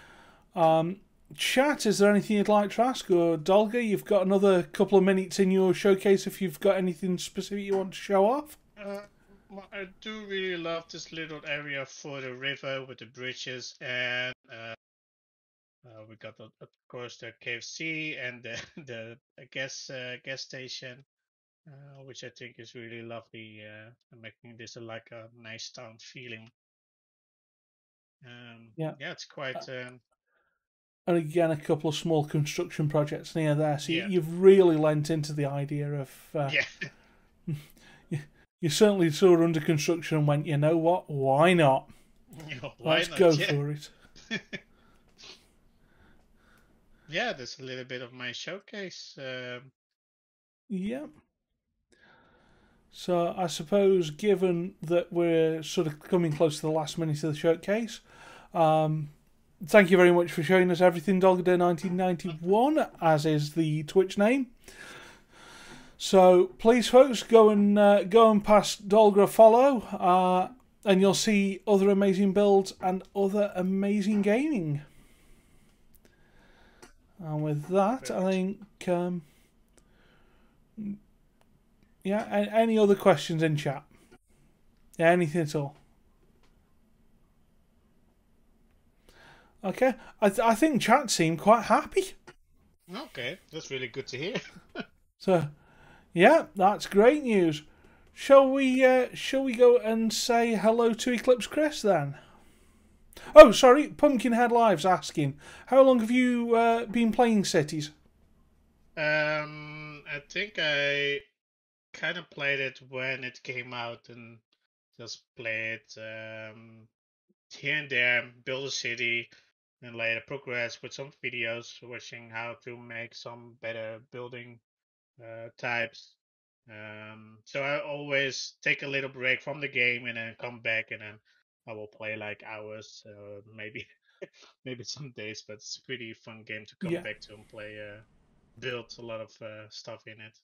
Chat, is there anything you'd like to ask? Or Dolga, you've got another couple of minutes in your showcase if you've got anything specific you want to show off. Well, I do really love this little area for the river with the bridges, and we got, of course, the KFC and the gas station, which I think is really lovely, and making this like a nice town feeling. Yeah. Yeah, it's quite. And again, a couple of small construction projects near there. So Yeah. you've really lent into the idea of. Yeah. You certainly saw it under construction and went, you know what? Why not? Why Let's not? go Yeah. for it. Yeah, that's a little bit of my showcase. Yeah. So I suppose, given that we're sort of coming close to the last minute of the showcase, thank you very much for showing us everything, Dolgado 1991, as is the Twitch name. So please, folks, go and pass Dolga a follow, and you'll see other amazing builds and other amazing gaming. And with that, I think, yeah. Any other questions in chat? Yeah, anything at all? Okay, I think chat seemed quite happy. Okay, that's really good to hear. So, yeah, that's great news. Shall we go and say hello to Eclipse Chris then? Oh, sorry, Pumpkinhead Live's asking, how long have you been playing Cities? I think I kind of played it when it came out and just play it here and there, build a city, and later progress with some videos watching how to make some better building types. So I always take a little break from the game and then come back, and then I will play like hours, maybe maybe some days. But it's a pretty fun game to come Yeah. back to and play. Build a lot of stuff in it.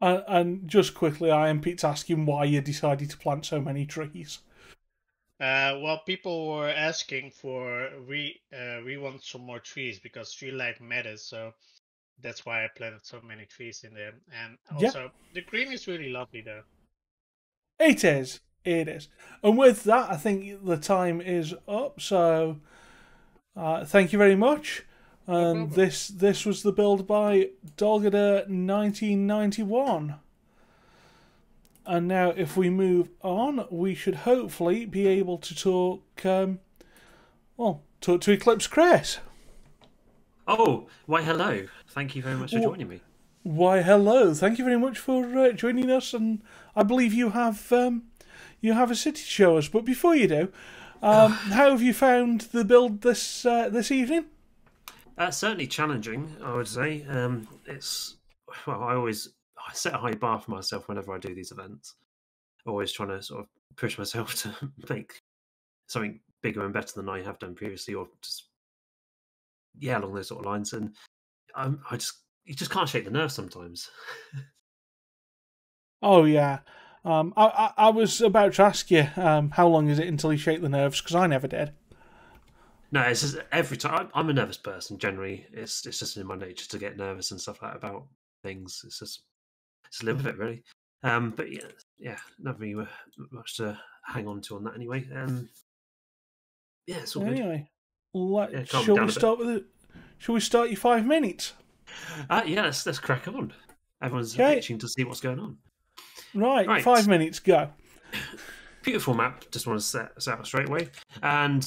And just quickly, I am Pete's asking why you decided to plant so many trees. Well, people were asking for we want some more trees because tree life matters. So that's why I planted so many trees in there. And Yeah. also, the green is really lovely, though. It is. It is. And with that, I think the time is up. So thank you very much. And problem. this was the build by Dolgada 1991. And now, if we move on, we should hopefully be able to talk. Talk to Eclipse Chris. Oh, why hello. Thank you very much for joining me. Why, hello. Thank you very much for joining us. And I believe you have a city to show us. But before you do, how have you found the build this evening? Certainly challenging, I would say. I set a high bar for myself whenever I do these events. Always trying to sort of push myself to make something bigger and better than I have done previously, or just along those sort of lines. And you just can't shake the nerve sometimes. Oh yeah. I was about to ask you how long is it until you shake the nerves, because I never did. No, it's just every time. I'm a nervous person generally. It's just in my nature to get nervous and stuff like that about things. It's a little bit really. But nothing really much to hang on to on that anyway. It's all good. Anyway, shall we start your 5 minutes? Let's crack on. Everyone's itching to see what's going on. Right, 5 minutes, go. Beautiful map. Just want to set out straight away. And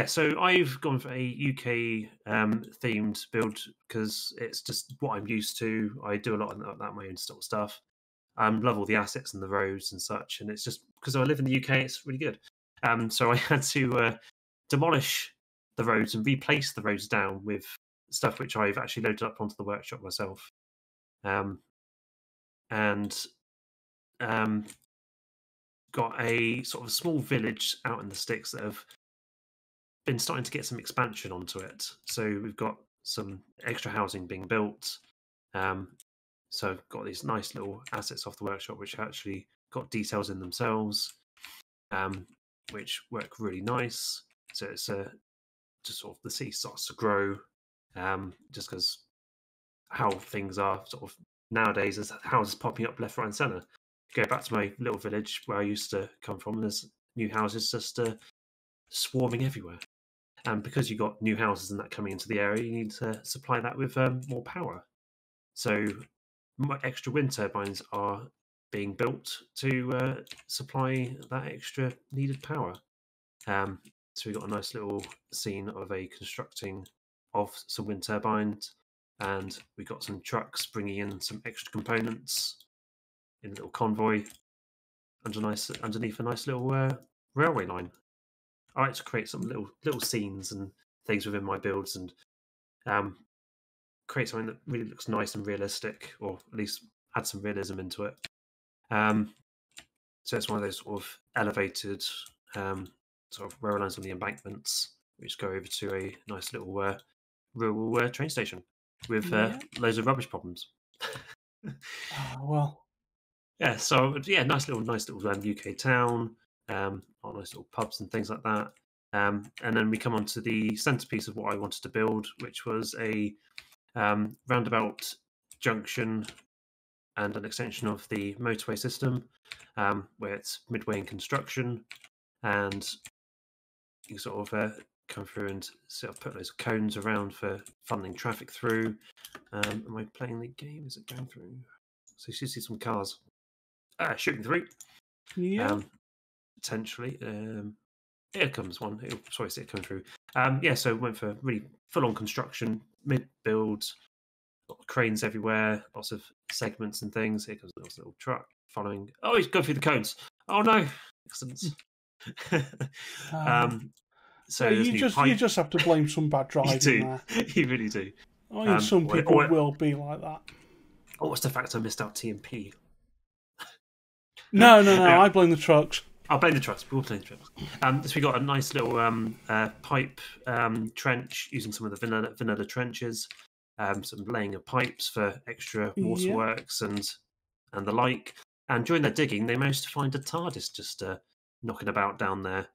so I've gone for a UK themed build because it's just what I'm used to. I do a lot of that my own sort of stuff. Love all the assets and the roads and such, and it's just because I live in the UK, it's really good. So I had to demolish the roads and replace the roads down with stuff which I've actually loaded up onto the workshop myself. Got a sort of a small village out in the sticks that have been starting to get some expansion onto it. So we've got some extra housing being built. So I've got these nice little assets off the workshop which actually got details in themselves, which work really nice. So it's just sort of the city starts to grow, just because how things are sort of nowadays. There's houses popping up left, right, and centre. Go back to my little village where I used to come from. There's new houses just swarming everywhere. And because you've got new houses and that coming into the area, you need to supply that with more power. So extra wind turbines are being built to supply that extra needed power. So we've got a nice little scene of a constructing of some wind turbines, and we got some trucks bringing in some extra components in a little convoy underneath a nice little railway line. I like to create some little scenes and things within my builds and create something that really looks nice and realistic, or at least add some realism into it. So it's one of those sort of elevated sort of rail lines on the embankments, which go over to a nice little rural train station with loads of rubbish problems. Nice little UK town, nice little pubs and things like that. And then we come on to the centerpiece of what I wanted to build, which was a roundabout junction and an extension of the motorway system, where it's midway in construction, and you sort of come through and sort of put those cones around for funneling traffic through. Am I playing the game? Is it going through? So you should see some cars shooting through. Yeah. Potentially. Here comes one. Sorry, see it coming through. So we went for really full-on construction, mid-build, cranes everywhere, lots of segments and things. Here comes a little truck following. Oh, he's going through the cones. Oh no! Accidents. So you just have to blame some bad driving. You do. There. You really do. I mean, some people will be like that. Oh, what's the fact I missed out TMP? No. I blame the trucks. I'll blame the trucks. We'll blame the trucks. So we got a nice little pipe trench using some of the vanilla trenches. Some laying of pipes for extra waterworks and and the like. And during their digging, they managed to find a TARDIS just knocking about down there.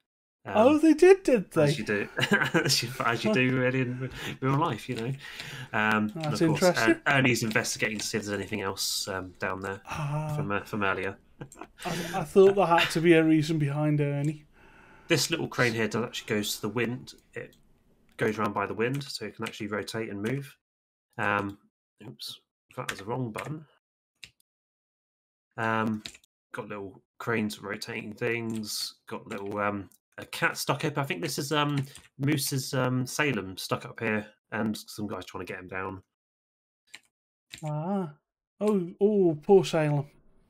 Oh, they did they? As you do, as you do really in real life, you know. And That's of course, interesting. Ernie's investigating to see if there's anything else down there from earlier. I thought there had to be a reason behind Ernie. This little crane here actually goes to the wind. It goes around by the wind, so it can actually rotate and move. Oops, that was the wrong button. Got little cranes rotating things. Got little a cat stuck up. I think this is Moose's Salem stuck up here, and some guys trying to get him down. Ah. Oh, poor Salem.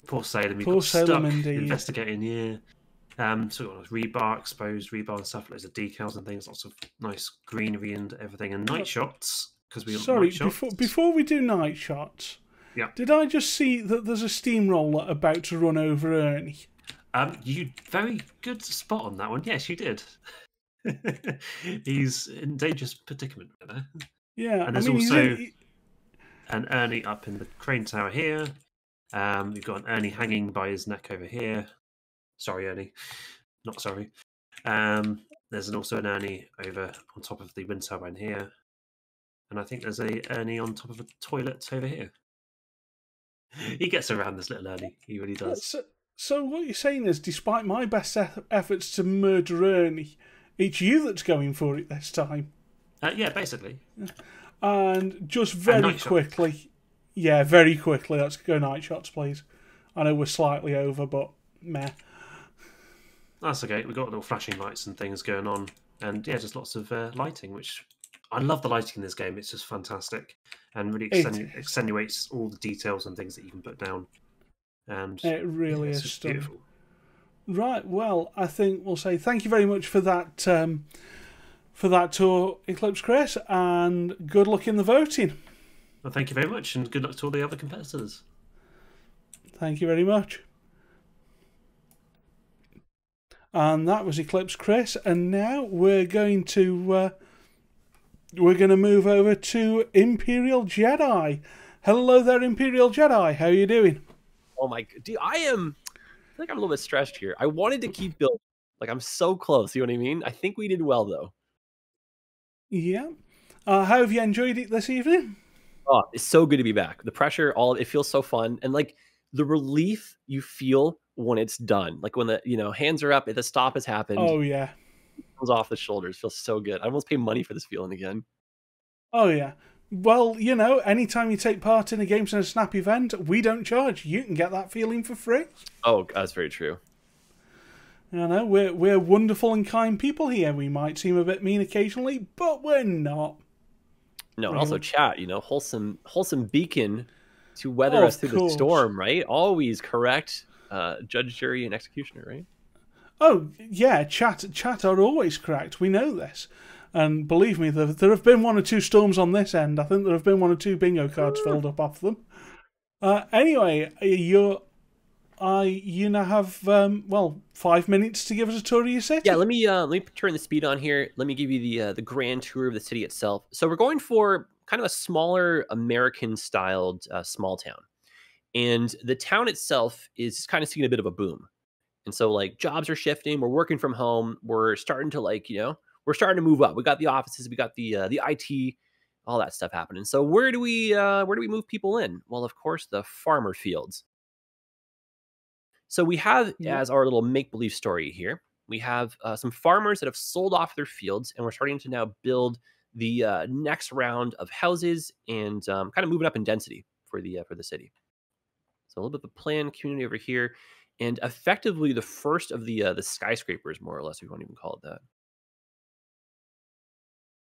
Poor Salem. He Poor got Salem, stuck indeed. investigating. Yeah. So we've got rebar, exposed rebar and stuff. Loads of decals and things. Lots of nice greenery and everything, and night shots because we Sorry, night shots. before we do night shots. Yeah. Did I just see that there's a steamroller about to run over Ernie? You very good spot on that one. Yes, you did. He's in dangerous predicament there. Yeah, And there's also an Ernie up in the crane tower here. We've got an Ernie hanging by his neck over here. Sorry, Ernie. Not sorry. There's also an Ernie over on top of the wind turbine here. And I think there's a Ernie on top of a toilet over here. He gets around, this little Ernie. He really does. So what you're saying is, despite my best efforts to murder Ernie, it's you that's going for it this time. Yeah, basically. And just very quickly, very quickly, let's go night shots, please. I know we're slightly over, but meh. That's okay. We've got little flashing lights and things going on. And yeah, just lots of lighting, which I love the lighting in this game. It's just fantastic. And really extenuates all the details and things that you can put down. And it really is stunning. Beautiful. Right, well, I think we'll say thank you very much for that tour, Eclipse Chris, and good luck in the voting. Well, thank you very much, and good luck to all the other competitors. Thank you very much. And that was Eclipse Chris, and now we're going to move over to Imperial Jedi. Hello there, Imperial Jedi. How are you doing? Oh my, dude, I think I'm a little bit stressed here. I wanted to keep building. Like, I'm so close, you know what I mean? I think we did well, though. Yeah. How have you enjoyed it this evening? Oh, it's so good to be back. The pressure, it feels so fun. And, like, the relief you feel when it's done. Like, when the, hands are up, the stop has happened. Oh, yeah. It comes off the shoulders. It feels so good. I almost pay money for this feeling again. Oh, yeah. Well, anytime you take part in a Games and a Snap event, we don't charge. You can get that feeling for free. Oh, that's very true. We're wonderful and kind people here. We might seem a bit mean occasionally, but we're not. No, and also chat, wholesome beacon to weather us through the storm, right? Always correct. Judge, jury, and executioner, right? Oh, yeah, chat are always correct. We know this. And believe me, there have been one or two storms on this end. I think there have been one or two bingo cards filled up off them. Anyway, you now have 5 minutes to give us a tour of your city. Yeah, let me turn the speed on here. Let me give you the grand tour of the city itself. So we're going for kind of a smaller American-styled small town, and the town itself is kind of seeing a bit of a boom. And so, like, jobs are shifting. We're working from home. We're starting to we're starting to move up. We got the offices. We got the IT, all that stuff happening. So where do we move people in? Well, of course, the farmer fields. So we have, as our little make-believe story here, we have some farmers that have sold off their fields, and we're starting to now build the next round of houses and kind of moving up in density for the city. So a little bit of a planned community over here, and effectively the first of the skyscrapers, more or less, if you want to even call it that.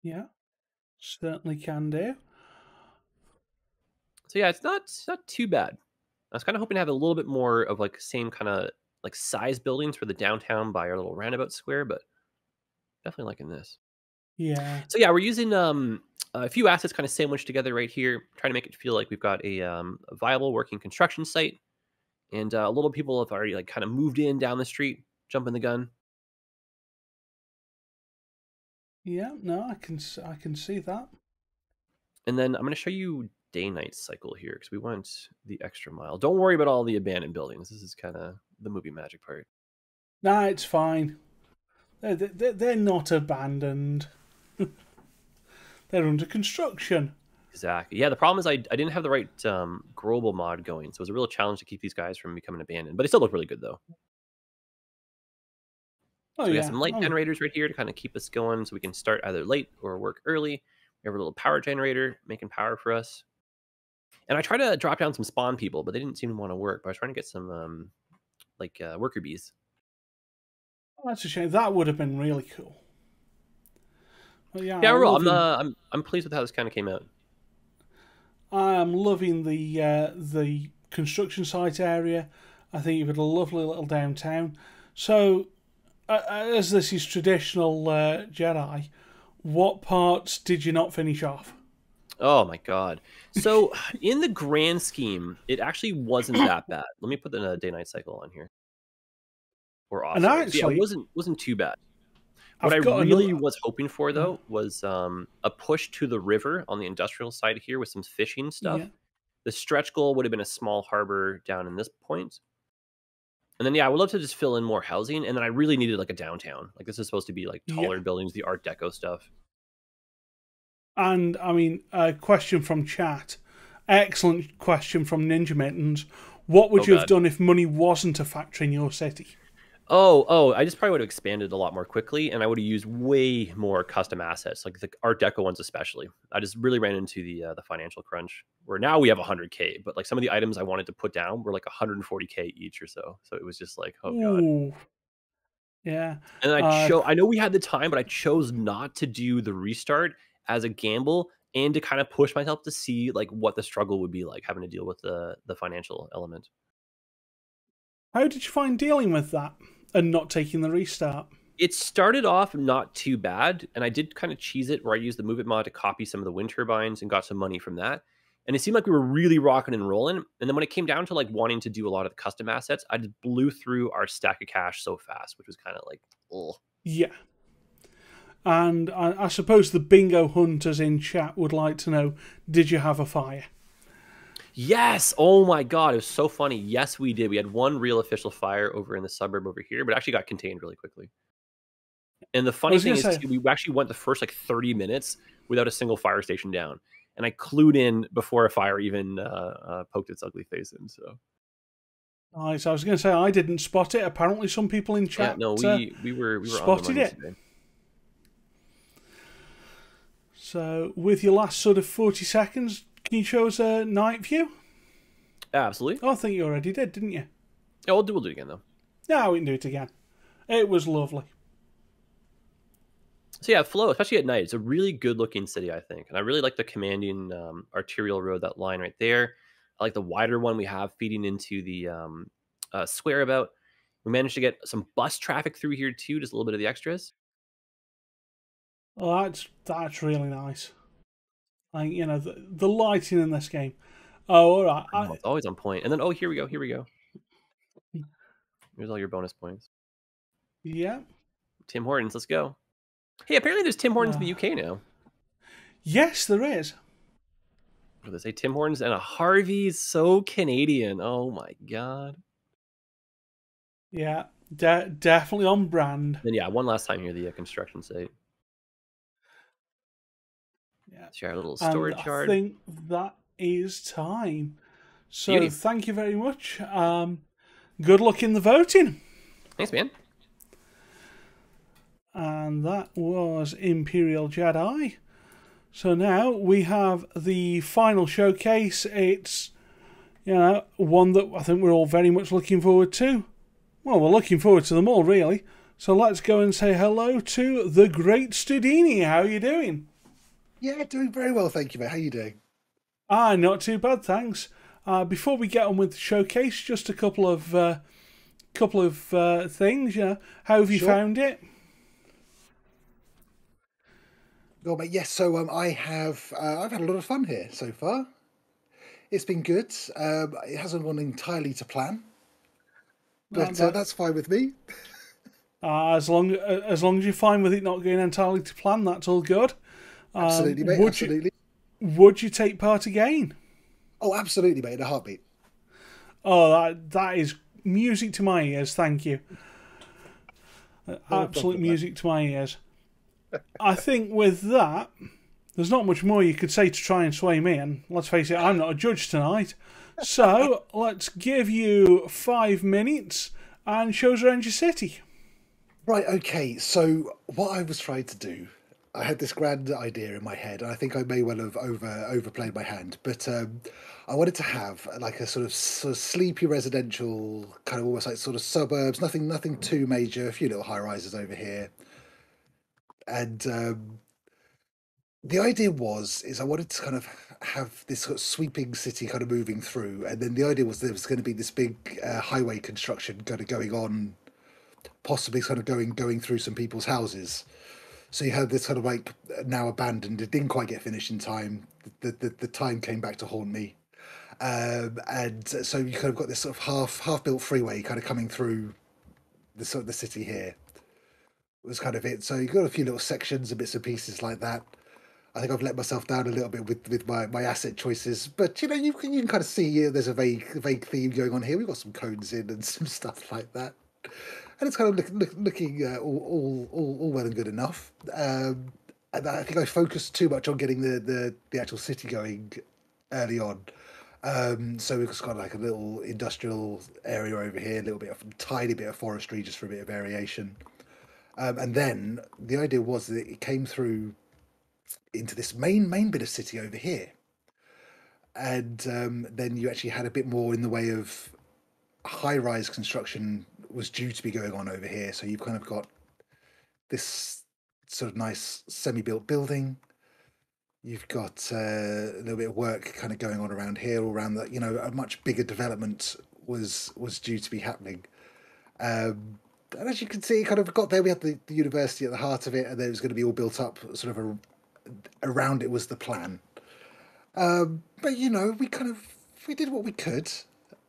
Yeah, certainly can do. So yeah, it's not too bad. I was kind of hoping to have a little bit more of like same kind of like size buildings for the downtown by our little roundabout square, but definitely liking this. Yeah. So yeah, we're using a few assets kind of sandwiched together right here, trying to make it feel like we've got a viable working construction site, and a little people have already like kind of moved in down the street, jumping the gun. Yeah, no, I can see that. And then I'm going to show you day-night cycle here because we went the extra mile. Don't worry about all the abandoned buildings. This is kind of the movie magic part. Nah, it's fine. They're not abandoned. They're under construction. Exactly. Yeah, the problem is I didn't have the right growable mod going, so it was a real challenge to keep these guys from becoming abandoned. But it still looked really good, though. Oh, So we yeah. got some light generators right here to kind of keep us going so we can start either late or work early. We have a little power generator making power for us. And I tried to drop down some spawn people, but they didn't seem to want to work. But I was trying to get some worker bees. Oh, that's a shame. That would have been really cool. Well, yeah, Yeah, overall, I'm pleased with how this kind of came out. I am loving the construction site area. I think you've got a lovely little downtown. So, as this is traditional Jedi, what parts did you not finish off? Oh my god! So, in the grand scheme, it actually wasn't that bad. Let me put the day-night cycle on here. Or off. And Sorry. actually, yeah, it wasn't too bad. What I I've got really another- was hoping for, though, was a push to the river on the industrial side here with some fishing stuff. Yeah. The stretch goal would have been a small harbor down in this point. And then, yeah, I would love to just fill in more housing. And then I really needed like a downtown. Like this is supposed to be like taller buildings, the Art Deco stuff. And, I mean, a question from chat. Excellent question from Ninja Mittens. What would you have done if money wasn't a factor in your city? Oh, I just probably would have expanded a lot more quickly, and I would have used way more custom assets, like the Art Deco ones especially. I just really ran into the financial crunch, where now we have 100K, but like some of the items I wanted to put down were like 140K each or so. So it was just like, oh god. Ooh. Yeah. And I know we had the time, but I chose not to do the restart as a gamble and to kind of push myself to see like what the struggle would be like having to deal with the financial element. How did you find dealing with that and not taking the restart? It started off not too bad, and I did kind of cheese it where I used the Move It mod to copy some of the wind turbines and got some money from that. And it seemed like we were really rocking and rolling. And then when it came down to like wanting to do a lot of the custom assets, I just blew through our stack of cash so fast, which was kind of like, ugh. Yeah. And I suppose the bingo hunters in chat would like to know, did you have a fire? Yes! Oh my god, it was so funny. Yes, we did. We had one real official fire over in the suburb over here, but it actually got contained really quickly. And the funny thing is, we actually went the first like 30 minutes without a single fire station down. And I clued in before a fire even poked its ugly face in. So nice. I was going to say I didn't spot it. Apparently, some people in chat we were spotted on the money it. today. So, with your last sort of 40 seconds, can you show us a night view? Absolutely. Oh, I think you already did, didn't you? Yeah, we'll do it again though. No, we can do it again. It was lovely. So yeah, Flow, especially at night, it's a really good-looking city, I think, and I really like the commanding arterial road, that line right there. I like the wider one we have feeding into the square about. We managed to get some bus traffic through here too, just a little bit of the extras. Oh, that's really nice. Like, you know, the lighting in this game. Oh, all right. It's always on point. And then, here we go. Here's all your bonus points. Yeah. Tim Hortons, let's go. Hey, apparently there's Tim Hortons in the UK now. Yes, there is. What do they say? Tim Hortons and a Harvey's. So Canadian. Oh my god. Yeah, definitely on brand. Then yeah, one last time here, the construction site. Yeah. Share a little storage yard. I think that is time. So Beauty. Thank you very much. Good luck in the voting. Thanks, man. And that was Imperial Jedi. So now we have the final showcase. It's, you know, one that I think we're all very much looking forward to. Well, we're looking forward to them all, really. So let's go and say hello to the great Studini. How are you doing? Yeah, doing very well, thank you, mate. How are you doing? Not too bad, thanks. Before we get on with the showcase, just a couple of things. You know, how have you found it? Oh, mate, yes. So I've had a lot of fun here so far. It's been good. It hasn't gone entirely to plan, but that's fine with me. As long as you're fine with it not going entirely to plan, that's all good. Absolutely, mate. Absolutely. Would you take part again? Oh, absolutely, mate, in a heartbeat. Oh, that is music to my ears. Thank you. No Absolute problem, music to my ears. I think with that, there's not much more you could say to try and sway me, and let's face it, I'm not a judge tonight. So let's give you 5 minutes and show us around your city. Right, okay, so what I was trying to do, I had this grand idea in my head, and I think I may well have overplayed my hand, but I wanted to have like a sort of sleepy residential, kind of almost like sort of suburbs, nothing too major, a few little high rises over here. And the idea is I wanted to kind of have this sort of sweeping city kind of moving through, and then the idea was there was going to be this big highway construction kind of going on, possibly kind of going through some people's houses. So you had this kind of like now abandoned. It didn't quite get finished in time. The time came back to haunt me, and so you kind of got this sort of half built freeway kind of coming through the sort of the city here. Was kind of it. So you got a few little sections and bits and pieces like that. I think I've let myself down a little bit with my asset choices, but you can kind of see there's a vague theme going on here. We've got some cones in and some stuff like that, and it's kind of looking all well and good enough. And I think I focused too much on getting the actual city going early on. So we've just got like a little industrial area over here, a little bit of tiny bit of forestry just for a bit of variation. And then the idea was that it came through into this main bit of city over here, and then you actually had a bit more in the way of high-rise construction was due to be going on over here. So you've kind of got this sort of nice semi-built building. You've got a little bit of work kind of going on around here, all around that. A much bigger development was due to be happening. And as you can see, it kind of got there. We had the university at the heart of it, and then it was going to be all built up sort of around it was the plan. But we did what we could,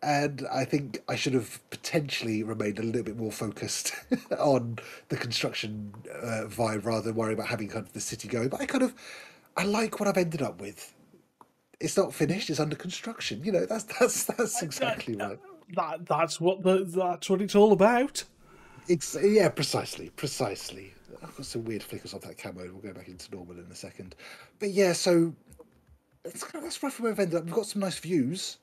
and I think I should have potentially remained a little bit more focused on the construction vibe rather than worry about having kind of the city going. But I like what I've ended up with. It's not finished; it's under construction. That's exactly right. That's what it's all about. It's precisely. I've got some weird flickers off that camo. We'll go back into normal in a second. But yeah, so that's roughly where I've ended up. We've got some nice views,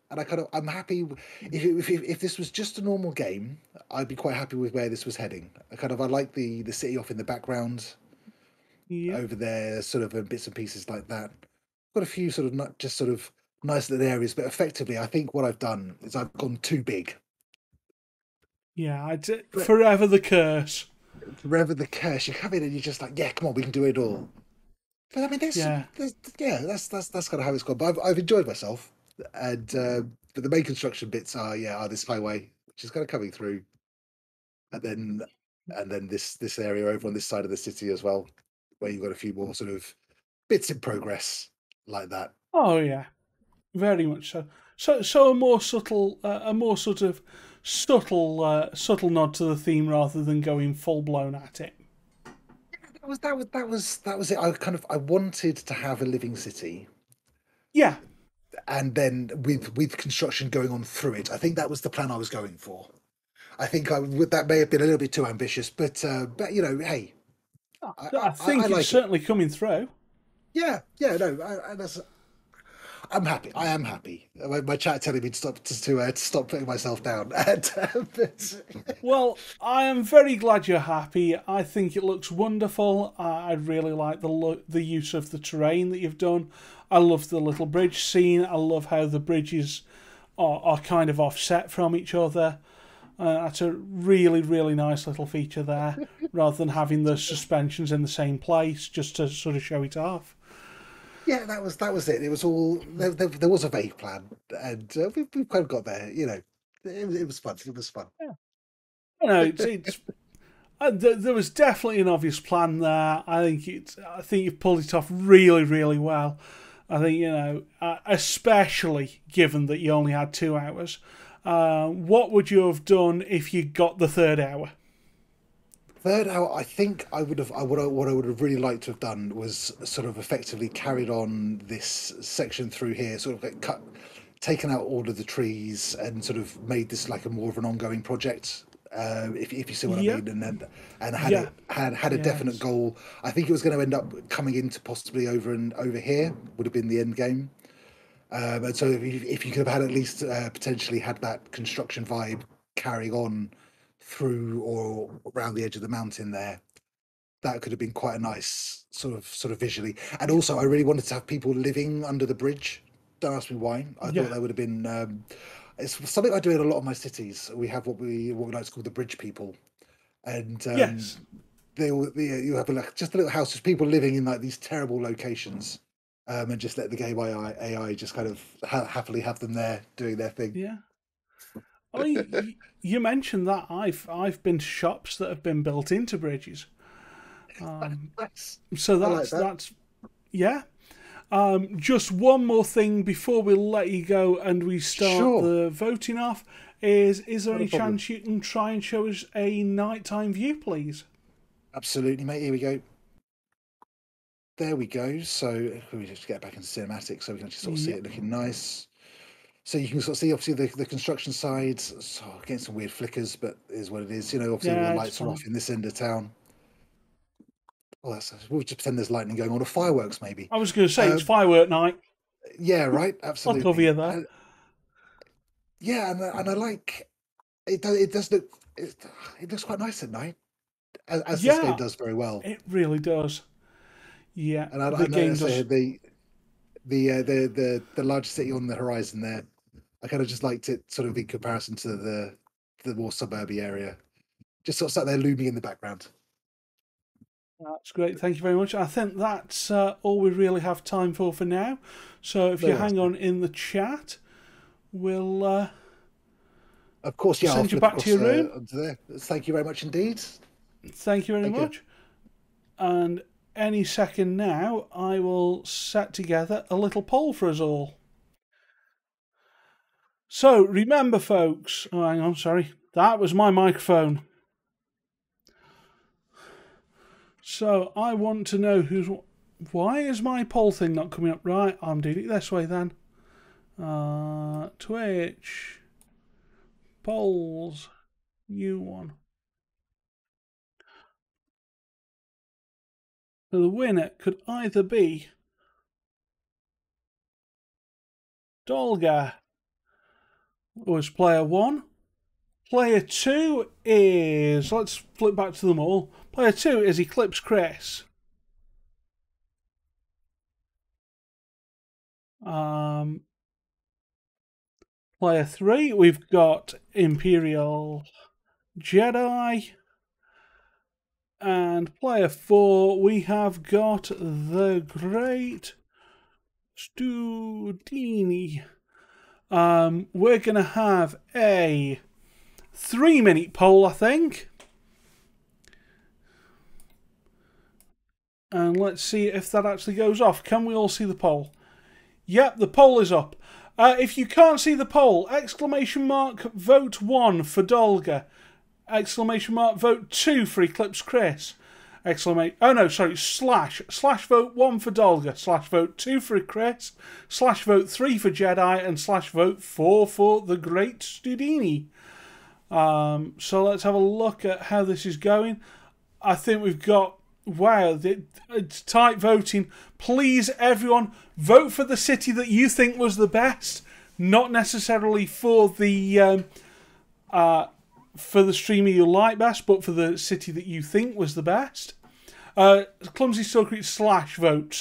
and I'm happy. If this was just a normal game, I'd be quite happy with where this was heading. I like the city off in the background, over there, sort of bits and pieces like that. Got a few sort of not just sort of nice little areas, but effectively, I think what I've done is I've gone too big. Yeah, forever the curse. Forever the curse. You come in and you're just like, yeah, come on, we can do it all. But I mean, that's kind of how it's gone. But I've enjoyed myself, and but the main construction bits are this highway, which is kind of coming through, and then this area over on this side of the city as well, where you've got a few more sort of bits in progress like that. Oh yeah, very much so. So a more subtle, subtle nod to the theme rather than going full blown at it. That was it. I wanted to have a living city. Yeah. And then with construction going on through it, I think that was the plan I was going for. I think that may have been a little bit too ambitious, but hey, I think it's certainly coming through. Yeah, no, I'm happy. I am happy. My chat telling me to stop putting myself down. Well, I am very glad you're happy. I think it looks wonderful. I really like the use of the terrain that you've done. I love the little bridge scene. I love how the bridges are kind of offset from each other. That's a really, really nice little feature there, rather than having the suspensions in the same place just to sort of show it off. Yeah, that was it. It was all there was a vague plan, and we've kind of got there. It was fun. It was fun. Yeah. There was definitely an obvious plan there. I think you've pulled it off really, really well. I think especially given that you only had 2 hours. What would you have done if you got the 3rd hour? third hour, I think what I would have really liked to have done was sort of effectively carried on this section through here, sort of like taken out all of the trees and sort of made this like a more of an ongoing project. If you see what I Yeah. mean, and had Yeah. had a definite Yes. goal. I think it was going to end up coming into possibly over here would have been the end game. And so if you could have had at least potentially had that construction vibe carrying on through or around the edge of the mountain there, that could have been quite a nice sort of visually. And also, I really wanted to have people living under the bridge. Don't ask me why. I Yeah. thought that would have been. It's something I do in a lot of my cities. We have what we like to call the bridge people, and Yes. you have like just a little house, just people living in like these terrible locations, and just let the game AI just kind of happily have them there doing their thing. Yeah. I mean, you mentioned that I've been to shops that have been built into bridges. So I like that's that. that's yeah. Just one more thing before we let you go and we start Sure. the voting off. Is there Not a any problem. chance you can try and show us a nighttime view, please? Absolutely, mate. Here we go. There we go. So let me just get back into cinematic so we can actually sort of see Yep. it looking nice. So you can sort of see obviously the construction side. So getting some weird flickers, but it is what it is. You know, obviously all Yeah, the it's lights are fine. off in this end of town. Well, we'll just pretend there's lightning going on, or fireworks maybe. I was going to say it's firework night. Yeah, right. I'll Absolutely. cover you there. Yeah, and I like it. It does look. It looks quite nice at night, as this game Yeah, does very well. it really does. Yeah, And I the game noticed does. the large city on the horizon there. I kind of just liked it, sort of in comparison to the more suburby area. Just sort of sat there looming in the background. That's great. Thank you very much. I think that's all we really have time for now. So if you No hang worries. on in the chat, we'll Of course, yeah. I'll send you flip back to your across, room. onto there. Thank you very much indeed. Thank you very Thank you. much. And any second now, I will set together a little poll for us all. So remember, folks. Oh, hang on. Sorry, that was my microphone. So I want to know who's. Why is my poll thing not coming up? Right, I'm doing it this way then. Twitch polls U1. So the winner could either be Dolga, was player 1. Player 2 is, let's flip back to them all. Player 2 is Eclipse Chris. Player 3, we've got Imperial Jedi. And player 4, we have got the Great Studini. We're going to have a 3-minute poll, I think. And let's see if that actually goes off. Can we all see the poll? Yep, the poll is up. If you can't see the poll, exclamation mark vote 1 for Dolga. Exclamation mark vote 2 for Eclipse Chris. Slash vote 1 for Dolga, slash vote 2 for Chris, slash vote 3 for Jedi, and slash vote 4 for the Great Studini. So let's have a look at how this is going. I think we've got, wow, it's tight voting. Please, everyone, vote for the city that you think was the best, not necessarily for the streamer you like best, but for the city that you think was the best. Clumsy Secret slash vote.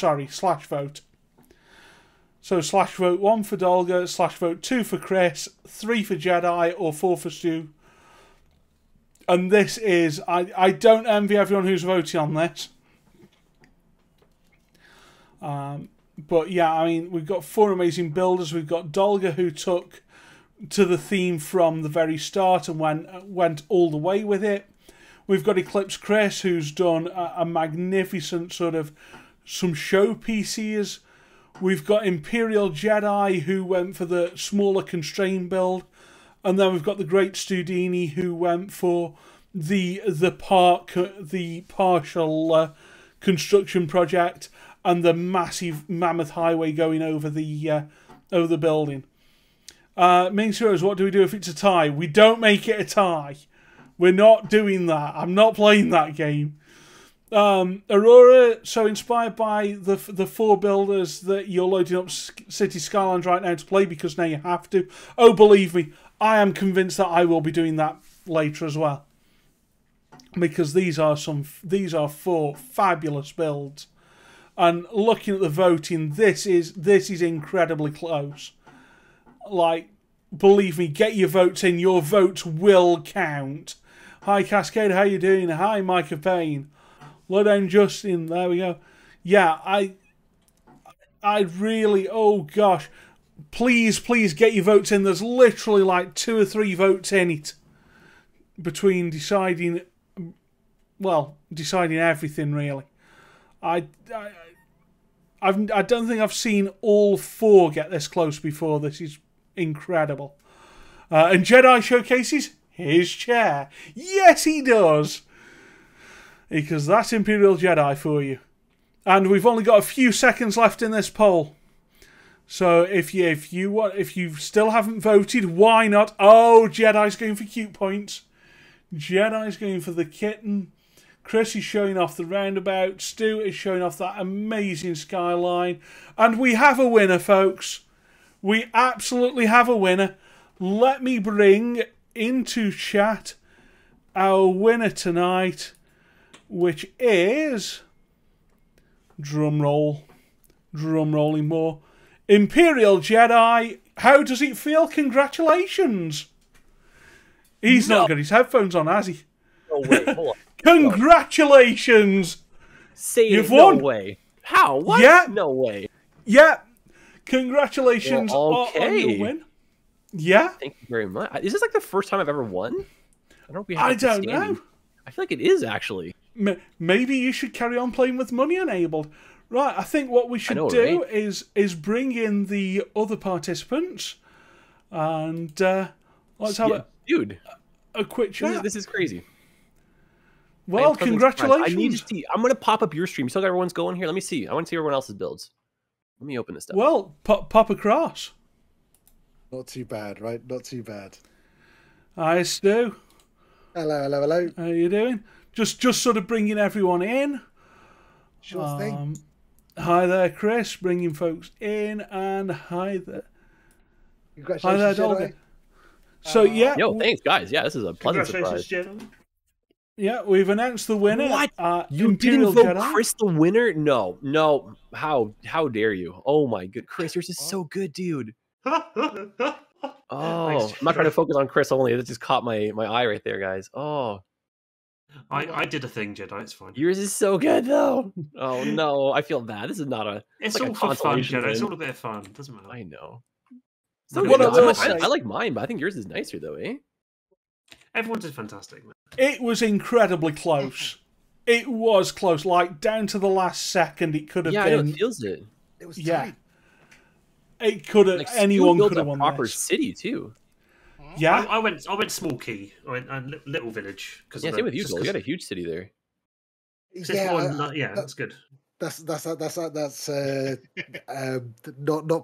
So slash vote 1 for Dolga, slash vote 2 for Chris, 3 for Jedi, or 4 for Stu. And this is, I don't envy everyone who's voting on this. But yeah, I mean, we've got 4 amazing builders. We've got Dolga, who took to the theme from the very start and went all the way with it. We've got Eclipse Chris, who's done a magnificent sort of some showpieces. We've got Imperial Jedi, who went for the smaller constrained build. And then we've got the Great Studini, who went for the partial construction project and the massive mammoth highway going over the building. Main Heroes, what do we do if it's a tie? We don't make it a tie. We're not doing that. I'm not playing that game. Aurora, so inspired by the 4 builders that you're loading up City Skylines right now to play because now you have to. Oh, believe me, I am convinced that I will be doing that later as well. Because these are 4 fabulous builds. And looking at the voting, this is incredibly close. Like, believe me, get your votes in. Your votes will count. Hi, Cascade, how you doing? Hi, Micah Payne. Lowdown Justin, there we go. Yeah, I really, oh gosh. Please get your votes in. There's literally like 2 or 3 votes in it. Between deciding everything, really. I don't think I've seen all 4 get this close before. This is incredible. And Jedi showcases his chair. Yes, he does. Because that's Imperial Jedi for you. And we've only got a few seconds left in this poll. So if you still haven't voted, why not? Oh, Jedi's going for cute points. Jedi's going for the kitten. Chris is showing off the roundabout. Stu is showing off that amazing skyline. And we have a winner, folks. We absolutely have a winner. Let me bring into chat our winner tonight, which is, drum rolling more, Imperial Jedi. How does it feel? Congratulations. He's not got his headphones on, has he? No way. Hold on. Congratulations. Say You've no won. way. How? What? Yeah. No way. Yeah. Congratulations Well, okay. on your win. Yeah. Thank you very much. Is this like the first time I've ever won? I don't know if we have I don't know. I feel like it is actually. Maybe you should carry on playing with money enabled. Right, I think what we should do right? is bring in the other participants and let's have a quick chat. This is crazy. Well, congratulations. I need to see. I'm going to pop up your stream. You still got everyone's going here? Let me see. I want to see everyone else's builds. Let me open this stuff. Well, pop across. Not too bad, right? Not too bad. Hi, Stu. Hello. How you doing? Just sort of bringing everyone in. Sure thing. Hi there, Chris, bringing folks in, and hi there. Congratulations, hi there, Jedi. So yeah. Yo, thanks, guys. Yeah, this is a pleasant surprise. Jedi. Yeah, we've announced the winner. What? You Imperial didn't vote Jedi. Chris the winner? No. How dare you? Oh my good, Chris, yours is so good, dude. Oh, I'm not trying to focus on Chris only. That just caught my eye right there, guys. Oh, I did a thing, Jedi. It's fine. yours is so good though. Oh no, I feel bad. This is not a. It's like all a for fun, consolation Jedi. It's win. all a bit of fun. Doesn't matter. I know. What I will say- I like mine, but I think yours is nicer though, eh? Everyone did fantastic, man. It was incredibly close. It was close, like down to the last second. It could have Yeah, I know been. it feels it. It was Yeah. tight. It could have. Like, Anyone Stu could built have a won proper this. city too. Yeah. I went small key. I went little village because Yeah, same with you, Joel. You got a huge city there. That's good. That's not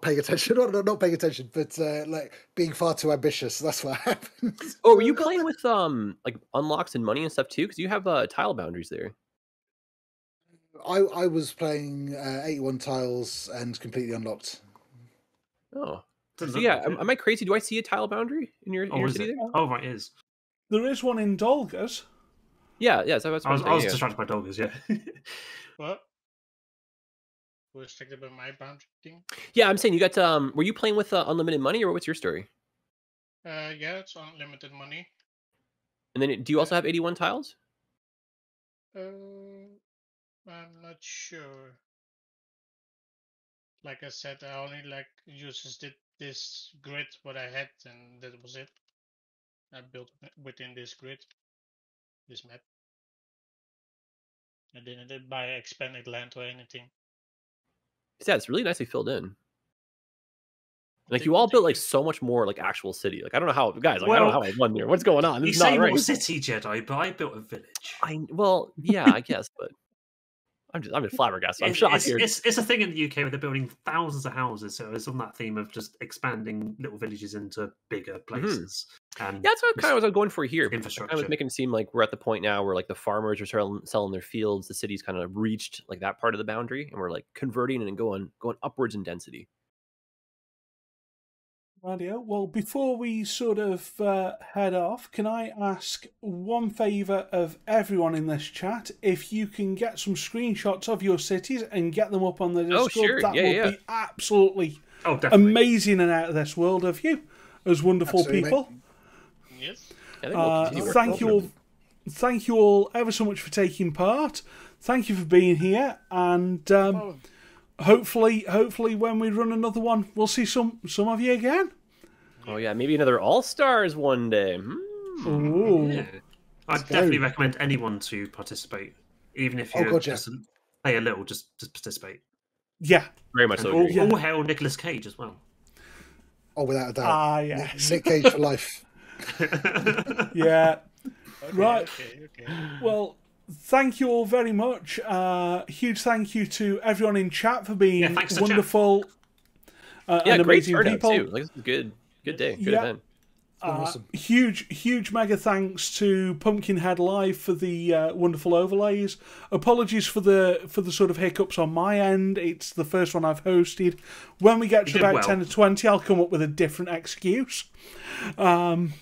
paying attention. Not paying attention, but like being far too ambitious. That's what happens. Oh, were you playing with like unlocks and money and stuff too? Because you have tile boundaries there. I was playing 81 tiles and completely unlocked. Oh, Doesn't so look yeah. like it. Am I crazy? Do I see a tile boundary in your is city it? there? Oh, right, it is. There is one in Dolgas. Yeah. So that's what I was I'm saying, yeah. distracted by doggers, yeah. What? Who restricted by my boundary thing? Yeah, I'm saying you got. Were you playing with unlimited money, or what's your story? Yeah, it's unlimited money. And then do you also have 81 tiles? I'm not sure. Like I said, I only did this grid what I had, and that was it. I built within this grid, this map. I didn't buy expanded land or anything. Yeah, it's really nicely filled in. Like you all built like so much more like actual city. Like I don't know how, guys. Like I don't know Well, how I won here. What's going on? You This is not say right. more city, Jedi, but I built a village. Well, yeah, I guess, but I'm just flabbergasted. I'm shocked here. It's a thing in the UK where they're building thousands of houses, so it's on that theme of just expanding little villages into bigger places. And Yeah, that's what kind of was going for here. Infrastructure. I was making it seem like we're at the point now where like the farmers are selling their fields. The city's kind of reached like that part of the boundary, and we're like converting and going upwards in density. Radio. Well, before we sort of head off, can I ask one favour of everyone in this chat? If you can get some screenshots of your cities and get them up on the Discord, sure. that would be absolutely amazing and out of this world of you as wonderful people. Yes. Thank you all ever so much for taking part. Thank you for being here, and hopefully when we run another one, we'll see some of you again. Oh yeah, maybe another All-Stars one day. Ooh. Yeah. I'd definitely recommend anyone to participate, even if you just play a little, just participate. Yeah, very much so. All hail Nicolas Cage as well. Oh, without a doubt. Yes. Nick Cage for life. Yeah. Right. Okay. Well, thank you all very much. Huge thank you to everyone in chat for being wonderful and great amazing people. Too. Like, this is good day. Good event. Awesome. Huge mega thanks to Pumpkinhead Live for the wonderful overlays. Apologies for the sort of hiccups on my end. It's the first one I've hosted. When we get to about 10 or 20, I'll come up with a different excuse. And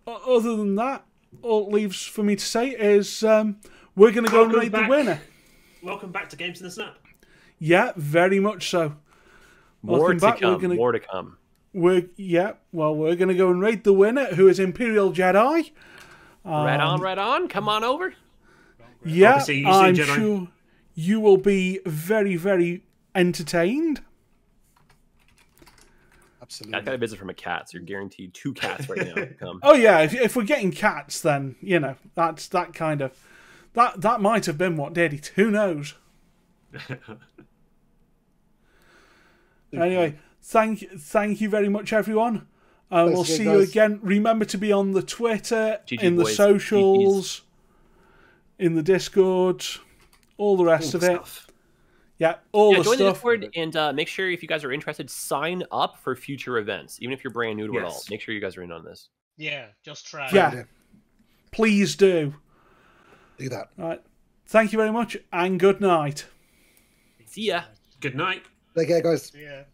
other than that, all it leaves for me to say is we're going to go and rate the winner. Welcome back to Games in the Snap. Yeah, very much so. More to come. We're going to go and rate the winner, who is Imperial Jedi. Right on. Come on over. Yeah, I'm sure you will be very, very entertained. Absolutely. I got a visit from a cat, so you're guaranteed 2 cats right now. Come. Oh yeah, if we're getting cats, then that's that kind of that might have been what did it. Who knows? Anyway, thank you very much, everyone. We'll see you again. Remember to be on the Twitter, in the socials, in the Discord, all the rest of it. Yeah, join the Discord and make sure if you guys are interested, sign up for future events, even if you're brand new to it all. Make sure you guys are in on this. Yeah, just try. Yeah, please do. Do that. All right. Thank you very much, and good night. See ya. Good night. Take care, guys. Yeah.